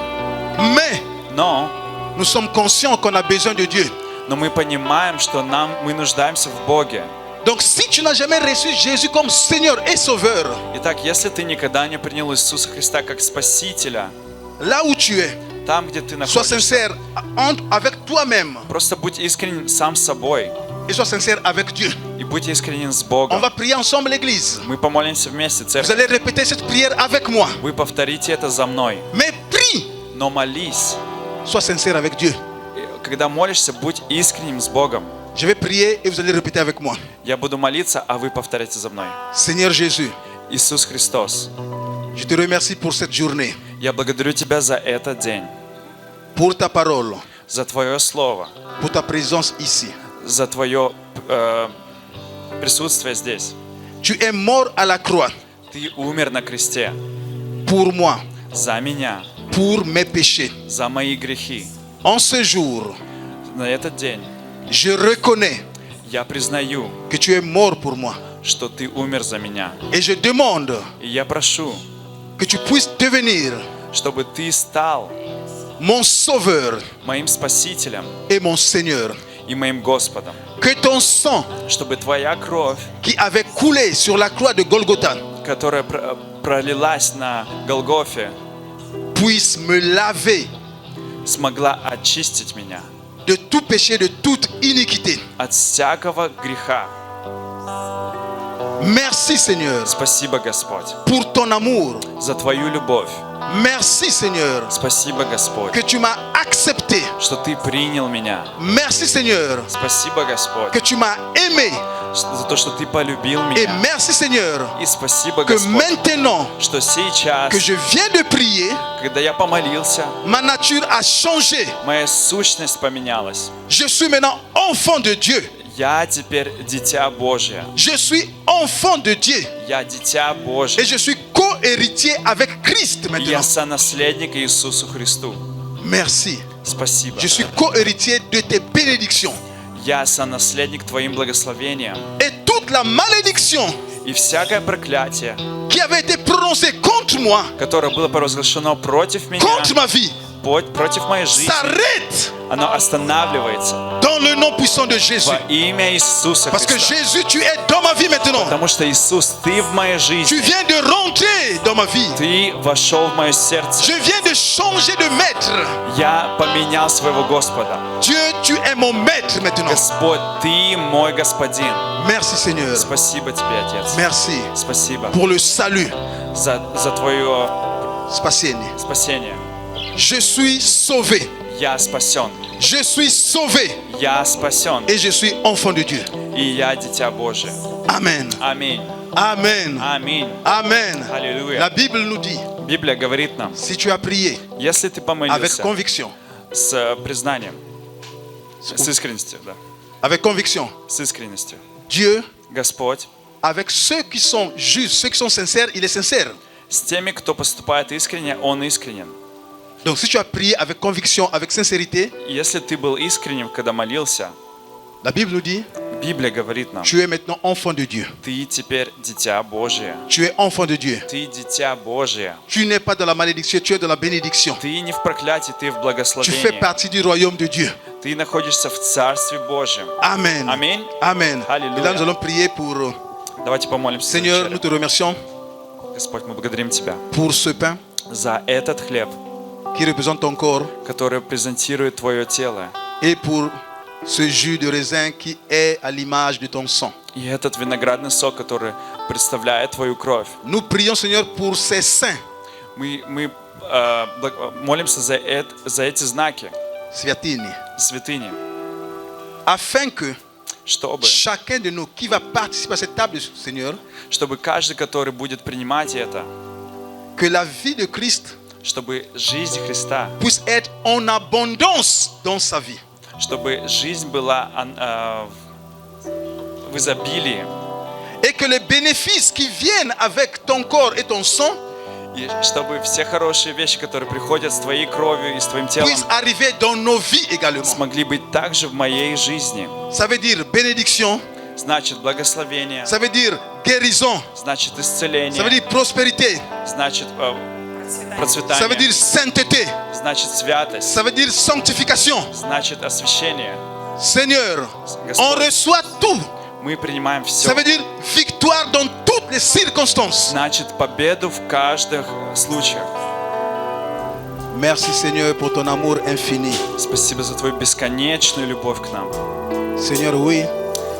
Mais Но nous sommes conscients qu'on a besoin de Dieu. мы понимаем, что мы нуждаемся в Боге. Donc si tu n'as jamais reçu Jésus comme Seigneur et Sauveur, Итак, если ты никогда не принял Иисуса Христа как Спасителя, là où tu es, Там, где ты Sois находишься, sincère avec toi-même просто будь искренен сам с собой et sois sincère avec Dieu. и будь искренен с On Богом. va prier ensemble l'église. Мы помолимся вместе, Vous церковь. allez répéter cette prière avec moi. Вы повторите это за мной. Mais prie, Но молись. sois sincère avec Dieu. И когда молишься, будь искренним с Богом. Je vais prier et vous allez répéter avec moi. Я буду молиться, а вы повторяйте за мной. Seigneur Jésus, Иисус Христос, je te remercie pour cette journée, я благодарю Тебя за этот день, pour ta parole, за Твое Слово, pour ta présence ici. за Твое присутствие здесь. Tu es mort à la croix Ты умер на кресте pour moi, за меня, pour mes péchés. за мои грехи. En ce jour, На этот день je reconnais я признаю, que tu es mort pour moi. что Ты умер за меня. Et je demande И я прошу, que tu puisses devenir чтобы Ты стал mon sauveur моим Спасителем et mon Seigneur. и моим Господом. Que ton sang Чтобы Твоя кровь, qui avait coulé sur la croix de Golgotha которая пролилась на Голгофе, puisse me laver смогла очистить меня de tout péché, de toute iniquité. от всякого греха. Merci Seigneur Спасибо, Господь, pour ton amour. за Твою любовь. Merci Seigneur Спасибо, Господь, que tu m'as accepté. что Ты принял меня. Merci Seigneur Спасибо, Господь, que tu m'as aimé. за то, что Ты полюбил Et меня. merci Seigneur И спасибо, que Господь, maintenant что сейчас, que je viens de prier, когда я помолился, ma nature a changé. моя сущность поменялась. Je suis maintenant enfant de Dieu. Я теперь дитя Божье. Je suis enfant de Dieu. Я дитя Et Божье. je suis co-héritier avec Christ И maintenant. я сонаследник Иисусу Христу. Merci. Спасибо. Je suis co-héritier de tes bénédictions. Я сонаследник Твоим благословением. Et toute la malédiction И всякое проклятие, qui avait été prononcée contre moi, которое было провозглашено против меня, contre ma vie, против моей жизни, s'arrête оно останавливается dans le nom puissant de Jésus. во имя Иисуса Parce que Христа. Jésus, tu es dans ma vie maintenant. Потому что Иисус, Ты в моей Tu жизни. viens de rentrer dans ma vie. Ты вошел в мое сердце. Je viens de changer de maître. Я поменял своего Господа. Dieu, tu es mon maître maintenant. Господь, Ты мой Господин. Merci Seigneur. Спасибо Тебе, Отец. Merci Спасибо pour le salut. за Твое Spasienne. спасение. Je suis sauvé. Я спасен. Je suis sauvé. Я спасен. Et je suis enfant de Dieu. И я дитя Божие. Amen. Аминь. Amen. Аминь. Amen. Аллилуйя. La Bible nous dit, Библия говорит нам, si tu as prié если ты avec помолился conviction, с признанием, с искренностью, да, avec conviction, с искренностью, Dieu, Господь avec ceux qui sont justes, ceux qui sont sincères, il est sincère. с теми, кто поступает искренне, Он искренен. Donc si tu as prié avec conviction, avec sincérité, И если ты был искренним, когда молился, la Bible nous dit, Библия говорит нам, tu es maintenant enfant de Dieu. ты теперь дитя Божие. Tu es enfant de Dieu. Ты дитя Божие. Tu n'es pas dans la malédiction, tu es dans la bénédiction. Ты не в проклятии, ты в Tu fais благословении. partie du royaume de Dieu. Ты находишься в Царстве Божьем. Amen. Аминь. Amen. Alléluia. Et là, nous allons prier pour... Давайте помолимся. за Seigneur, вечерю. nous te remercions Господь, мы благодарим Тебя pour ce pain за этот хлеб, qui représente ton corps который презентирует Твое тело, et pour ce jus de raisin qui est à l'image de ton sang. и этот виноградный сок, который представляет Твою кровь. Nous prions, Seigneur, pour ces saints, Мы молимся за эти знаки, Sviatini, святыни, afin que чтобы chacun de nous qui va participer à cette table, Seigneur, каждый, который будет принимать это, que la vie de Christ чтобы жизнь Христа, puisse être en abondance dans sa vie. чтобы жизнь была в изобилии, Et que les bénéfices qui viennent avec ton corps et ton sang и чтобы все хорошие вещи, которые приходят с Твоей кровью и с Твоим телом, puissent arriver dans nos vies également. смогли быть также в моей жизни. Ça veut dire bénédiction, Значит, благословение, ça veut dire guérison, значит, ça veut исцеление, dire prospérité, значит, ça veut процветание, dire sainteté, значит, святость, ça veut dire sanctification. значит, освящение. Seigneur, Господь. on reçoit tout. Мы принимаем Ça все. veut dire victoire dans toutes les circonstances. Значит, победу в каждых случаях. Merci Seigneur pour ton amour infini. Спасибо за Твою бесконечную любовь к нам. Seigneur, oui,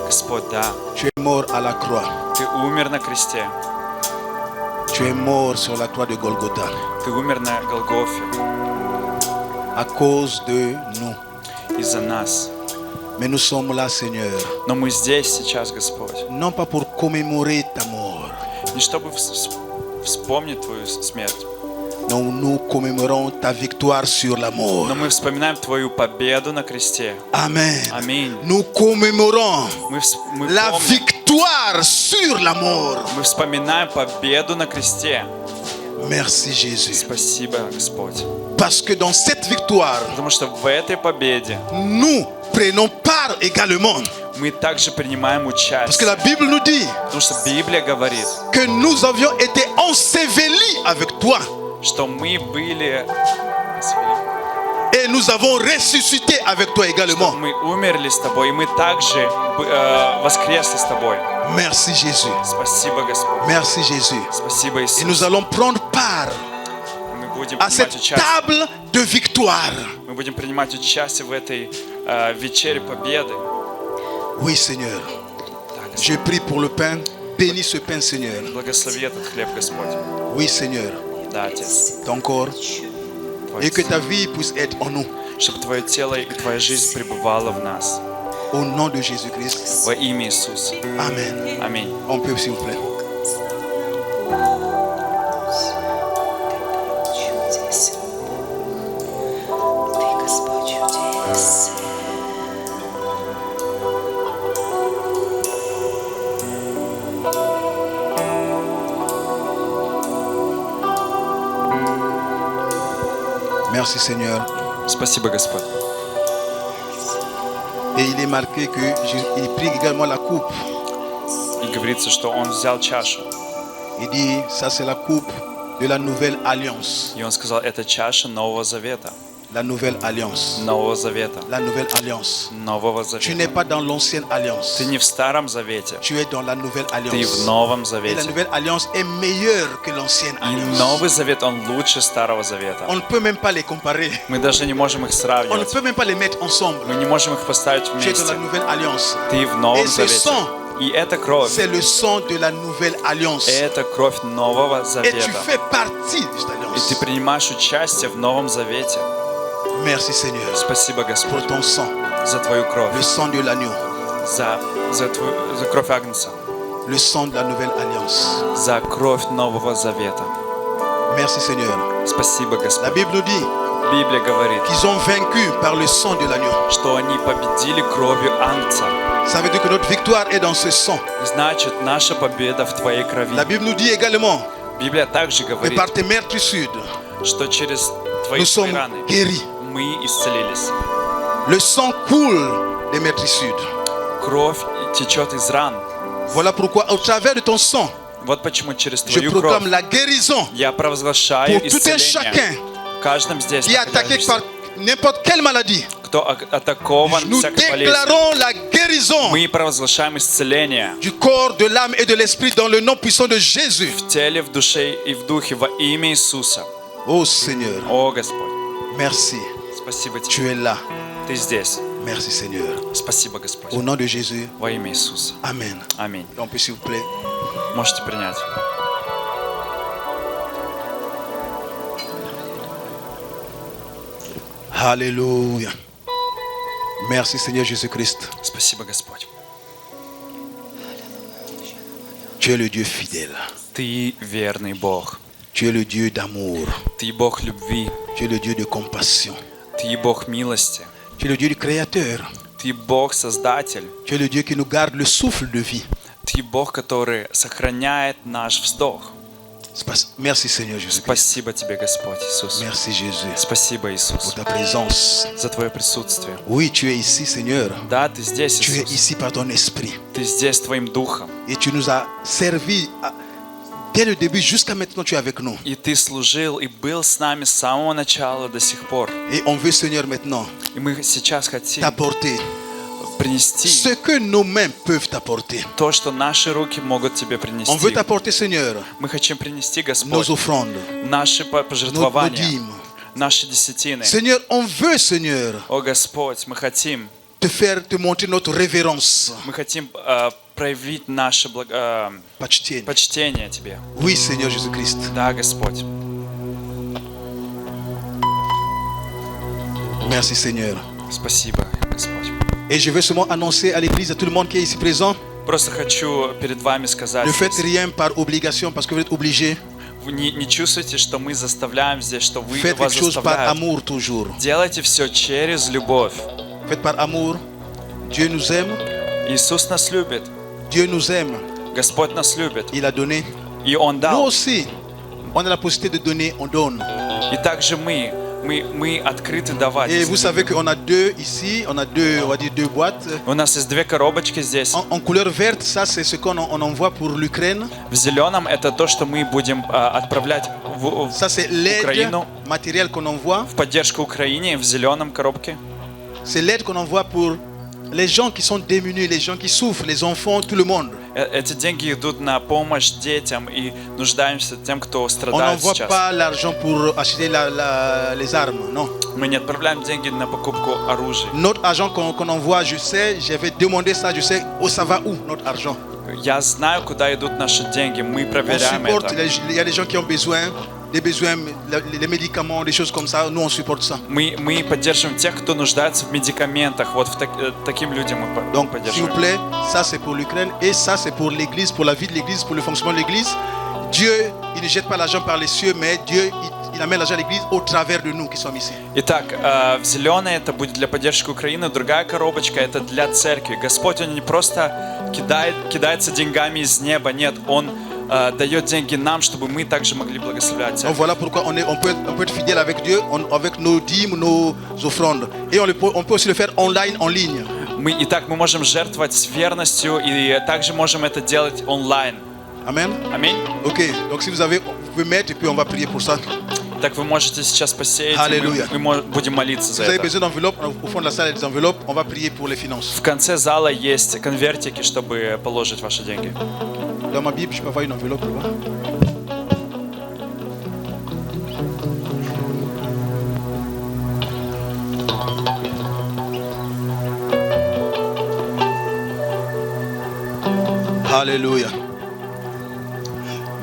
Господь, да, tu es mort à la croix. Ты умер на кресте. Tu es mort sur la croix de Golgotha Ты умер на Голгофе à cause de nous. из-за нас. Mais nous sommes là, Seigneur, Но мы здесь сейчас, Господь, non pas pour commémorer ta mort, не чтобы вспомнить Твою смерть, non, nous commémorons ta victoire sur la mort. но мы вспоминаем Твою победу на кресте. Amen. Аминь. Nous commémorons Мы la помним, victoire sur la mort. мы вспоминаем победу на кресте. Merci Jésus. Спасибо, Господь. Parce que dans cette victoire, Потому что в этой победе nous prenons part également. мы также принимаем Parce que участие. la Bible nous dit Потому что Библия говорит, que nous avions été ensevelis avec toi что мы были, et nous avons ressuscité avec toi что également. мы умерли с Тобой, и мы также воскресли с Тобой. Merci Jésus. Спасибо, Господь. Merci Jésus. Спасибо, Et Иисус. nous allons prendre part Мы будем à принимать cette участие. table de victoire. Мы будем принимать участие в этой вечере победы. Oui Seigneur. Так, Je prie pour le pain. Bénis ce pain Seigneur. благослови этот хлеб, Господь. Oui Seigneur. Да, Отец. Ton corps. Твой Et que тело, ta vie puisse être en nous. чтобы Твое тело и Твоя жизнь пребывала в нас. Au nom de Jésus-Christ. Во имя Иисуса. Amen. Аминь. On peut s'il vous plaît. Чудесен. Ты, Господь, чудесен. Merci Seigneur. Спасибо, Господь. Et il est marqué qu'il prit également la coupe. И говорится, что Он взял чашу. Il dit, ça c'est la coupe de la nouvelle alliance. И Он сказал, это чаша Нового Завета. La nouvelle alliance. Нового Завета. La nouvelle alliance. Нового Tu n'es Завета. pas dans l'ancienne alliance. Ты не в Старом Завете. Tu es dans la nouvelle Ты в alliance. Новом Et la Завете. nouvelle alliance est meilleure que l'ancienne И alliance. Новый Завет, он лучше Старого Завета. On ne peut même pas les comparer. Мы даже не можем их On ne сравнивать. peut même pas les mettre ensemble. Мы не можем их поставить Tu es dans la вместе. nouvelle alliance. Ты в Новом Et ce Завете. sang, И это кровь. c'est le sang de la nouvelle alliance. Это кровь Нового Et tu Завета. fais partie de cette И ты alliance. принимаешь участие в Новом Завете. Merci Seigneur Спасибо, Господь, pour ton sang, за Твою кровь. le sang de l'agneau, За кровь Агнца. le sang de la nouvelle alliance. За кровь Нового Завета. Merci Seigneur. Спасибо, La Господь. Bible nous dit Библия говорит, qu'ils ont vaincu par le sang de l'agneau. что они победили кровью Агнца. Ça veut dire que notre victoire est dans ce sang. Значит, наша победа в Твоей крови. La Bible nous dit également Библия также que говорит, par tes meurtrissures, что через Твои nous sommes раны guéris. мы исцелились. Le sang coule des meurtrissures. Кровь течет из ран. Voilà pourquoi, au travers de ton sang, Вот почему через je Твою кровь proclame la guérison я провозглашаю pour tout un chacun исцеление каждым здесь qui est attaqué par находящимся, n'importe quelle maladie. кто атакован Nous всякой болезнью. déclarons la guérison Мы провозглашаем исцеление du corps, de l'âme et de l'esprit dans le nom puissant de Jésus. в теле, в душе и в духе во имя Иисуса. Oh Seigneur, О, Господь, merci. спасибо Tu Тебе. es là. Ты здесь. Merci Seigneur. Спасибо, Господь. Au nom de Jésus, Во имя Иисуса. Amen. Аминь. On peut s'il vous plaît. Можете принять. Alléluia. Merci Seigneur Jésus-Christ. Спасибо, Господь. Tu es le Dieu fidèle. Ты верный Бог. Tu es le Dieu d'amour. Ты Бог любви. Tu es le Dieu de compassion. Ты Бог милости. Tu es le Dieu du Créateur. Ты Бог Создатель. Tu es le Dieu qui nous garde le souffle de vie. Ты Бог, который сохраняет наш вздох. Merci Seigneur Jésus-Christ. Спасибо Тебе, Господь Иисус. Merci Jésus Спасибо, pour Иисус, ta présence. за Твое присутствие. Oui, tu es ici Seigneur. Да, Ты здесь, Tu es Иисус. ici par ton esprit. Ты здесь Твоим Духом. Et tu nous as servi dès le début jusqu'à maintenant tu es avec nous. И Ты служил и был с нами с самого начала до сих пор. Et on veut Seigneur maintenant И мы сейчас хотим t'apporter принести ce que nos mains peuvent t'apporter. то, что наши руки могут Тебе On принести. veut t'apporter Seigneur Мы хотим принести, nos Господь, offrandes, наши nos пожертвования, dîmes, наши десятины. Seigneur, on veut, Seigneur, О Господь, мы хотим te montrer notre révérence. Мы хотим проявить наше Почтение. почтение Тебе. Oui, Seigneur Jésus-Christ. Да, Господь. Merci, Seigneur. Спасибо, Господь. Et je veux seulement annoncer à l'église, à tout le monde qui est ici présent, Просто хочу перед вами сказать, ne faites rien par obligation parce que vous êtes obligés. вы не чувствуйте, что мы заставляем здесь, что вы Faites вас quelque chose par заставляют. amour toujours. Делайте все через любовь. Faites par amour. Dieu nous aime. Иисус нас любит. Dieu nous aime. Господь нас любит. Il a donné. И Он Nous дал. aussi, on a la possibilité de donner, on donne. И также мы открыты давать. Et vous savez qu'on a deux ici, on a deux, on va dire deux boîtes. У нас есть две коробочки здесь. En couleur verte, ça c'est ce qu'on envoie pour l'Ukraine. В зеленом это то, что мы будем отправлять в Ça c'est l'aide Украину, matérielle qu'on envoie. в поддержку Украине, в зеленом коробке. C'est l'aide qu'on envoie pour les gens qui sont démunis, les gens qui souffrent, les enfants, tout le monde. Эти деньги идут на помощь детям и нуждаемся тем, кто On страдает n'envoie сейчас. pas l'argent pour acheter les armes, non. Мы не отправляем деньги на покупку оружия. Notre argent qu'on envoie, je sais, j'avais demandé ça, je sais où ça va où notre argent. Я знаю, куда идут наши деньги. Мы On проверяем supporte, это. il y a des gens qui ont besoin, des besoins, les médicaments, des choses comme ça, nous on supporte ça. Мы поддерживаем тех, кто нуждается в медикаментах. Вот таким людям мы Donc, s'il vous поддерживаем. plaît, ça c'est pour l'Ukraine et ça c'est pour l'église, pour la vie de l'église, pour le fonctionnement de l'église. Dieu, il ne jette pas l'argent par les cieux, mais Dieu, il amène l'argent à l'église au travers de nous qui sommes ici. Итак, в зеленой это будет для поддержки Украины, другая коробочка это для церкви. Господь, Он не просто кидается деньгами из неба, нет, Он дает деньги нам, чтобы мы также могли благословлять Donc церковь. voilà pourquoi on peut être fidèle avec Dieu avec nos dîmes, nos offrandes. Et on peut aussi le faire online, en ligne. Итак, мы можем жертвовать с верностью и также можем это делать онлайн. Amen. Аминь. Ok, donc si vous avez, vous pouvez mettre et puis on va prier pour ça. Так вы можете сейчас посеять, и Аллилуйя. мы будем молиться Si за vous avez это. besoin d'enveloppes, au fond de la salle il y a des enveloppes, on va prier pour les finances. В конце зала есть конвертики, чтобы положить ваши деньги. Dans ma Bible, je peux avoir une enveloppe là-bas. Alléluia.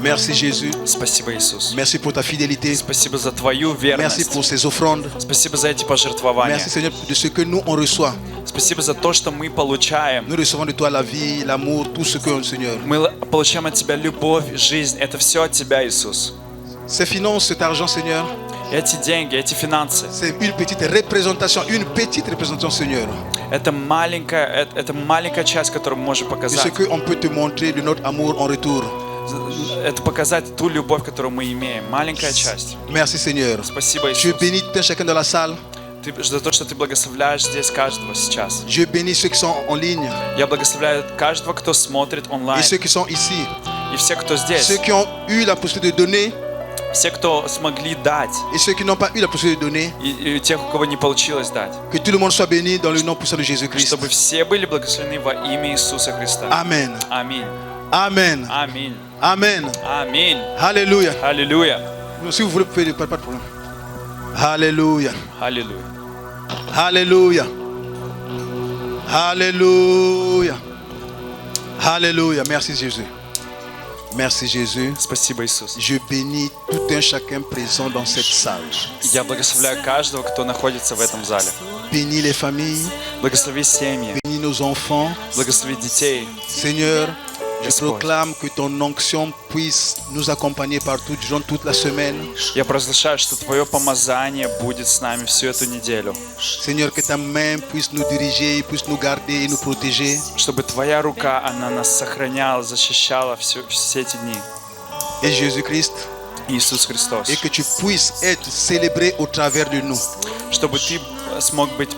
Merci Jésus. Спасибо, Иисус. Merci pour ta fidélité. Спасибо за Твою Merci верность. pour ces offrandes. Спасибо за эти пожертвования. Merci Seigneur de ce que nous on reçoit. Спасибо за то, что мы получаем. Nous recevons de toi la vie, l'amour, tout ce que Seigneur. Мы получаем от Тебя любовь, жизнь. Это все от Тебя, Иисус. Ces finances, cet argent Seigneur, Эти деньги, эти финансы, c'est une petite représentation Seigneur, это маленькая часть, которую мы можем de ce показать. qu'on peut te montrer de notre amour en retour. Это показать ту любовь, которую мы имеем. Маленькая часть. Merci Seigneur. Спасибо, Je Иисус. bénis tout un chacun dans la salle. За то, что Ты благословляешь здесь каждого сейчас. Je bénis ceux qui sont en ligne Я благословляю каждого, кто смотрит онлайн. et ceux qui sont ici. И все, кто здесь. Ceux qui ont eu la possibilité de donner Все, кто смогли дать. et ceux qui n'ont pas eu la possibilité de donner. И тех, у кого не получилось дать. Que tout le monde soit béni dans le nom puissant de Jésus-Christ. Чтобы все были благословены во имя Иисуса Христа. Amen. Аминь. Amen. Аминь. Amen. Аминь. Alléluia. Аллилуйя. Si vous voulez, vous pouvez, pas de problème. Alléluia. Аллилуйя. Alléluia. Alléluia. Alléluia. Merci Jésus. Merci Jésus. Спасибо, Иисус. Je bénis tout un chacun présent dans cette salle. Я благословляю каждого, кто находится в этом зале. Bénis les familles, Благослови семьи. bénis nos enfants. Благослови детей. Seigneur, je Господь. proclame que ton onction puisse nous accompagner partout durant toute la semaine. Я провозглашаю, что Твое помазание будет с нами всю эту неделю. Seigneur, que ta main puisse nous diriger, puisse nous garder et nous protéger. Чтобы Твоя рука, она нас сохраняла, защищала все эти дни. Et Jésus-Christ, Иисус Христос. et que tu puisses être célébré au travers de nous. Чтобы Ты смог быть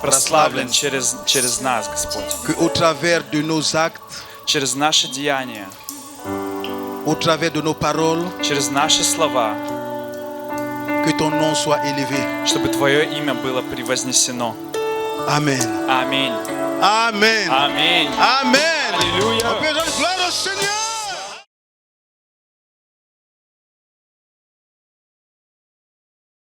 прославлен через нас, Господь. Que au travers de nos actes, Через наши деяния, au travers de nos paroles, через наши слова, que ton nom soit élevé. чтобы Твое имя было превознесено. Amen. Аминь. Amen. Аминь. Amen. Аллилуйя. On peut donner gloire au Seigneur.